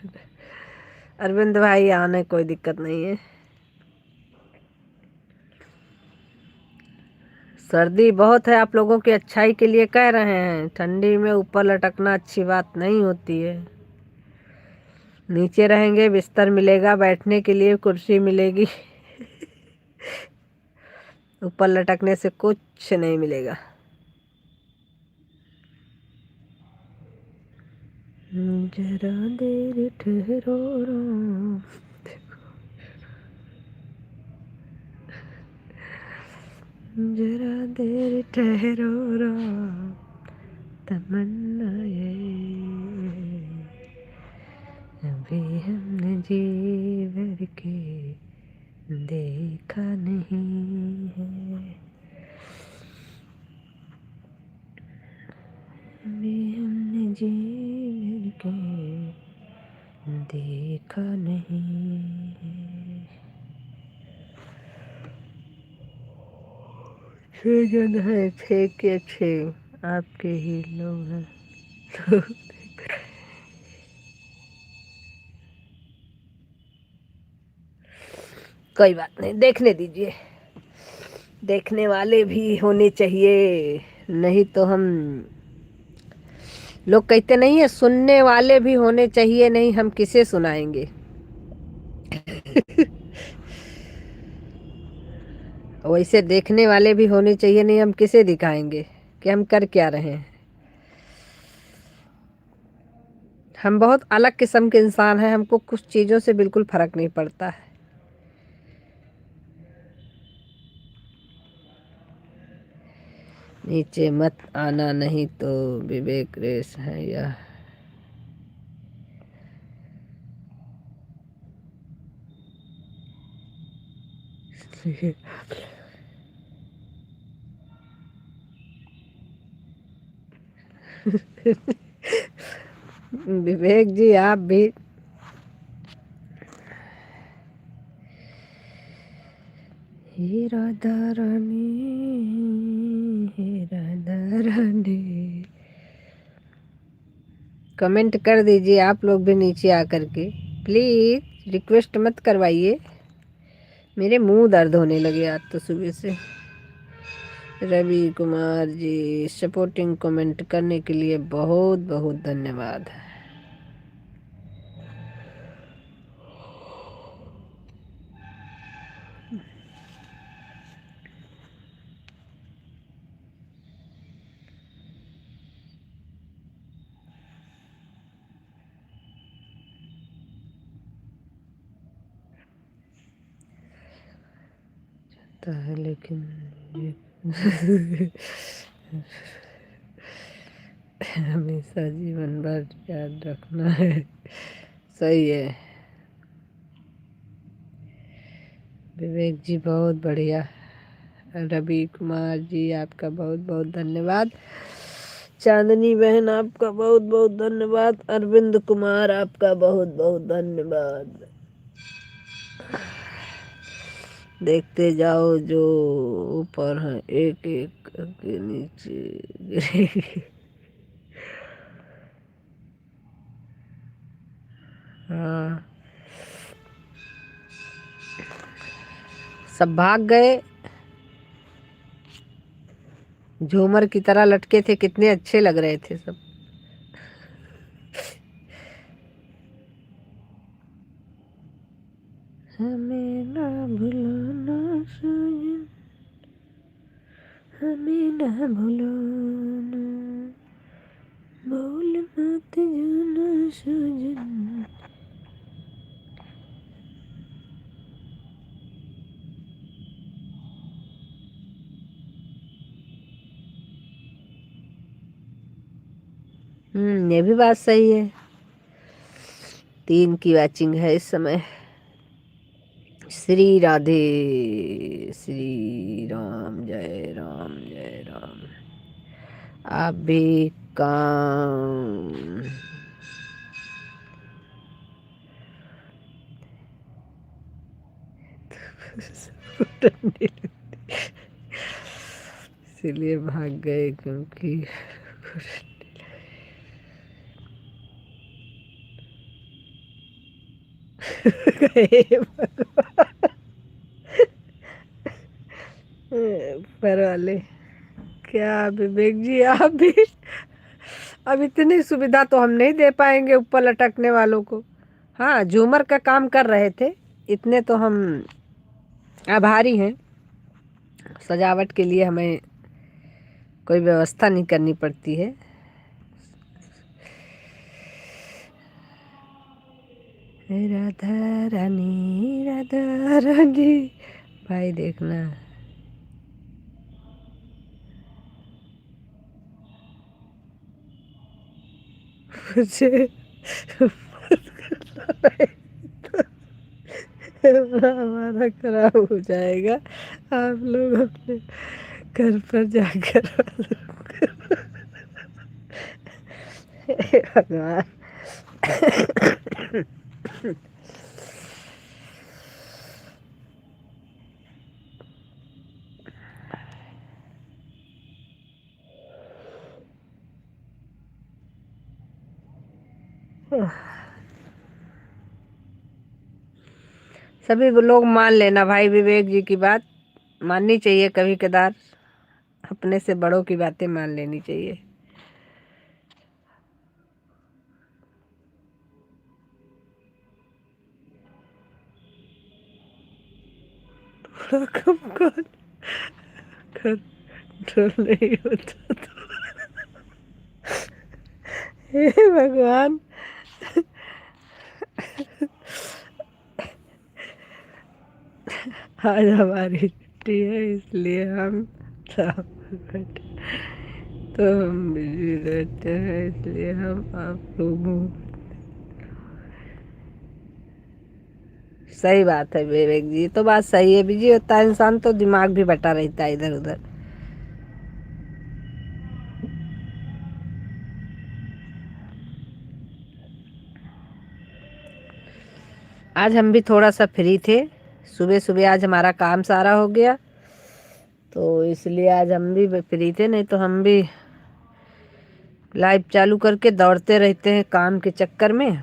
अरविंद भाई, आने कोई दिक्कत नहीं है। सर्दी बहुत है, आप लोगों की अच्छाई के लिए कह रहे हैं, ठंडी में ऊपर लटकना अच्छी बात नहीं होती है। नीचे रहेंगे, बिस्तर मिलेगा, बैठने के लिए कुर्सी मिलेगी। ऊपर लटकने से कुछ नहीं मिलेगा। जरा देर ठहरो राम, जरा देर ठहरो राम, तमन्ना ये अभी हमने जी भर के देखा नहीं है, अभी हमने जी भर के देखा नहीं है। 6 जन है, 6 के 6 आपके ही लोग हैं। कोई बात नहीं, देखने दीजिए, देखने वाले भी होने चाहिए, नहीं तो हम लोग कहते नहीं है, सुनने वाले भी होने चाहिए, नहीं हम किसे सुनाएंगे। वैसे देखने वाले भी होने चाहिए, नहीं हम किसे दिखाएंगे कि हम कर क्या रहे हैं। हम बहुत अलग किस्म के इंसान हैं, हमको कुछ चीज़ों से बिल्कुल फर्क नहीं पड़ता है। नीचे मत आना नहीं तो विवेक रेस है यह। विवेक जी आप भी हे राधा रानी, हे राधा रानी। कमेंट कर दीजिए आप लोग भी नीचे आकर के, प्लीज़ रिक्वेस्ट मत करवाइए, मेरे मुंह दर्द होने लगे आज तो सुबह से। रवि कुमार जी सपोर्टिंग कमेंट करने के लिए बहुत बहुत धन्यवाद। है लेकिन ये हमेशा जीवन भर याद रखना है। सही है विवेक जी, बहुत बढ़िया। रवि कुमार जी आपका बहुत बहुत धन्यवाद। चांदनी बहन आपका बहुत बहुत धन्यवाद। अरविंद कुमार आपका बहुत बहुत धन्यवाद। देखते जाओ जो ऊपर है एक एक करके नीचे गिरेगी। हाँ सब भाग गए, झूमर की तरह लटके थे, कितने अच्छे लग रहे थे सब। हमें ना भुलाना सजन, हमें ना भुलाना, भूल मत जाना सजन। ये भी बात सही है। 3 की वॉचिंग है इस समय। श्री राधे, श्री राम, जय राम जय राम। आप भी काम इसीलिए भाग गए क्योंकि ऊपर वाले क्या विवेक जी आप भी, अब इतनी सुविधा तो हम नहीं दे पाएंगे ऊपर लटकने वालों को। हाँ झूमर का काम कर रहे थे, इतने तो हम आभारी हैं। सजावट के लिए हमें कोई व्यवस्था नहीं करनी पड़ती है। राधा रानी, राधा रानी। भाई देखना मुझे हमारा खराब हो जाएगा। आप लोग अपने घर पर जाकर भगवान। सभी लोग मान लेना भाई, विवेक जी की बात माननी चाहिए कभी कदार, अपने से बड़ों की बातें मान लेनी चाहिए। कम कंट्रोल नहीं होता तो हे भगवान, आज हमारी छुट्टी है इसलिए हम सब बैठे, तो हम बिजी रहते हैं इसलिए हम आप लोगों। सही बात है विवेक जी, ये तो बात सही है। बिजी होता है इंसान तो दिमाग भी बटा रहता है इधर उधर। आज हम भी थोड़ा सा फ्री थे, सुबह सुबह आज हमारा काम सारा हो गया, तो इसलिए आज हम भी फ्री थे, नहीं तो हम भी लाइव चालू करके दौड़ते रहते हैं काम के चक्कर में।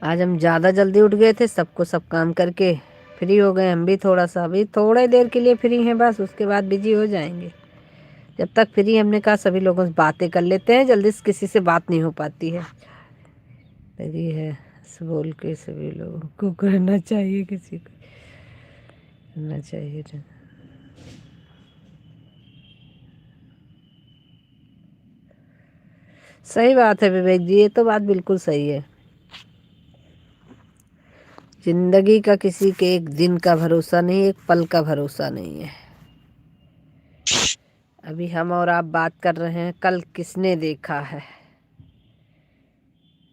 आज हम ज़्यादा जल्दी उठ गए थे, सबको सब काम करके फ्री हो गए। हम भी थोड़ा सा अभी थोड़ी देर के लिए फ्री हैं बस, उसके बाद बिजी हो जाएंगे। जब तक फ्री हमने कहा सभी लोगों से बातें कर लेते हैं, जल्दी से किसी से बात नहीं हो पाती है। लगी है बोल के सभी लोगों को करना चाहिए, किसी को करना चाहिए। सही बात है विवेक जी, ये तो बात बिल्कुल सही है। जिंदगी का किसी के एक दिन का भरोसा नहीं, एक पल का भरोसा नहीं है। अभी हम और आप बात कर रहे हैं, कल किसने देखा है।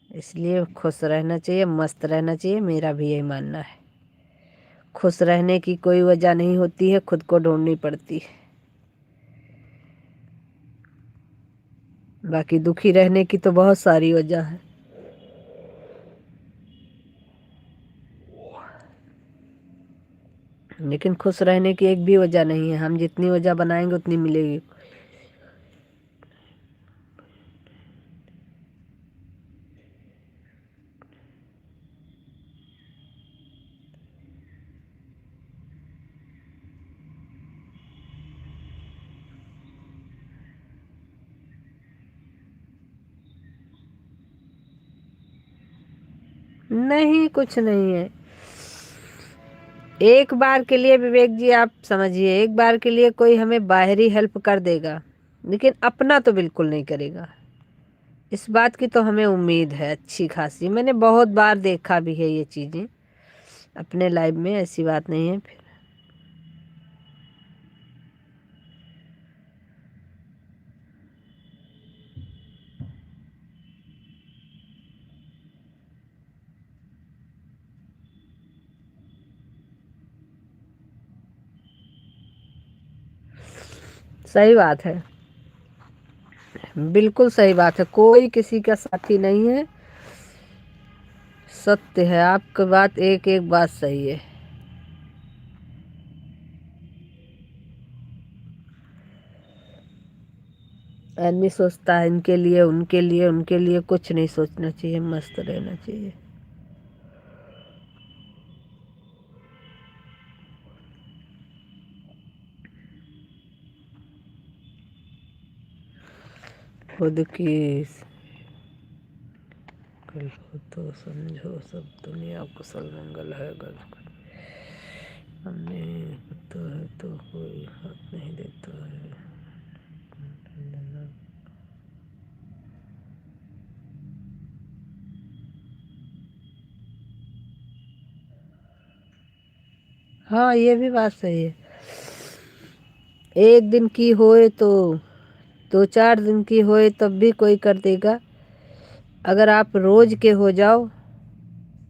इसलिए खुश रहना चाहिए, मस्त रहना चाहिए, मेरा भी यही मानना है। खुश रहने की कोई वजह नहीं होती है, खुद को ढूंढनी पड़ती है। बाकी दुखी रहने की तो बहुत सारी वजह है, लेकिन खुश रहने की एक भी वजह नहीं है। हम जितनी वजह बनाएंगे उतनी मिलेगी। नहीं, कुछ नहीं है। एक बार के लिए विवेक जी आप समझिए, एक बार के लिए कोई हमें बाहरी हेल्प कर देगा, लेकिन अपना तो बिल्कुल नहीं करेगा। इस बात की तो हमें उम्मीद है अच्छी खासी। मैंने बहुत बार देखा भी है ये चीज़ें अपने लाइफ में, ऐसी बात नहीं है। फिर सही बात है, बिल्कुल सही बात है। कोई किसी का साथी नहीं है, सत्य है आपकी बात, एक एक बात सही है। आदमी सोचता है इनके लिए उनके लिए, उनके लिए कुछ नहीं सोचना चाहिए, मस्त रहना चाहिए। खुद की कल हो तो समझो सब दुनिया कुशल मंगल है। गल हमने तो है तो कोई हाथ नहीं देता है। हाँ, ये भी बात सही है। एक दिन की होए तो 2-4 दिन की होए तब भी कोई कर देगा। अगर आप रोज के हो जाओ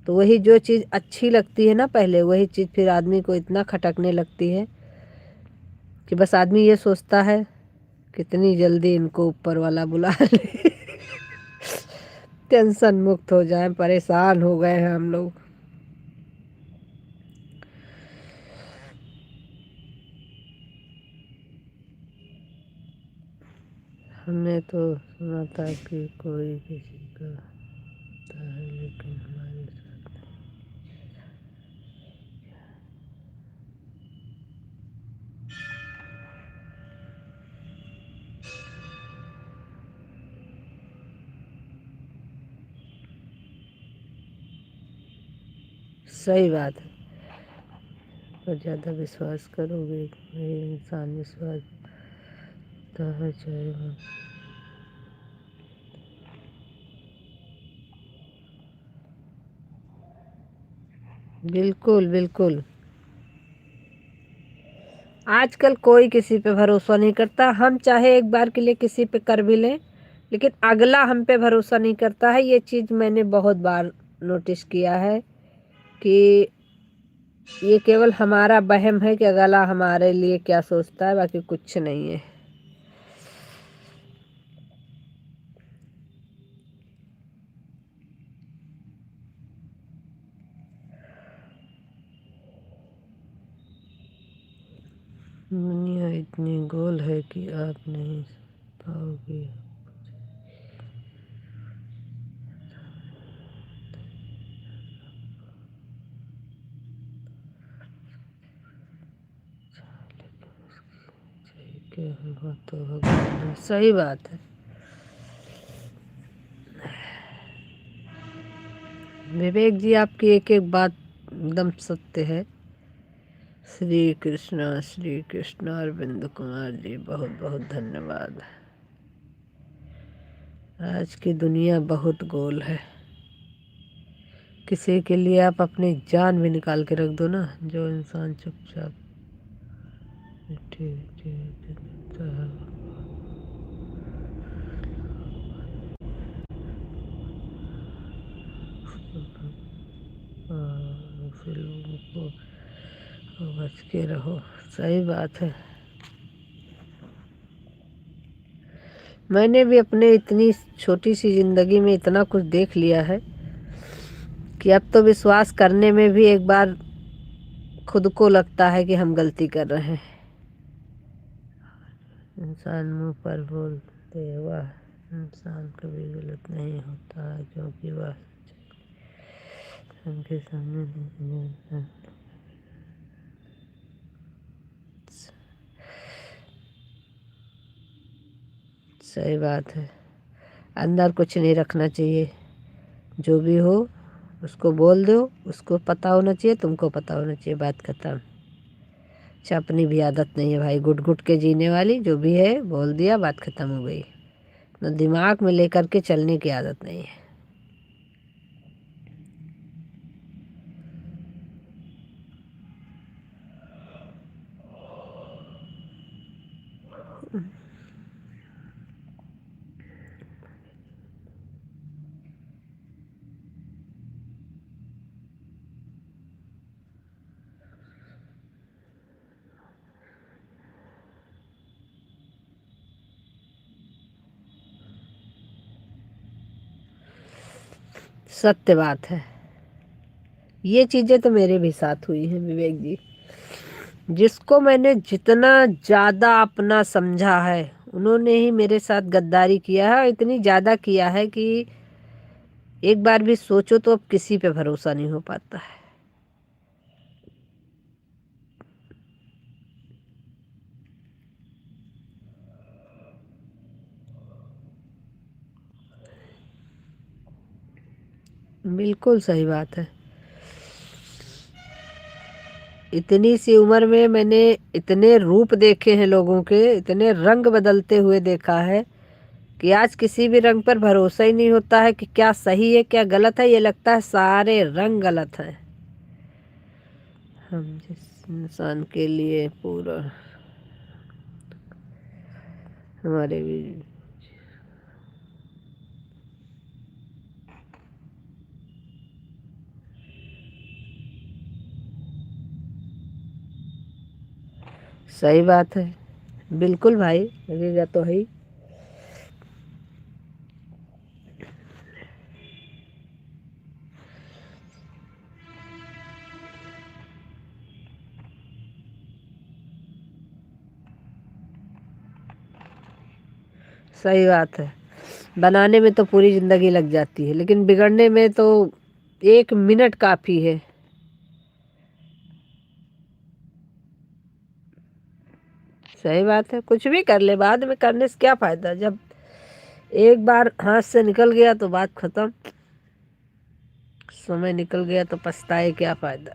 तो वही जो चीज़ अच्छी लगती है ना पहले, वही चीज़ फिर आदमी को इतना खटकने लगती है कि बस आदमी ये सोचता है कितनी जल्दी इनको ऊपर वाला बुला ले। टेंशन मुक्त हो जाए, परेशान हो गए हैं हम लोग। हमने तो सुना था कि कोई किसी का होता है, लेकिन हमारे साथ सही बात है। पर ज़्यादा विश्वास करोगे ये इंसान विश्वास होता है चाहे वो। बिल्कुल बिल्कुल। आजकल कोई किसी पे भरोसा नहीं करता। हम चाहे एक बार के लिए किसी पे कर भी लें, लेकिन अगला हम पे भरोसा नहीं करता है। ये चीज़ मैंने बहुत बार नोटिस किया है कि ये केवल हमारा वहम है कि अगला हमारे लिए क्या सोचता है, बाकी कुछ नहीं है। दुनिया इतनी गोल है कि आप नहीं पाओगे। क्या होगा तो भगवान, सही बात है। विवेक जी, आपकी एक एक बात एकदम सत्य है। श्री कृष्णा। अरविंद कुमार जी, बहुत बहुत धन्यवाद। आज की दुनिया बहुत गोल है। किसी के लिए आप अपनी जान भी निकाल के रख दो ना, जो इंसान चुपचाप ठीक ठीक देता है। फिर लोगों को बच के रहो। सही बात है। मैंने भी अपने इतनी छोटी सी जिंदगी में इतना कुछ देख लिया है कि अब तो विश्वास करने में भी एक बार खुद को लगता है कि हम गलती कर रहे हैं। इंसान मुंह पर बोलते वह इंसान कभी गलत नहीं होता है, क्योंकि वह उनके सामने नहीं है। सही बात है। अंदर कुछ नहीं रखना चाहिए। जो भी हो उसको बोल दो। उसको पता होना चाहिए, तुमको पता होना चाहिए, बात खत्म। अच्छा, अपनी भी आदत नहीं है भाई घुट घुट के जीने वाली। जो भी है बोल दिया, बात खत्म हो गई। न दिमाग में लेकर के चलने की आदत नहीं है। सत्य बात है। ये चीजें तो मेरे भी साथ हुई हैं विवेक जी। जिसको मैंने जितना ज्यादा अपना समझा है, उन्होंने ही मेरे साथ गद्दारी किया है, और इतनी ज्यादा किया है कि एक बार भी सोचो तो अब किसी पे भरोसा नहीं हो पाता है। बिल्कुल सही बात है। इतनी सी उम्र में मैंने इतने रूप देखे हैं लोगों के, इतने रंग बदलते हुए देखा है कि आज किसी भी रंग पर भरोसा ही नहीं होता है कि क्या सही है क्या गलत है। ये लगता है सारे रंग गलत हैं। हम जिस इंसान के लिए पूरा हमारे भी। सही बात है। बिल्कुल भाई, लगेगा तो है ही। सही बात है। बनाने में तो पूरी जिंदगी लग जाती है, लेकिन बिगड़ने में तो 1 मिनट काफी है। सही बात है। कुछ भी कर ले, बाद में करने से क्या फायदा। जब एक बार हाथ से निकल गया तो बात खत्म। समय निकल गया तो पछताए क्या फायदा।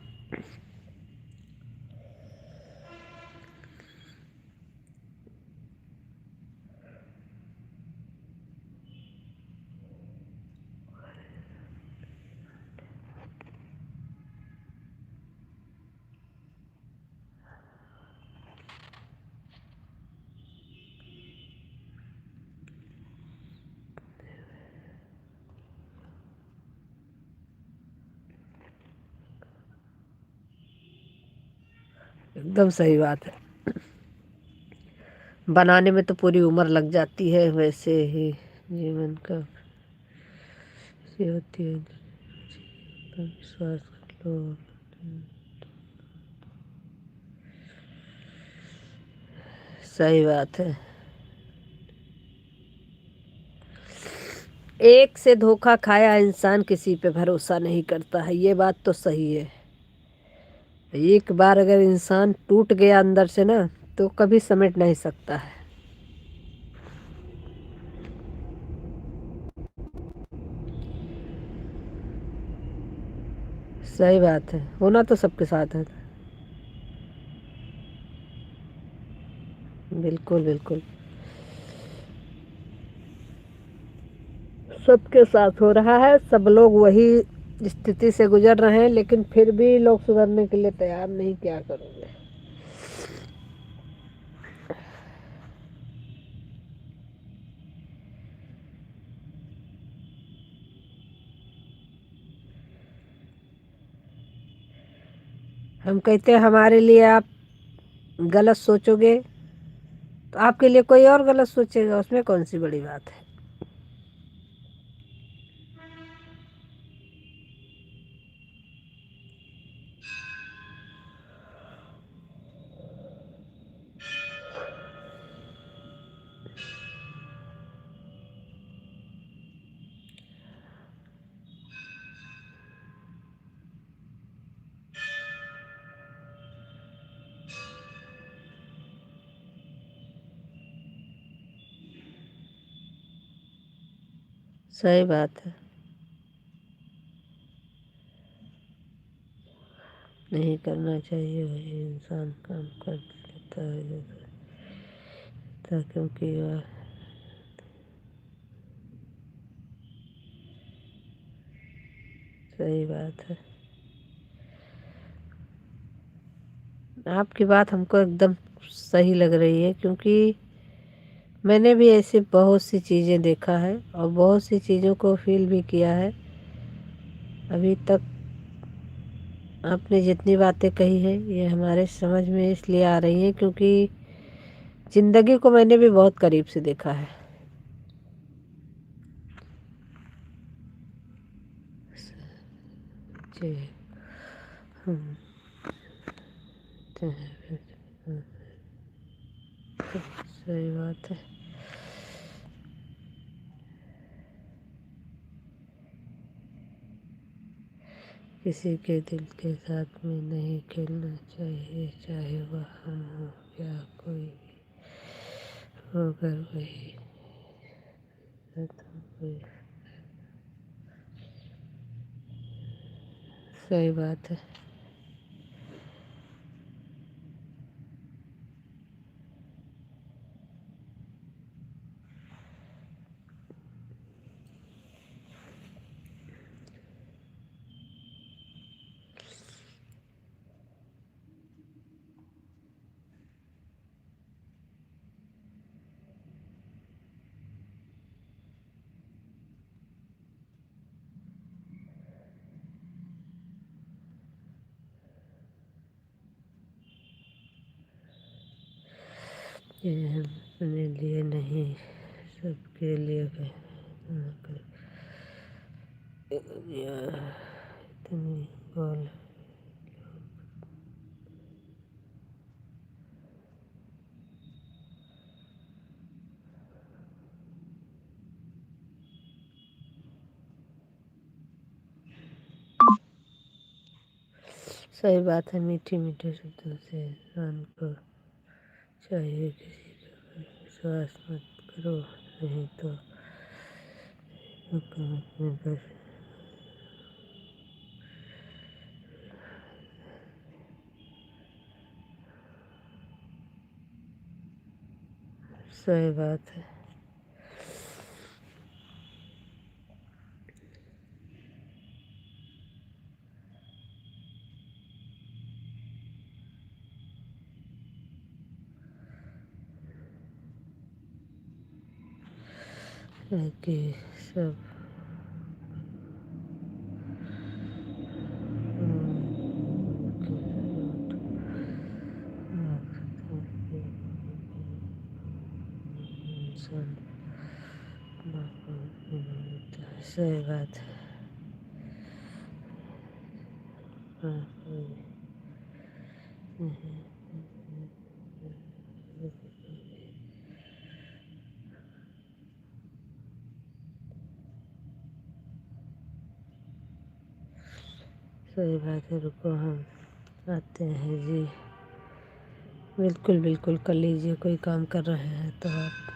एकदम सही बात है। बनाने में तो पूरी उम्र लग जाती है, वैसे ही जीवन का ये होती है। विश्वास कर लो। सही बात है। एक से धोखा खाया इंसान किसी पे भरोसा नहीं करता है, ये बात तो सही है। एक बार अगर इंसान टूट गया अंदर से ना, तो कभी समेट नहीं सकता है। सही बात है, होना तो सबके साथ है। बिल्कुल बिल्कुल, सबके साथ हो रहा है। सब लोग वही स्थिति से गुजर रहे हैं, लेकिन फिर भी लोग सुधरने के लिए तैयार नहीं। क्या करोगे। हम कहते हैं हमारे लिए आप गलत सोचोगे, तो आपके लिए कोई और गलत सोचेगा, उसमें कौन सी बड़ी बात है। सही बात है। नहीं करना चाहिए, वही इंसान काम कर लेता है क्योंकि वह सही बात है। आपकी बात हमको एकदम सही लग रही है, क्योंकि मैंने भी ऐसी बहुत सी चीज़ें देखा है और बहुत सी चीज़ों को फील भी किया है। अभी तक आपने जितनी बातें कही है, ये हमारे समझ में इसलिए आ रही हैं क्योंकि ज़िंदगी को मैंने भी बहुत करीब से देखा है। जी। हम्म, सही बात है। किसी के दिल के साथ में नहीं खेलना चाहिए, चाहे वह हम हो या कोई भी हो। अगर वही है तो कोई। सही बात है। ये हम अपने लिए नहीं, सबके लिए इतनी बोल। सही बात है। मीठी मीठी शब्दों से इंसान को चाहिए किसी का विश्वास मत करो, नहीं तो हुकूमत में कर। सही बात है। कि सब सही बात है। सही बात है, रुको हम आते हैं जी। बिल्कुल बिल्कुल कर लीजिए, कोई काम कर रहे हैं तो आप।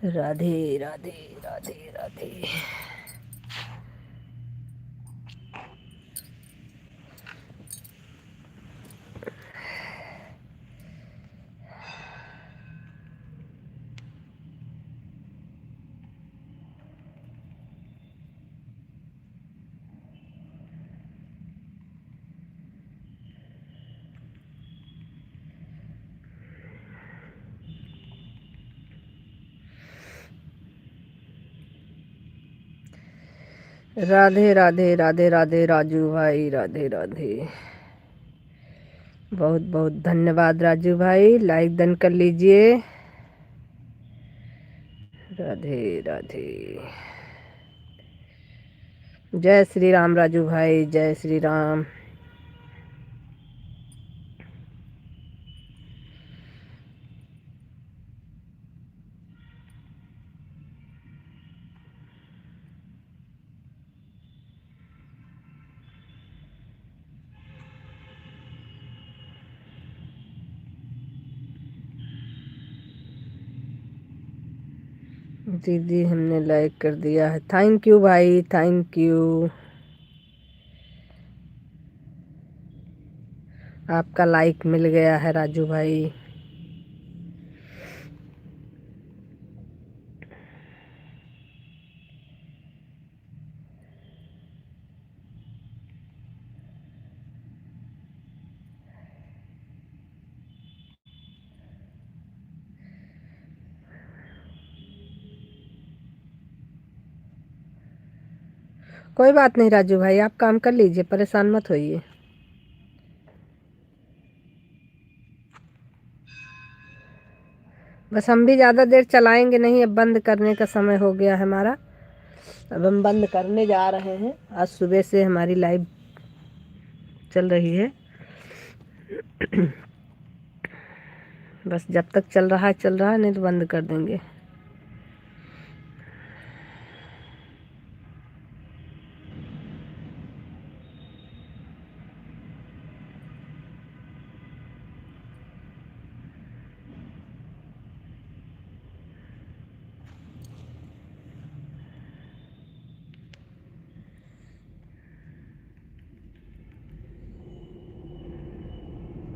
राधे राधे राधे राधे। राधे राधे राधे राधे राजू भाई, राधे राधे। बहुत बहुत धन्यवाद राजू भाई, लाइक डन कर लीजिए। राधे राधे। जय श्री राम राजू भाई, जय श्री राम। दीदी हमने लाइक कर दिया है, थैंक यू भाई, थैंक यू। आपका लाइक मिल गया है राजू भाई। कोई बात नहीं राजू भाई, आप काम कर लीजिए, परेशान मत होइए। बस हम भी ज़्यादा देर चलाएंगे नहीं, अब बंद करने का समय हो गया है हमारा। अब हम बंद करने जा रहे हैं। आज सुबह से हमारी लाइव चल रही है। बस जब तक चल रहा है चल रहा है, नहीं तो बंद कर देंगे।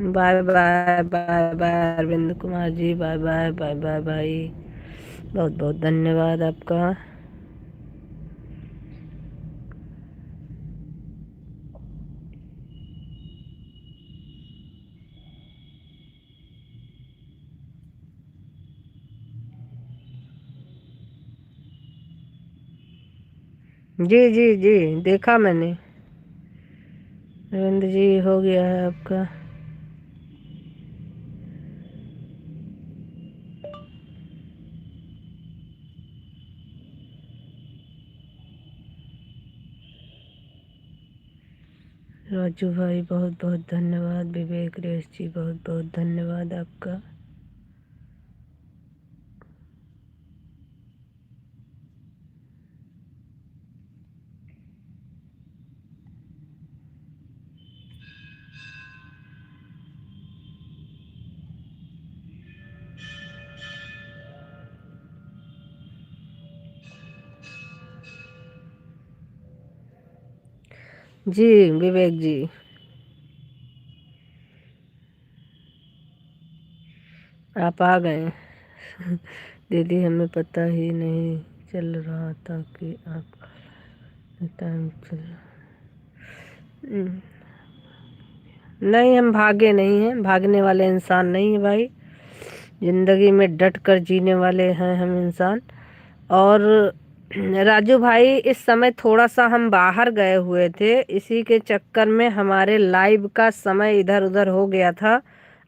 Bye bye bye bye Arvind Kumar ji, bye bye bye bye भाई, बहुत बहुत धन्यवाद आपका। जी जी जी, देखा मैंने। अरविंद जी हो गया है आपका। राजू भाई बहुत बहुत धन्यवाद। विवेक रेस जी बहुत बहुत धन्यवाद आपका। जी विवेक जी, आप आ गए। दीदी हमें पता ही नहीं चल रहा था कि आप टाइम चल। नहीं, हम भागे नहीं हैं, भागने वाले इंसान नहीं है भाई। जिंदगी में डट कर जीने वाले हैं हम इंसान। और राजू भाई, इस समय थोड़ा सा हम बाहर गए हुए थे, इसी के चक्कर में हमारे लाइव का समय इधर उधर हो गया था।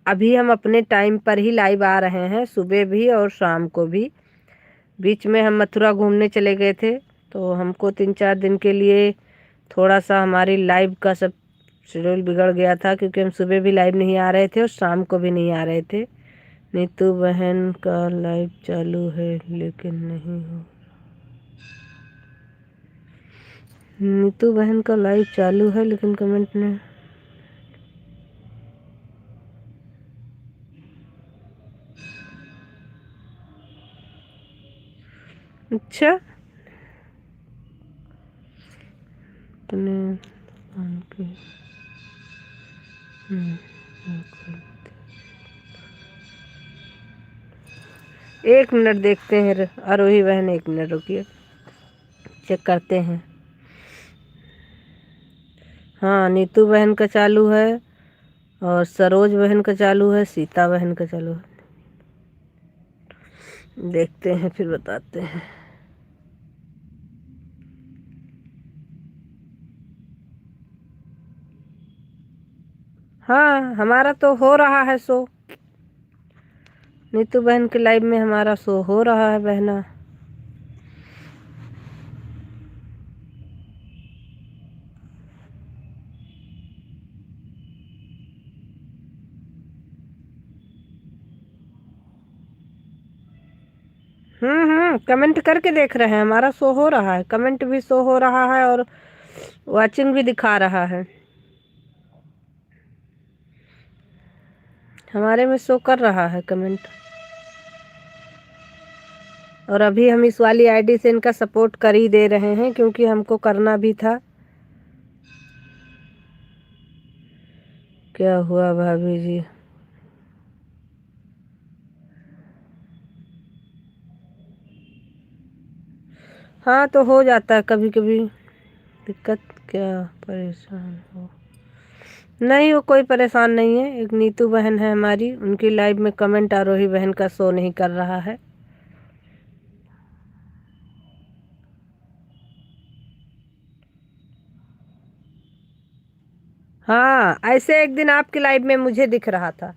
अभी हम अपने टाइम पर ही लाइव आ रहे हैं, सुबह भी और शाम को भी। बीच में हम मथुरा घूमने चले गए थे, तो हमको 3-4 दिन के लिए थोड़ा सा हमारी लाइव का सब शेड्यूल बिगड़ गया था, क्योंकि हम सुबह भी लाइव नहीं आ रहे थे और शाम को भी नहीं आ रहे थे। नीतू बहन का लाइव चालू है लेकिन नहीं हो। नीतू बहन का लाइव चालू है लेकिन कमेंट नहीं। अच्छा, अपने दुकान के एक मिनट देखते हैं आरोही बहन, एक मिनट रुकिए, चेक करते हैं। हाँ, नीतू बहन का चालू है और सरोज बहन का चालू है, सीता बहन का चालू है। देखते हैं फिर बताते हैं। हाँ, हमारा तो हो रहा है शो। नीतू बहन के लाइव में हमारा शो हो रहा है बहना। कमेंट करके देख रहे हैं, हमारा शो हो रहा है, कमेंट भी शो हो रहा है और वाचिंग भी दिखा रहा है। हमारे में शो कर रहा है कमेंट। और अभी हम इस वाली आईडी से इनका सपोर्ट कर ही दे रहे हैं, क्योंकि हमको करना भी था। क्या हुआ भाभी जी? हाँ तो हो जाता है कभी कभी दिक्कत। क्या परेशान हो? नहीं, वो कोई परेशान नहीं है। एक नीतू बहन है हमारी, उनकी लाइव में कमेंट आरोही बहन का शो नहीं कर रहा है। हाँ, ऐसे एक दिन आपकी लाइव में मुझे दिख रहा था।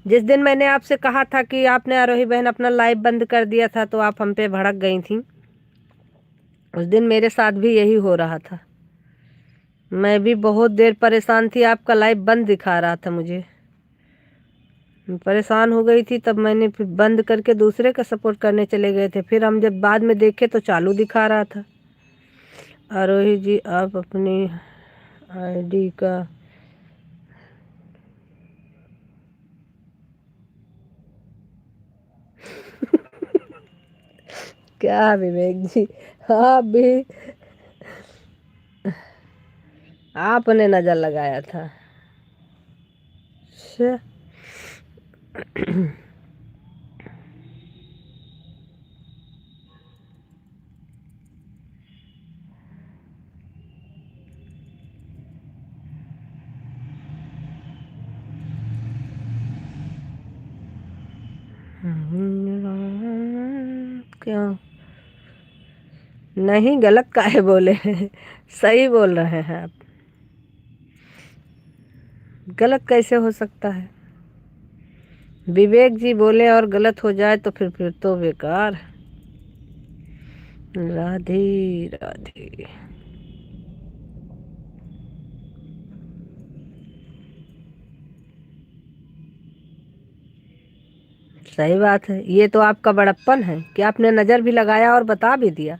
जिस दिन मैंने आपसे कहा था कि आपने आरोही बहन अपना लाइव बंद कर दिया था, तो आप हम पे भड़क गई थी। उस दिन मेरे साथ भी यही हो रहा था। मैं भी बहुत देर परेशान थी, आपका लाइव बंद दिखा रहा था मुझे। परेशान हो गई थी, तब मैंने फिर बंद करके दूसरे का सपोर्ट करने चले गए थे। फिर हम जब बाद में देखे तो चालू दिखा रहा था। आरोही जी, आप अपनी आईडी का क्या विवेक जी, आप भी आपने नजर लगाया था। अच्छा। क्यों नहीं? गलत काहे बोले हैं? सही बोल रहे हैं आप। गलत कैसे हो सकता है? विवेक जी बोले और गलत हो जाए तो फिर तो बेकार। राधे राधे। सही बात है, ये तो आपका बड़प्पन है कि आपने नजर भी लगाया और बता भी दिया।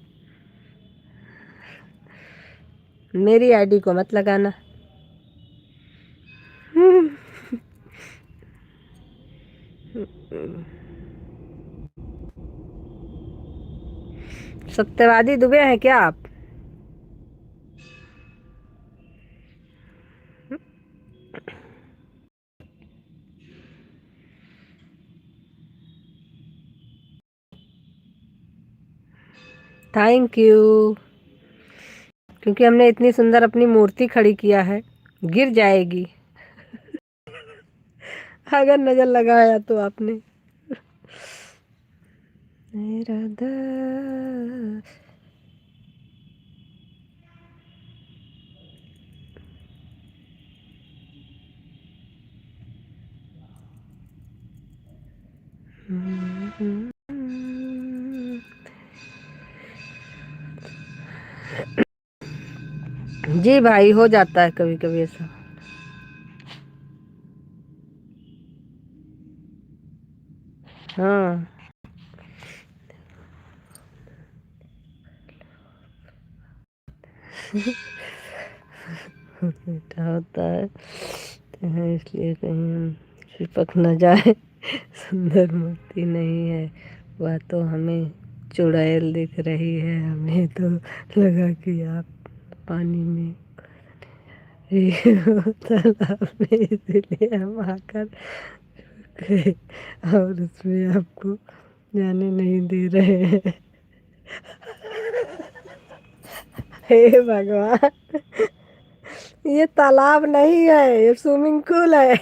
मेरी आईडी को मत लगाना। सत्यवादी दुबे हैं क्या आप? Thank you. क्योंकि हमने इतनी सुंदर अपनी मूर्ति खड़ी किया है, गिर जाएगी अगर नजर लगाया तो आपने। मेरा दर्द। जी भाई, हो जाता है कभी कभी ऐसा। हाँ। बेटा होता है तो है, इसलिए कहीं हम चिपक न जाए। सुंदर मूर्ति नहीं है वह तो हमें चुड़ैल दिख रही है। हमें तो लगा कि आप पानी में तालाब में, इसीलिए हम आकर गए और उसमें आपको जाने नहीं दे रहे हैं। हे भगवान, ये तालाब नहीं है, ये स्विमिंग पूल है।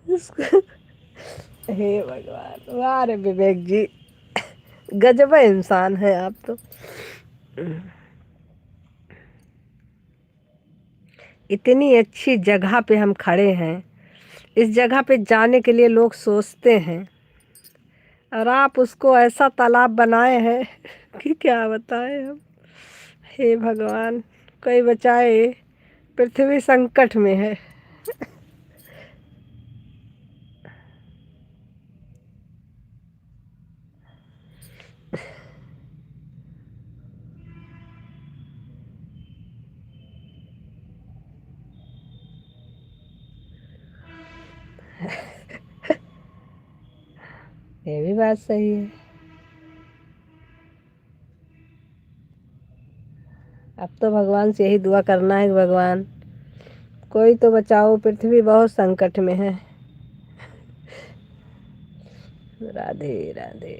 इसको हे भगवान, वाह रे विवेक जी, गजब इंसान है आप तो। इतनी अच्छी जगह पे हम खड़े हैं, इस जगह पे जाने के लिए लोग सोचते हैं, और आप उसको ऐसा तालाब बनाए हैं कि क्या बताएं हम। हे भगवान, कोई बचाए, पृथ्वी संकट में है। ये भी बात सही है। अब तो भगवान से यही दुआ करना है कि भगवान कोई तो बचाओ, पृथ्वी बहुत संकट में है। राधे राधे।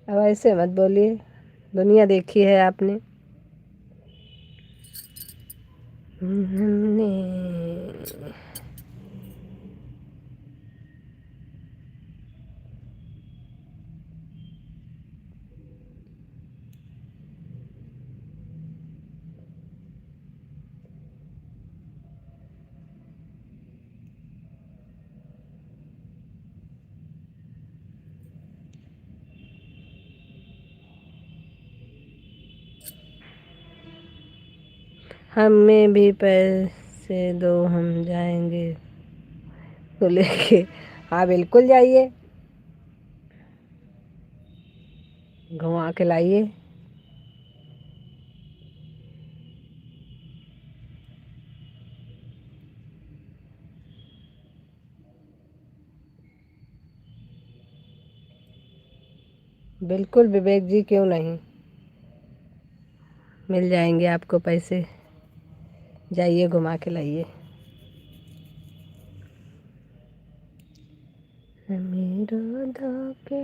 अब ऐसे मत बोलिए, दुनिया देखी है आपने। हमने हमें भी पैसे दो, हम जाएंगे तो लेके। हाँ बिल्कुल जाइए, घुमा के लाइए। बिल्कुल विवेक जी, क्यों नहीं, मिल जाएंगे आपको पैसे। जाइए घुमा के लाइए। मेरा धाके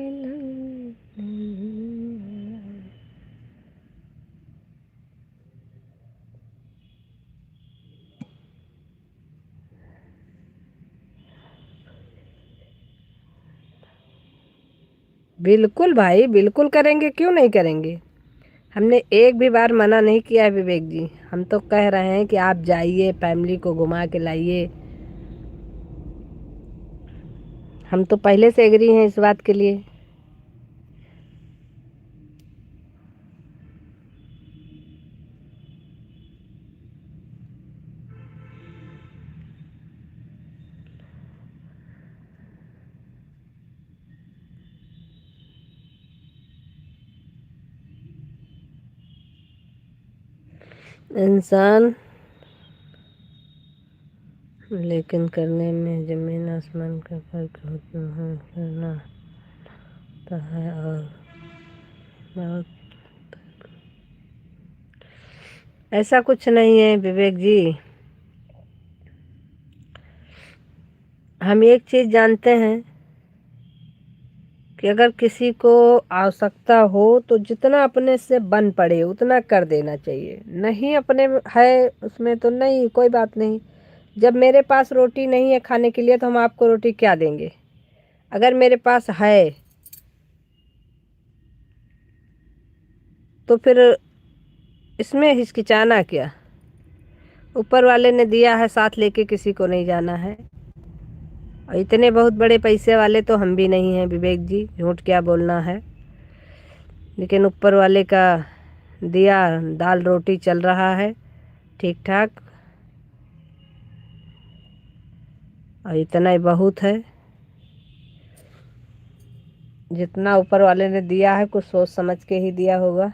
बिल्कुल भाई, बिल्कुल करेंगे, क्यों नहीं करेंगे। हमने एक भी बार मना नहीं किया है विवेक जी। हम तो कह रहे हैं कि आप जाइए, फैमिली को घुमा के लाइए। हम तो पहले से एग्री हैं इस बात के लिए। इंसान लेकिन करने में जमीन आसमान का फर्क होता है। करना होता है और बहुत। ऐसा कुछ नहीं है विवेक जी। हम एक चीज़ जानते हैं कि अगर किसी को आवश्यकता हो तो जितना अपने से बन पड़े उतना कर देना चाहिए। नहीं अपने में है उसमें तो नहीं, कोई बात नहीं। जब मेरे पास रोटी नहीं है खाने के लिए तो हम आपको रोटी क्या देंगे। अगर मेरे पास है तो फिर इसमें हिचकिचाना क्या। ऊपर वाले ने दिया है, साथ लेके किसी को नहीं जाना है। और इतने बहुत बड़े पैसे वाले तो हम भी नहीं हैं विवेक जी, झूठ क्या बोलना है। लेकिन ऊपर वाले का दिया, दाल रोटी चल रहा है ठीक ठाक, और इतना ही बहुत है। जितना ऊपर वाले ने दिया है कुछ सोच समझ के ही दिया होगा।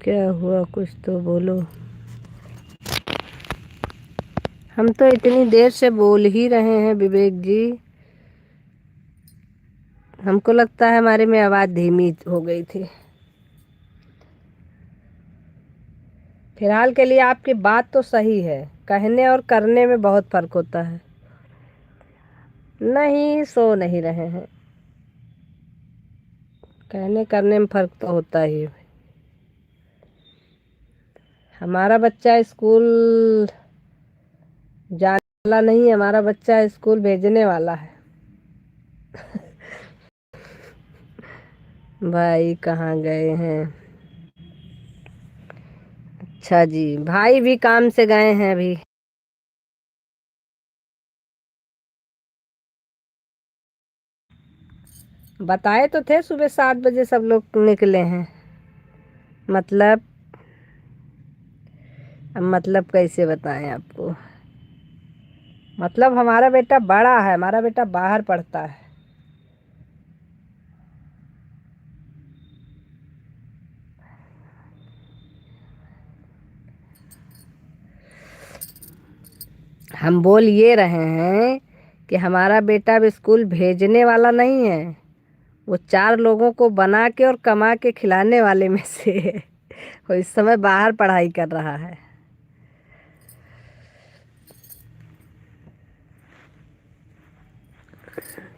क्या हुआ, कुछ तो बोलो। हम तो इतनी देर से बोल ही रहे हैं विवेक जी। हमको लगता है हमारे में आवाज़ धीमी हो गई थी। फिलहाल के लिए आपकी बात तो सही है, कहने और करने में बहुत फर्क होता है। नहीं, सो नहीं रहे हैं। कहने करने में फर्क तो होता ही है। हमारा बच्चा स्कूल जाने वाला नहीं है, हमारा बच्चा स्कूल भेजने वाला है। भाई कहाँ गए हैं। अच्छा जी, भाई भी काम से गए हैं अभी। बताए तो थे सुबह 7 बजे सब लोग निकले हैं। मतलब अब मतलब कैसे बताएं आपको। मतलब हमारा बेटा बड़ा है, हमारा बेटा बाहर पढ़ता है। हम बोल ये रहे हैं कि हमारा बेटा अब स्कूल भेजने वाला नहीं है, वो 4 लोगों को बना के और कमा के खिलाने वाले में से है। वो इस समय बाहर पढ़ाई कर रहा है।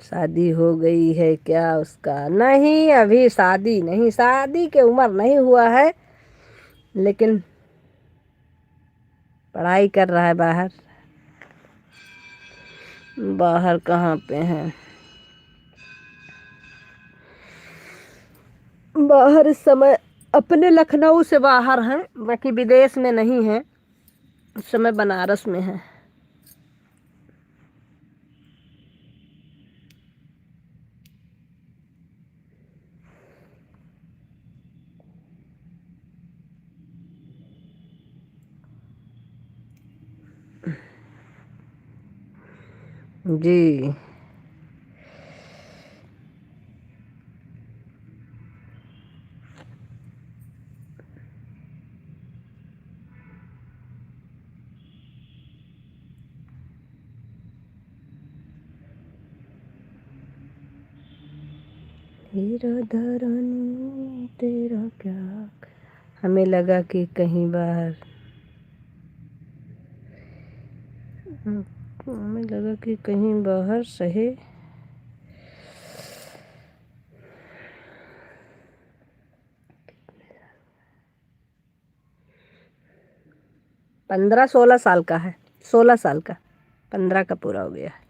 शादी हो गई है क्या उसका? नहीं, अभी शादी नहीं, शादी के उम्र नहीं हुआ है, लेकिन पढ़ाई कर रहा है बाहर। बाहर कहाँ पे है? बाहर इस समय अपने लखनऊ से बाहर हैं, बाकी विदेश में नहीं है, इस समय बनारस में है। जी। हीरा धरानी तेरा क्या, हमें लगा कि कहीं बाहर, हमें लगा कि कहीं बाहर सहे। 15-16 साल का है, 16 साल का, 15 का पूरा हो गया है।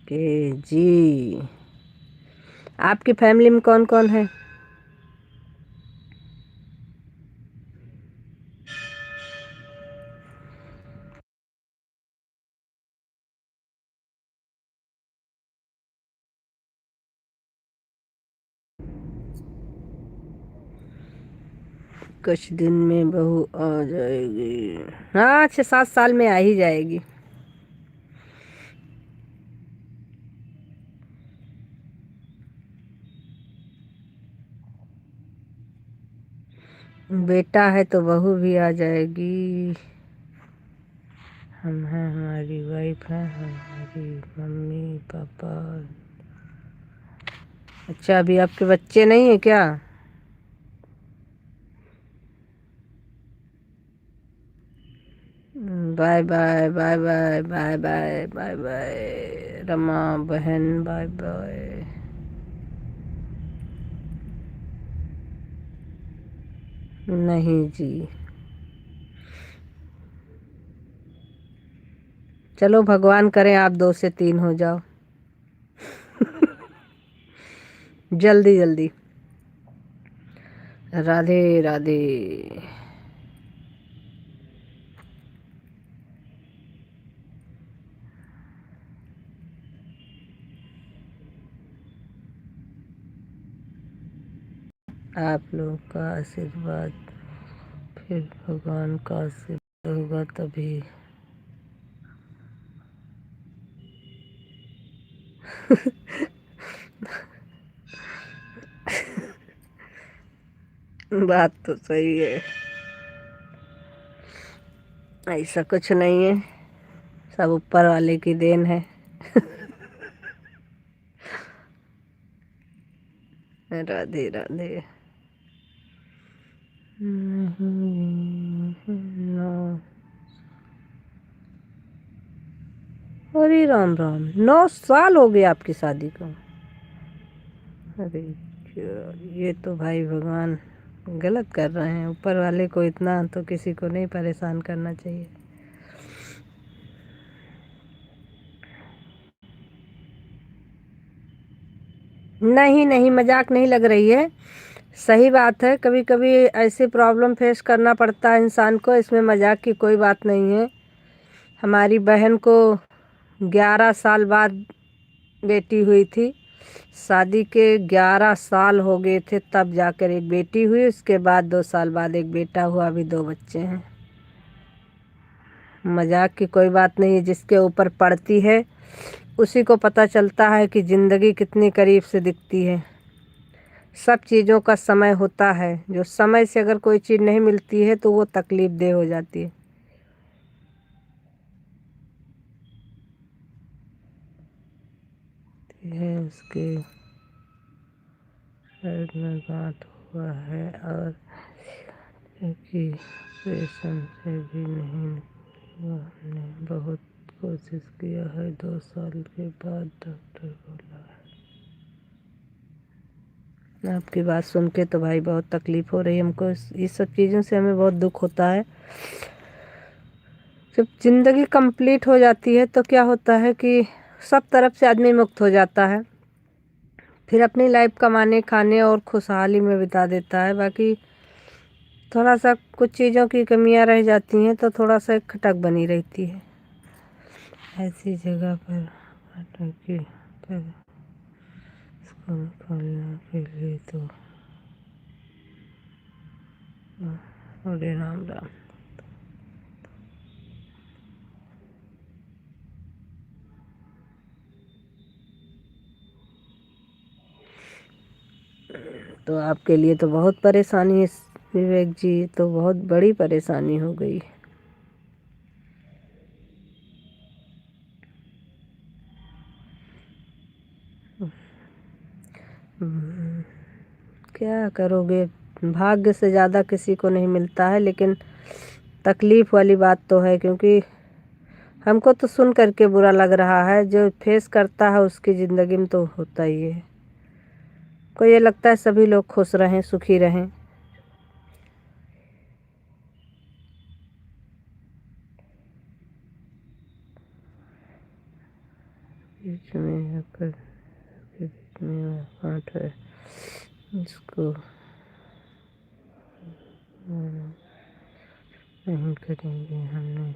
के जी। आपकी फैमिली में कौन कौन है? कुछ दिन में बहू आ जाएगी। हाँ, 6-7 साल में आ ही जाएगी। बेटा है तो बहू भी आ जाएगी। हम हैं, हमारी वाइफ है, हमारी मम्मी पापा। अच्छा, अभी आपके बच्चे नहीं है क्या? Bye bye bye bye bye bye bye bye Rama बहन, बाय बाय। नहीं जी। चलो भगवान करे आप 2 से 3 हो जाओ। जल्दी जल्दी। राधे राधे। आप लोगों का आशीर्वाद, फिर भगवान का आशीर्वाद होगा तभी। बात तो सही है, ऐसा कुछ नहीं है, सब ऊपर वाले की देन है। राधे राधे। नो, अरे राम राम, 9 साल हो गए आपकी शादी को। अरे ये तो भाई भगवान गलत कर रहे हैं, ऊपर वाले को इतना तो किसी को नहीं परेशान करना चाहिए। नहीं नहीं, मजाक नहीं लग रही है, सही बात है, कभी कभी ऐसी प्रॉब्लम फेस करना पड़ता है इंसान को, इसमें मजाक की कोई बात नहीं है। हमारी बहन को 11 साल बाद बेटी हुई थी। शादी के 11 साल हो गए थे तब जाकर एक बेटी हुई, उसके बाद 2 साल बाद एक बेटा हुआ, अभी 2 बच्चे हैं। मजाक की कोई बात नहीं है, जिसके ऊपर पड़ती है उसी को पता चलता है कि ज़िंदगी कितनी करीब से दिखती है। सब चीज़ों का समय होता है, जो समय से अगर कोई चीज़ नहीं मिलती है तो वो तकलीफ देह हो जाती है। उसके पेट में गांठ हुआ है और कि ऑपरेशन से भी नहीं हुआ। हमने बहुत कोशिश किया है, 2 साल के बाद डॉक्टर बोला है। आपकी बात सुन के तो भाई बहुत तकलीफ हो रही है हमको, इस सब चीज़ों से हमें बहुत दुख होता है। जब ज़िंदगी कंप्लीट हो जाती है तो क्या होता है कि सब तरफ से आदमी मुक्त हो जाता है, फिर अपनी लाइफ कमाने खाने और खुशहाली में बिता देता है। बाकी थोड़ा सा कुछ चीज़ों की कमियां रह जाती हैं तो थोड़ा सा खटक बनी रहती है। ऐसी जगह पर अटकी पर इसको निकालने के लिए तो अरे राम राम। तो आपके लिए तो बहुत परेशानी है विवेक जी, तो बहुत बड़ी परेशानी हो गई। क्या करोगे, भाग्य से ज़्यादा किसी को नहीं मिलता है, लेकिन तकलीफ़ वाली बात तो है, क्योंकि हमको तो सुन करके बुरा लग रहा है। जो फेस करता है उसकी ज़िंदगी में तो होता ही है। को ये लगता है सभी लोग खुश रहें, सुखी रहें। बीच में आकर के बीच में गांठ है, इसको नहीं करेंगे हमने।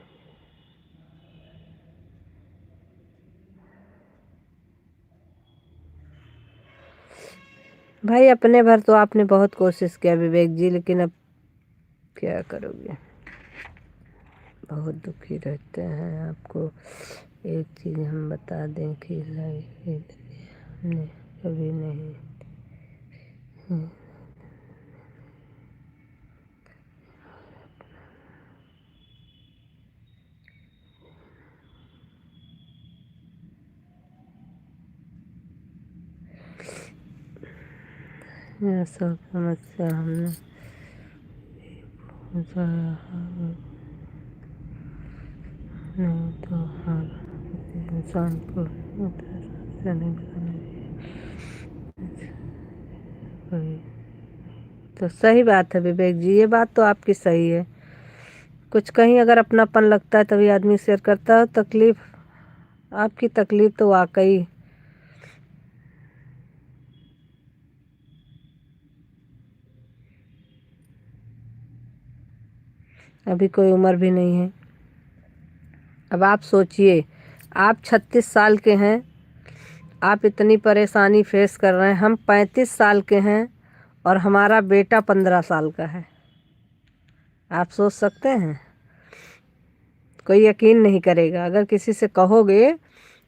भाई अपने भर तो आपने बहुत कोशिश किया विवेक जी, लेकिन अब क्या करोगे, बहुत दुखी रहते हैं। आपको एक चीज़ हम बता दें कि लाइफ हमने कभी नहीं यह सब समस्या हमने पहुँचाया नहीं तो हर किसी इंसान को समस्या नहीं बताना चाहिए। तो सही बात है विवेक जी, ये बात तो आपकी सही है। कुछ कहीं अगर अपनापन लगता है तभी आदमी शेयर करता है। तकलीफ, आपकी तकलीफ तो वाकई अभी कोई उम्र भी नहीं है। अब आप सोचिए, आप 36 साल के हैं, आप इतनी परेशानी फेस कर रहे हैं। हम 35 साल के हैं और हमारा बेटा 15 साल का है। आप सोच सकते हैं, कोई यकीन नहीं करेगा। अगर किसी से कहोगे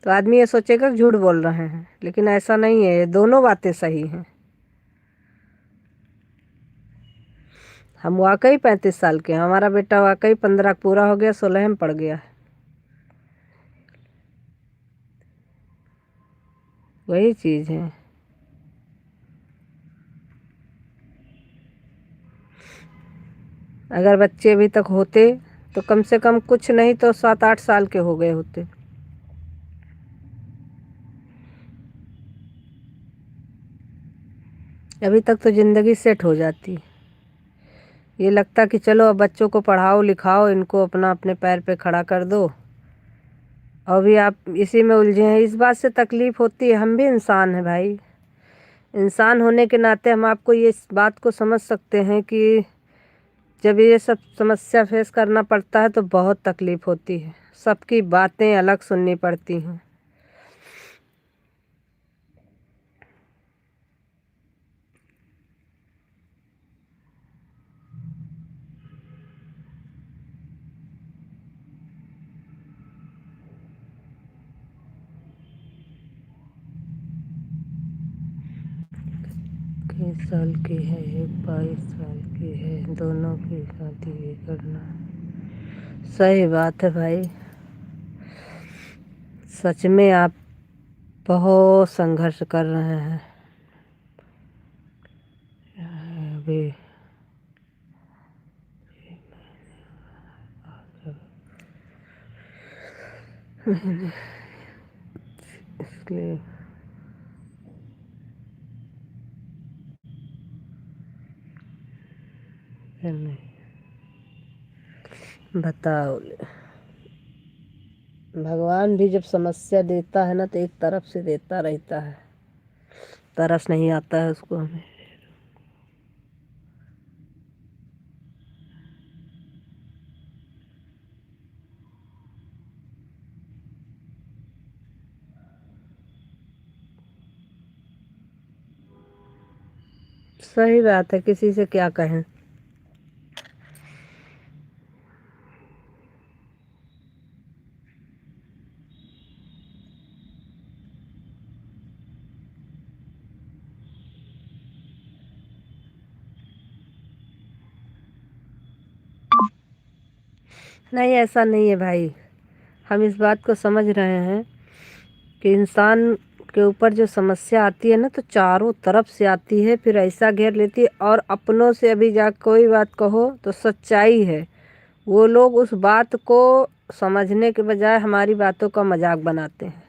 तो आदमी ये सोचेगा झूठ बोल रहे हैं, लेकिन ऐसा नहीं है, ये दोनों बातें सही हैं। हम वाकई 35 साल के हैं, हमारा बेटा वाकई 15 पूरा हो गया, 16 में पड़ गया है। वही चीज़ है। अगर बच्चे अभी तक होते तो कम से कम कुछ नहीं तो 7-8 साल के हो गए होते। अभी तक तो ज़िंदगी सेट हो जाती। ये लगता कि चलो अब बच्चों को पढ़ाओ लिखाओ, इनको अपना अपने पैर पे खड़ा कर दो, और भी आप इसी में उलझे हैं। इस बात से तकलीफ़ होती है, हम भी इंसान हैं भाई। इंसान होने के नाते हम आपको ये इस बात को समझ सकते हैं कि जब ये सब समस्या फेस करना पड़ता है तो बहुत तकलीफ होती है, सबकी बातें अलग सुननी पड़ती हैं। किस साल की है, एक 22 साल की है, दोनों की शादी भी करना। सही बात है भाई, सच में आप बहुत संघर्ष कर रहे हैं अभी। इसलिए बताओ, भगवान भी जब समस्या देता है ना तो एक तरफ से देता रहता है, तरस नहीं आता है उसको हमें। सही बात है, किसी से क्या कहें। नहीं, ऐसा नहीं है भाई, हम इस बात को समझ रहे हैं कि इंसान के ऊपर जो समस्या आती है ना तो चारों तरफ से आती है, फिर ऐसा घेर लेती है। और अपनों से अभी जा कोई बात कहो तो सच्चाई है, वो लोग उस बात को समझने के बजाय हमारी बातों का मजाक बनाते हैं।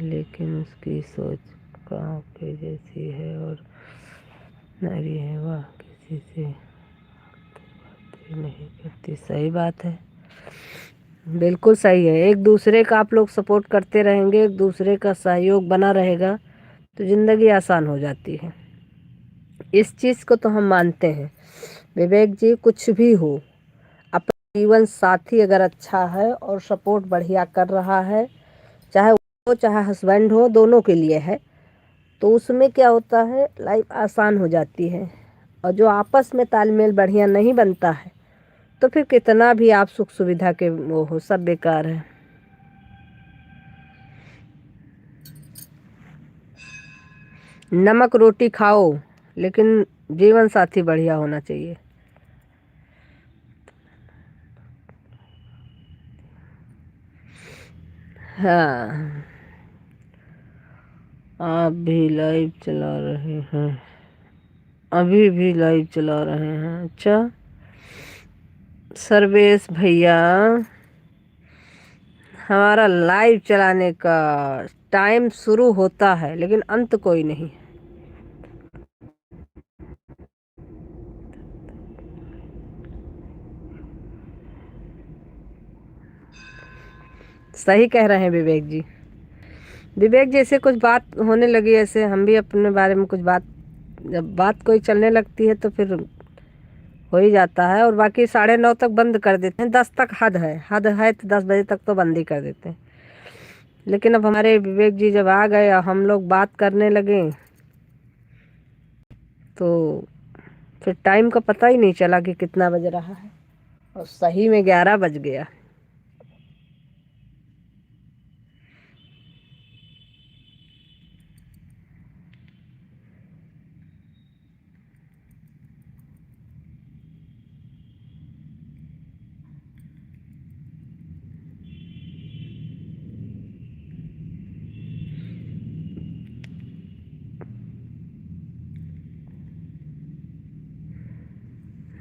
लेकिन उसकी सोच गाँव के जैसी है और नारी है, वह किसी से बातें नहीं करती। सही बात है, बिल्कुल सही है। एक दूसरे का आप लोग सपोर्ट करते रहेंगे, एक दूसरे का सहयोग बना रहेगा तो ज़िंदगी आसान हो जाती है। इस चीज़ को तो हम मानते हैं विवेक जी। कुछ भी हो, अपना जीवन साथी अगर अच्छा है और सपोर्ट बढ़िया कर रहा है, चाहे वो चाहे हस्बैंड हो, दोनों के लिए है, तो उसमें क्या होता है, लाइफ आसान हो जाती है। और जो आपस में तालमेल बढ़िया नहीं बनता है तो फिर कितना भी आप सुख सुविधा के वो हो, सब बेकार है। नमक रोटी खाओ लेकिन जीवन साथी बढ़िया होना चाहिए। हाँ, आप भी लाइव चला रहे हैं, अभी भी लाइव चला रहे हैं। अच्छा सर्वेश भैया, हमारा लाइव चलाने का टाइम शुरू होता है लेकिन अंत कोई नहीं। सही कह रहे हैं विवेक जी। विवेक जी, ऐसे कुछ बात होने लगी, ऐसे हम भी अपने बारे में कुछ बात, जब बात कोई चलने लगती है तो फिर हो ही जाता है। और बाकी 9:30 तक बंद कर देते हैं, 10 तक हद है तो 10 बजे तक तो बंद ही कर देते हैं। लेकिन अब हमारे विवेक जी जब आ गए और हम लोग बात करने लगे तो फिर टाइम का पता ही नहीं चला कि कितना बज रहा है, और सही में 11 बज गया।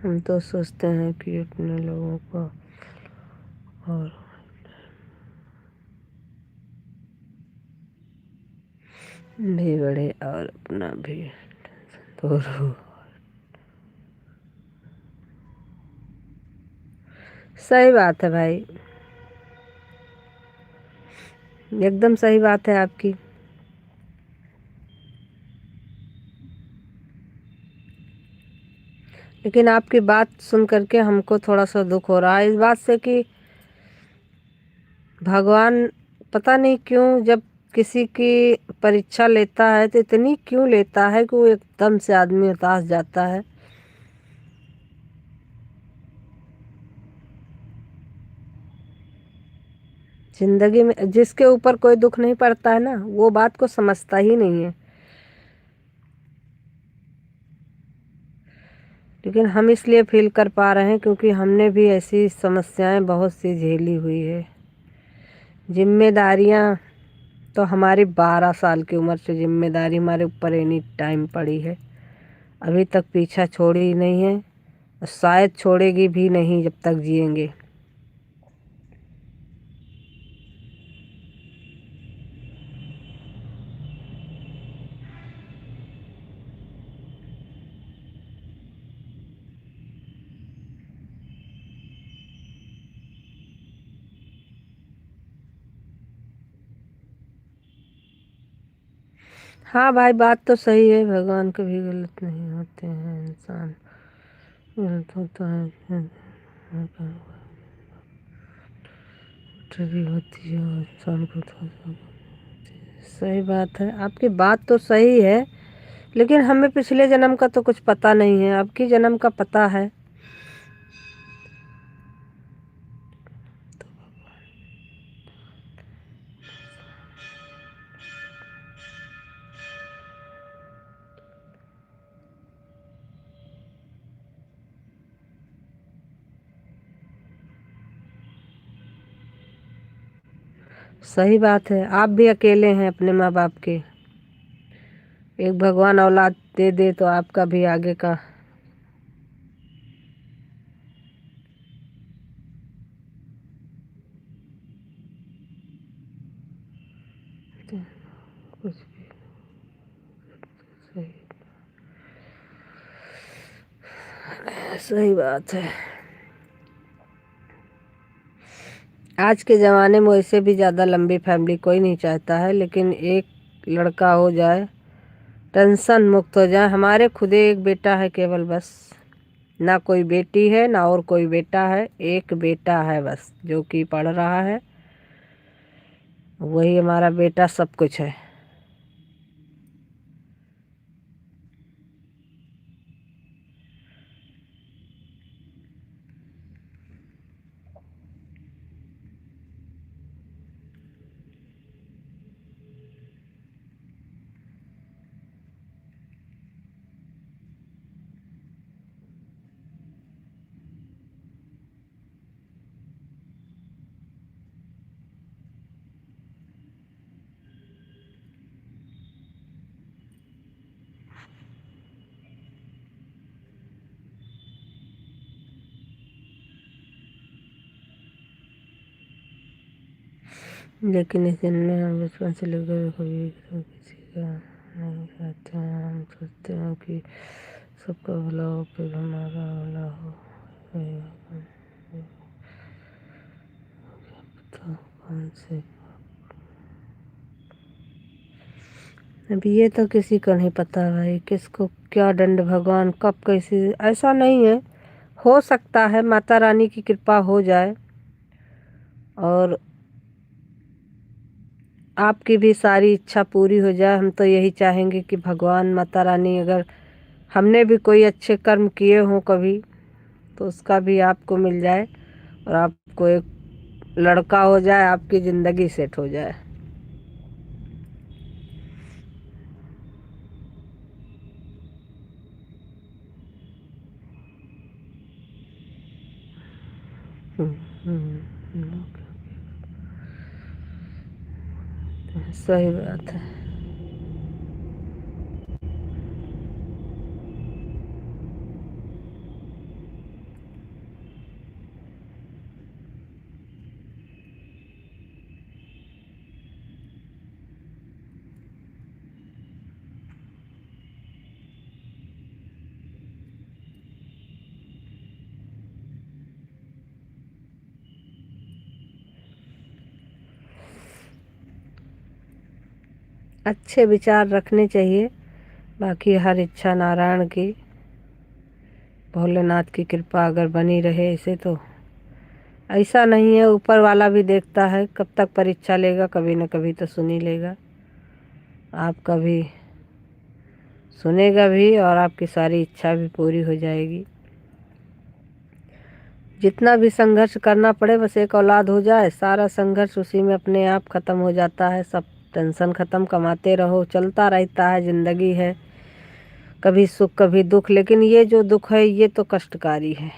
हम तो सोचते हैं कि अपने लोगों को और भी बढ़े और अपना भी दूर हो। सही बात है भाई, एकदम सही बात है आपकी। लेकिन आपकी बात सुन करके हमको थोड़ा सा दुख हो रहा है इस बात से कि भगवान पता नहीं क्यों जब किसी की परीक्षा लेता है तो इतनी क्यों लेता है कि वो एकदम से आदमी हताश जाता है। जिंदगी में जिसके ऊपर कोई दुख नहीं पड़ता है ना, वो बात को समझता ही नहीं है। लेकिन हम इसलिए फील कर पा रहे हैं क्योंकि हमने भी ऐसी समस्याएं बहुत सी झेली हुई है। जिम्मेदारियां तो हमारी 12 साल की उम्र से जिम्मेदारी हमारे ऊपर एनी टाइम पड़ी है, अभी तक पीछा छोड़ी नहीं है और शायद छोड़ेगी भी नहीं जब तक जिएंगे। हाँ भाई, बात तो सही है, भगवान कभी गलत नहीं होते हैं, इंसान गलत होता है, ट्रिकी होती है और इंसान को सही बात है, आपकी बात तो सही है। लेकिन हमें पिछले जन्म का तो कुछ पता नहीं है, अब की जन्म का पता है। सही बात है, आप भी अकेले हैं अपने माँ बाप के। एक भगवान औलाद दे दे तो आपका भी आगे का कुछ भी सही। सही बात है। आज के ज़माने में वैसे भी ज़्यादा लंबी फैमिली कोई नहीं चाहता है, लेकिन एक लड़का हो जाए, टेंशन मुक्त हो जाए। हमारे खुदे एक बेटा है केवल, बस ना कोई बेटी है ना और कोई बेटा है, एक बेटा है बस जो कि पढ़ रहा है। वही हमारा बेटा सब कुछ है। लेकिन इस दिन में हम बचपन से लेकर कभी तो किसी का नहीं चाहते हैं। हम सोचते हैं कि सबका भला हो, फिर हमारा भला हो। ये पता कौन से अभी ये तो किसी को नहीं पता भाई, किसको क्या दंड भगवान कब कैसे, ऐसा नहीं है। हो सकता है माता रानी की कृपा हो जाए और आपकी भी सारी इच्छा पूरी हो जाए। हम तो यही चाहेंगे कि भगवान माता रानी, अगर हमने भी कोई अच्छे कर्म किए हों कभी, तो उसका भी आपको मिल जाए और आपको एक लड़का हो जाए, आपकी ज़िंदगी सेट हो जाए। हम्म, हम्म, सही बात है। अच्छे विचार रखने चाहिए। बाकी हर इच्छा नारायण की, भोलेनाथ की कृपा अगर बनी रहे इसे, तो ऐसा नहीं है, ऊपर वाला भी देखता है कब तक परीक्षा लेगा, कभी न कभी तो सुन ही लेगा। आपका भी सुनेगा भी और आपकी सारी इच्छा भी पूरी हो जाएगी। जितना भी संघर्ष करना पड़े, बस एक औलाद हो जाए, सारा संघर्ष उसी में अपने आप ख़त्म हो जाता है। सब टेंशन ख़त्म, कमाते रहो, चलता रहता है, ज़िंदगी है, कभी सुख कभी दुख। लेकिन ये जो दुख है ये तो कष्टकारी है।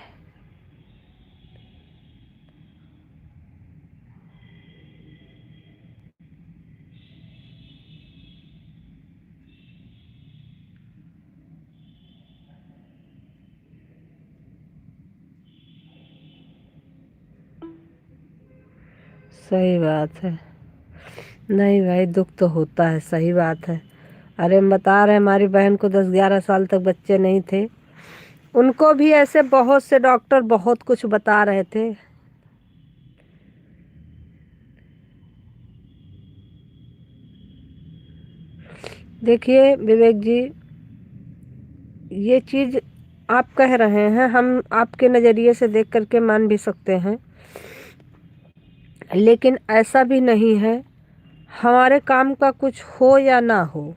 सही बात है। नहीं भाई, दुख तो होता है, सही बात है। अरे हम बता रहे हैं, हमारी बहन को 10-11 साल तक बच्चे नहीं थे, उनको भी ऐसे बहुत से डॉक्टर बहुत कुछ बता रहे थे। देखिए विवेक जी, ये चीज़ आप कह रहे हैं, हम आपके नज़रिए से देख करके मान भी सकते हैं, लेकिन ऐसा भी नहीं है। हमारे काम का कुछ हो या ना हो,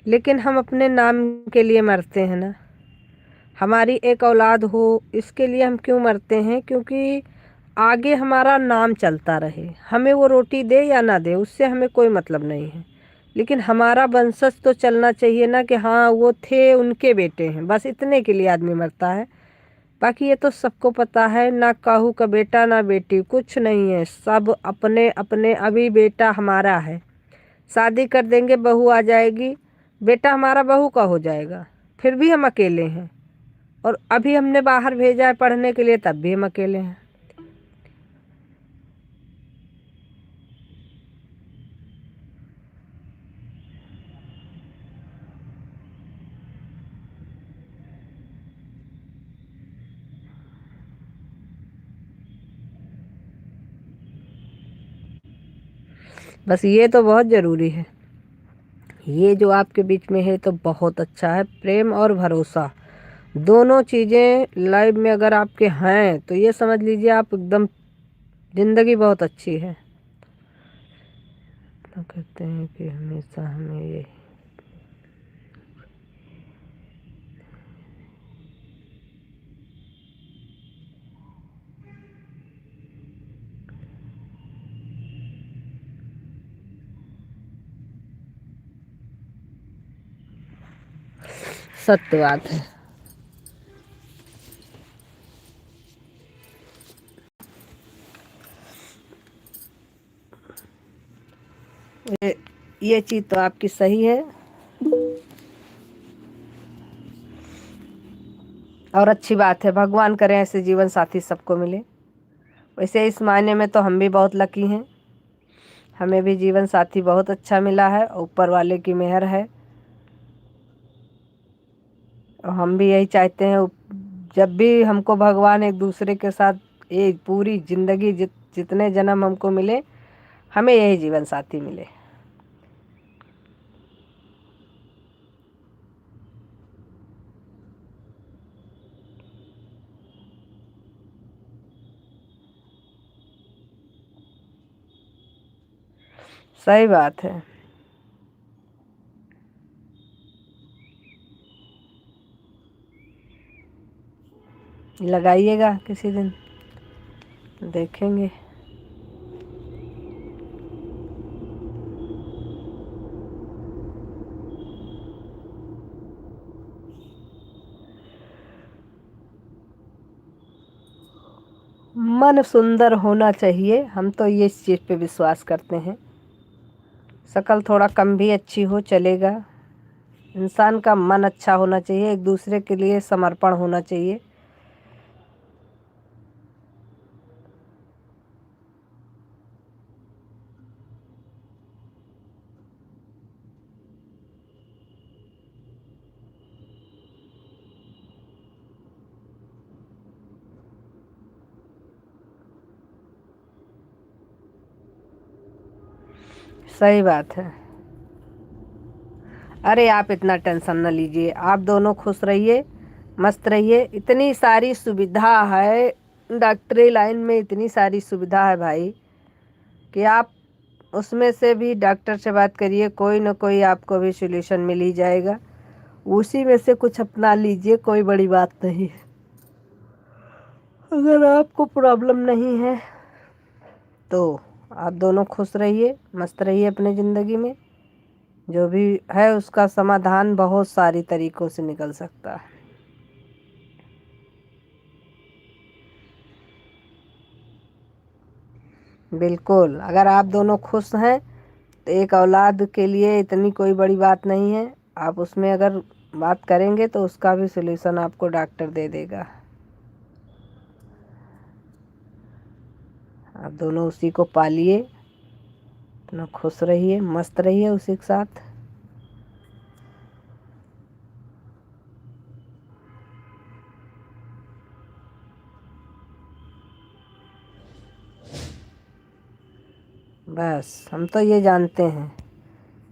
लेकिन हम अपने नाम के लिए मरते हैं ना। हमारी एक औलाद हो, इसके लिए हम क्यों मरते हैं? क्योंकि आगे हमारा नाम चलता रहे। हमें वो रोटी दे या ना दे, उससे हमें कोई मतलब नहीं है, लेकिन हमारा वंशज तो चलना चाहिए ना, कि हाँ वो थे, उनके बेटे हैं, बस इतने के लिए आदमी मरता है। बाकी ये तो सबको पता है, ना काहू का बेटा ना बेटी, कुछ नहीं है, सब अपने अपने। अभी बेटा हमारा है, शादी कर देंगे, बहू आ जाएगी, बेटा हमारा बहू का हो जाएगा, फिर भी हम अकेले हैं। और अभी हमने बाहर भेजा है पढ़ने के लिए, तब भी हम अकेले हैं। बस ये तो बहुत ज़रूरी है, ये जो आपके बीच में है तो बहुत अच्छा है। प्रेम और भरोसा दोनों चीज़ें लाइफ में अगर आपके हैं, तो ये समझ लीजिए आप एकदम, ज़िंदगी बहुत अच्छी है। तो कहते हैं कि हमेशा हमें ये सत्य बात है। ये ये चीज़ तो आपकी सही है, और अच्छी बात है। भगवान करें ऐसे जीवन साथी सबको मिले। वैसे इस मायने में तो हम भी बहुत लकी हैं, हमें भी जीवन साथी बहुत अच्छा मिला है, ऊपर वाले की मेहर है। और हम भी यही चाहते हैं, जब भी हमको भगवान एक दूसरे के साथ ये पूरी ज़िंदगी जितने जन्म हमको मिले, हमें यही जीवन साथी मिले। सही बात है। लगाइएगा किसी दिन, देखेंगे। मन सुंदर होना चाहिए, हम तो ये इस चीज़ पे विश्वास करते हैं। शक्ल थोड़ा कम भी अच्छी हो चलेगा, इंसान का मन अच्छा होना चाहिए, एक दूसरे के लिए समर्पण होना चाहिए। सही बात है। अरे आप इतना टेंशन न लीजिए, आप दोनों खुश रहिए, मस्त रहिए। इतनी सारी सुविधा है डॉक्टरी लाइन में, इतनी सारी सुविधा है भाई कि आप उसमें से भी डॉक्टर से बात करिए, कोई ना कोई आपको भी सॉल्यूशन मिल ही जाएगा। उसी में से कुछ अपना लीजिए, कोई बड़ी बात नहीं है। अगर आपको प्रॉब्लम नहीं है तो आप दोनों खुश रहिए, मस्त रहिए अपने ज़िंदगी में। जो भी है उसका समाधान बहुत सारी तरीकों से निकल सकता है। बिल्कुल, अगर आप दोनों खुश हैं तो एक औलाद के लिए इतनी कोई बड़ी बात नहीं है। आप उसमें अगर बात करेंगे तो उसका भी सलूशन आपको डॉक्टर दे देगा। आप दोनों उसी को पालिए, अपना खुश रहिए, मस्त रहिए उसी के साथ। बस हम तो ये जानते हैं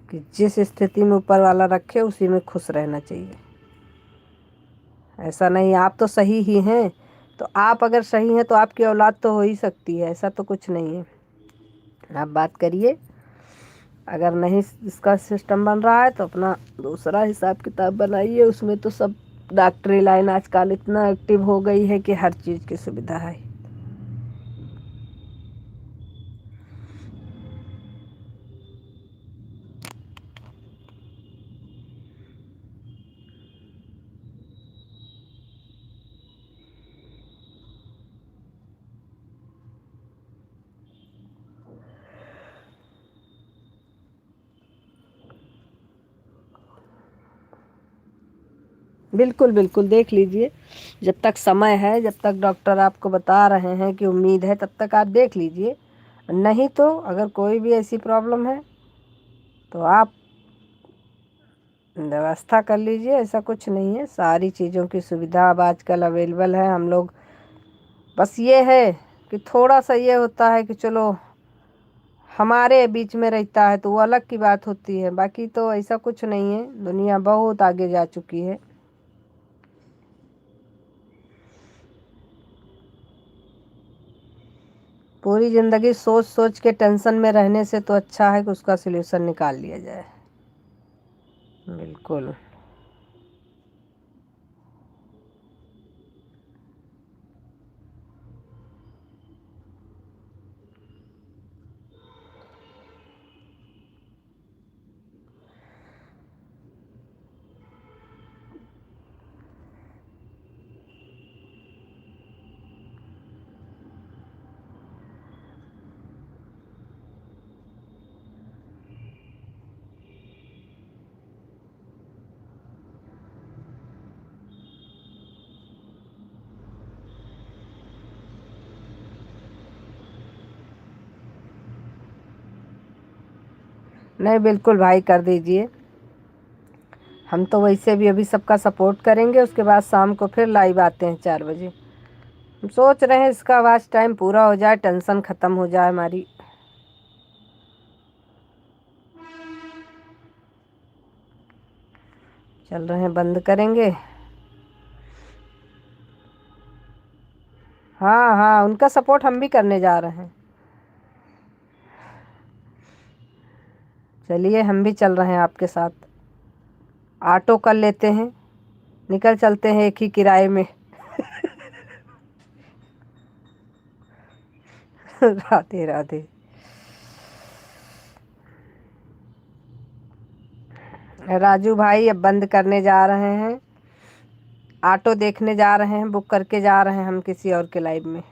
कि जिस स्थिति में ऊपर वाला रखे उसी में खुश रहना चाहिए। ऐसा नहीं आप तो सही ही हैं, तो आप अगर सही हैं तो आपकी औलाद तो हो ही सकती है, ऐसा तो कुछ नहीं है। आप बात करिए, अगर नहीं इसका सिस्टम बन रहा है तो अपना दूसरा हिसाब किताब बनाइए। उसमें तो सब डॉक्टरी लाइन आजकल इतना एक्टिव हो गई है कि हर चीज़ की सुविधा है। बिल्कुल बिल्कुल देख लीजिए, जब तक समय है, जब तक डॉक्टर आपको बता रहे हैं कि उम्मीद है, तब तक आप देख लीजिए। नहीं तो अगर कोई भी ऐसी प्रॉब्लम है तो आप व्यवस्था कर लीजिए। ऐसा कुछ नहीं है, सारी चीज़ों की सुविधा अब आजकल अवेलेबल है। हम लोग बस ये है कि थोड़ा सा ये होता है कि चलो हमारे बीच में रहता है तो वो अलग की बात होती है, बाकी तो ऐसा कुछ नहीं है। दुनिया बहुत आगे जा चुकी है। पूरी ज़िंदगी सोच सोच के टेंशन में रहने से तो अच्छा है कि उसका सलूशन निकाल लिया जाए। बिल्कुल। नहीं बिल्कुल भाई, कर दीजिए। हम तो वैसे भी अभी सबका सपोर्ट करेंगे, उसके बाद शाम को फिर लाइव आते हैं 4 बजे। हम सोच रहे हैं इसका वाच टाइम पूरा हो जाए, टेंशन ख़त्म हो जाए हमारी। चल रहे हैं, बंद करेंगे। हाँ हाँ, उनका सपोर्ट हम भी करने जा रहे हैं। चलिए हम भी चल रहे हैं आपके साथ। ऑटो कर लेते हैं, निकल चलते हैं एक ही किराए में। राधे राधे। राजू भाई अब बंद करने जा रहे हैं, ऑटो देखने जा रहे हैं, बुक करके जा रहे हैं हम किसी और के लाइव में।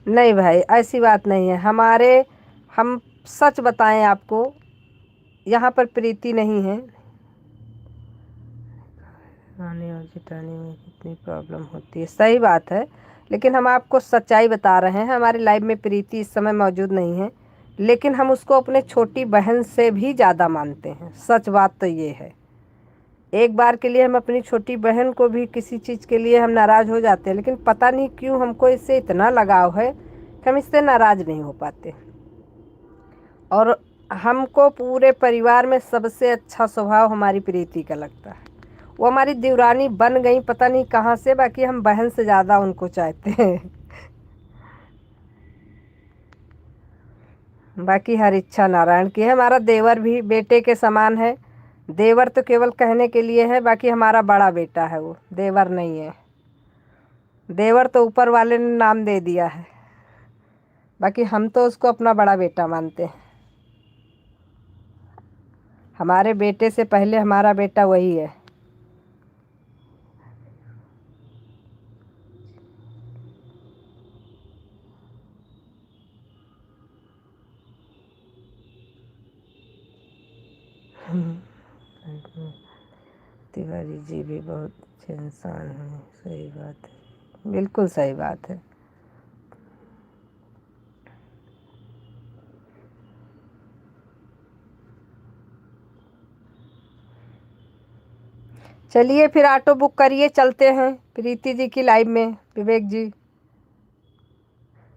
नहीं भाई, ऐसी बात नहीं है हमारे। हम सच बताएं आपको, यहाँ पर प्रीति नहीं है। आने और जिताने में कितनी प्रॉब्लम होती है, सही बात है, लेकिन हम आपको सच्चाई बता रहे हैं। हमारे लाइव में प्रीति इस समय मौजूद नहीं है, लेकिन हम उसको अपने छोटी बहन से भी ज़्यादा मानते हैं। सच बात तो ये है। एक बार के लिए हम अपनी छोटी बहन को भी किसी चीज़ के लिए हम नाराज़ हो जाते हैं, लेकिन पता नहीं क्यों हमको इससे इतना लगाव है कि हम इससे नाराज़ नहीं हो पाते। और हमको पूरे परिवार में सबसे अच्छा स्वभाव हमारी प्रीति का लगता है। वो हमारी देवरानी बन गई पता नहीं कहाँ से, बाकी हम बहन से ज़्यादा उनको चाहते हैं। बाकी हर इच्छा नारायण की है। हमारा देवर भी बेटे के समान है। देवर तो केवल कहने के लिए है, बाकी हमारा बड़ा बेटा है, वो देवर नहीं है। देवर तो ऊपर वाले ने नाम दे दिया है, बाकी हम तो उसको अपना बड़ा बेटा मानते हैं। हमारे बेटे से पहले हमारा बेटा वही है। तिवारी जी भी बहुत अच्छे इंसान हैं। सही बात है, बिल्कुल सही बात है। चलिए फिर ऑटो बुक करिए, चलते हैं प्रीति जी की लाइव में। विवेक जी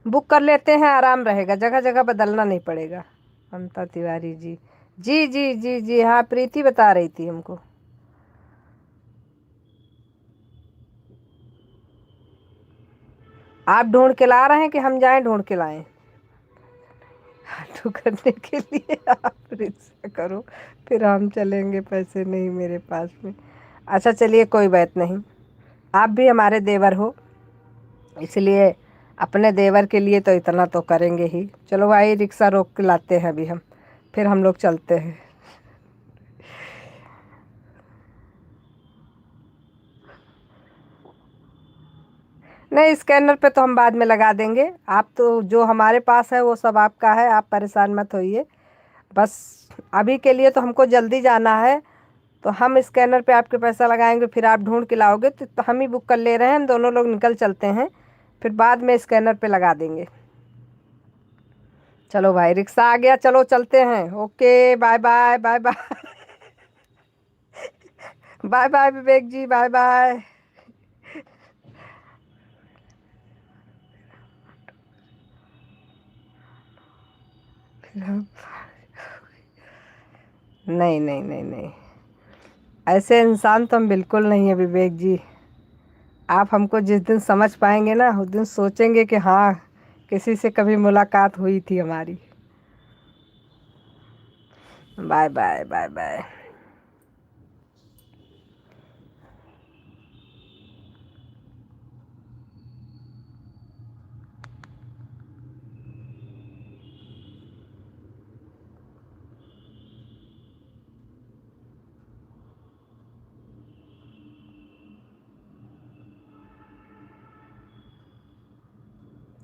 बुक कर लेते हैं, आराम रहेगा, जगह जगह बदलना नहीं पड़ेगा। ममता तिवारी जी, जी जी जी जी हाँ, प्रीति बता रही थी हमको। आप ढूंढ के ला रहे हैं कि हम जाएं ढूंढ के लाएं? ऑटो करने के लिए आप रिक्शा करो, फिर हम चलेंगे, पैसे नहीं मेरे पास में। अच्छा चलिए कोई बात नहीं, आप भी हमारे देवर हो, इसलिए अपने देवर के लिए तो इतना तो करेंगे ही। चलो भाई रिक्शा रोक के लाते हैं अभी हम, फिर हम लोग चलते हैं। नहीं, स्कैनर पे तो हम बाद में लगा देंगे। आप तो जो हमारे पास है वो सब आपका है, आप परेशान मत होइए। बस अभी के लिए तो हमको जल्दी जाना है, तो हम स्कैनर पे आपके पैसा लगाएंगे, फिर आप ढूंढ के लाओगे तो हम ही बुक कर ले रहे हैं। हम दोनों लोग निकल चलते हैं, फिर बाद में स्कैनर पे लगा देंगे। चलो भाई रिक्शा आ गया, चलो चलते हैं। Okay bye bye bye bye. Bye bye Vivek ji, bye bye. नहीं नहीं नहीं नहीं, ऐसे इंसान तो हम बिल्कुल नहीं है विवेक जी। आप हमको जिस दिन समझ पाएंगे ना, उस दिन सोचेंगे कि हाँ किसी से कभी मुलाकात हुई थी हमारी। Bye bye bye bye.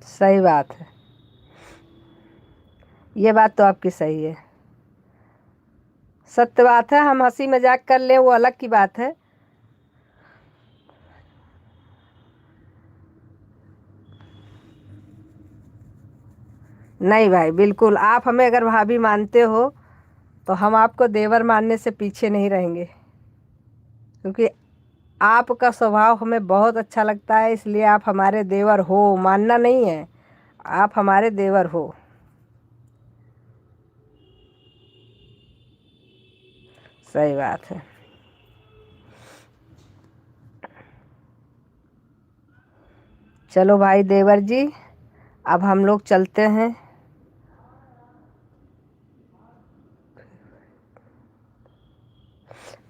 सही बात है, ये बात तो आपकी सही है, सत्य बात है। हम हंसी मजाक कर लें वो अलग की बात है। नहीं भाई बिल्कुल, आप हमें अगर भाभी मानते हो तो हम आपको देवर मानने से पीछे नहीं रहेंगे, क्योंकि आपका स्वभाव हमें बहुत अच्छा लगता है, इसलिए आप हमारे देवर हो, मानना नहीं है, आप हमारे देवर हो। सही बात है। चलो भाई देवर जी, अब हम लोग चलते हैं।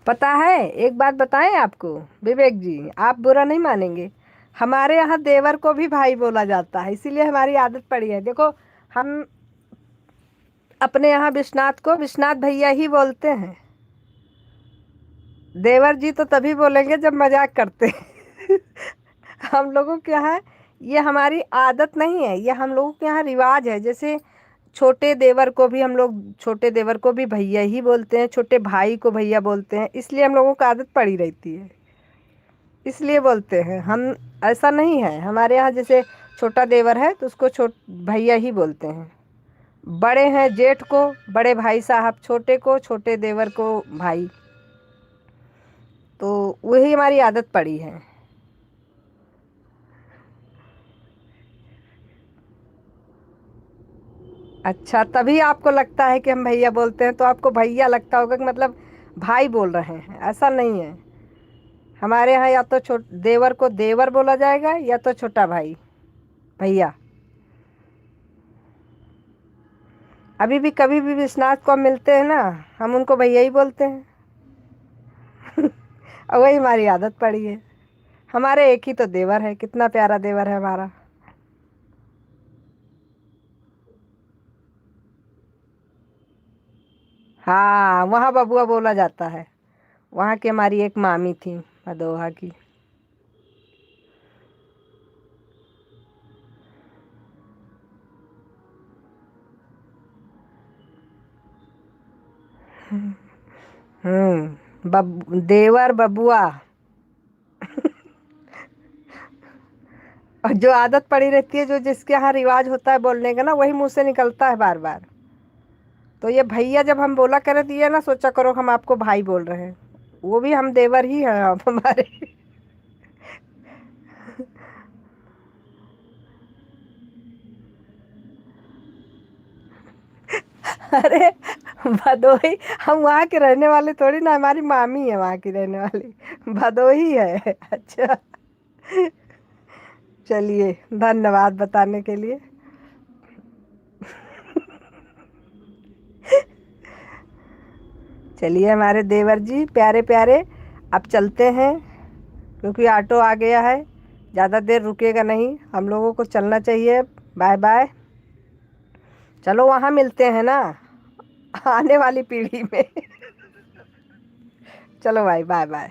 पता है एक बात बताएं आपको विवेक जी, आप बुरा नहीं मानेंगे, हमारे यहाँ देवर को भी भाई बोला जाता है, इसीलिए हमारी आदत पड़ी है। देखो हम अपने यहाँ विश्वनाथ को विश्वनाथ भैया ही बोलते हैं। देवर जी तो तभी बोलेंगे जब मजाक करते हैं। हम लोगों के यहाँ ये हमारी आदत नहीं है, ये हम लोगों के यहाँ रिवाज है। जैसे छोटे देवर को भी हम लोग, छोटे देवर को भी भैया ही बोलते हैं, छोटे भाई को भैया बोलते हैं, इसलिए हम लोगों को आदत पड़ी रहती है, इसलिए बोलते हैं हम। ऐसा नहीं है हमारे यहाँ, जैसे छोटा देवर है तो उसको छोट भैया ही बोलते हैं, बड़े हैं जेठ को, बड़े भाई साहब छोटे को, छोटे देवर को भाई। तो वही हमारी आदत पड़ी है। अच्छा, तभी आपको लगता है कि हम भैया बोलते हैं, तो आपको भैया लगता होगा कि मतलब भाई बोल रहे हैं। ऐसा नहीं है। हमारे यहाँ या तो देवर को देवर बोला जाएगा, या तो छोटा भाई भैया। अभी भी कभी भी विश्वनाथ को हम मिलते हैं ना, हम उनको भैया ही बोलते हैं। और वही हमारी आदत पड़ी है। हमारे एक ही तो देवर है, कितना प्यारा देवर है हमारा। हाँ, वहाँ बबुआ बोला जाता है। वहाँ की हमारी एक मामी थी, भदोहा की। देवर बबुआ। और जो आदत पड़ी रहती है, जो जिसके यहाँ रिवाज होता है बोलने का ना, वही मुंह से निकलता है बार बार। तो ये भैया जब हम बोला करे तो ये ना सोचा करो हम आपको भाई बोल रहे हैं। वो भी हम देवर ही हैं आप हमारे। अरे भदोही, हम वहाँ के रहने वाले थोड़ी ना, हमारी मामी है वहाँ की रहने वाली। भदोही है। अच्छा, चलिए, धन्यवाद बताने के लिए। चलिए हमारे देवर जी प्यारे प्यारे, अब चलते हैं, क्योंकि ऑटो आ गया है। ज़्यादा देर रुकेगा नहीं, हम लोगों को चलना चाहिए। Bye bye. चलो वहाँ मिलते हैं ना, आने वाली पीढ़ी में। चलो भाई, बाय बाय।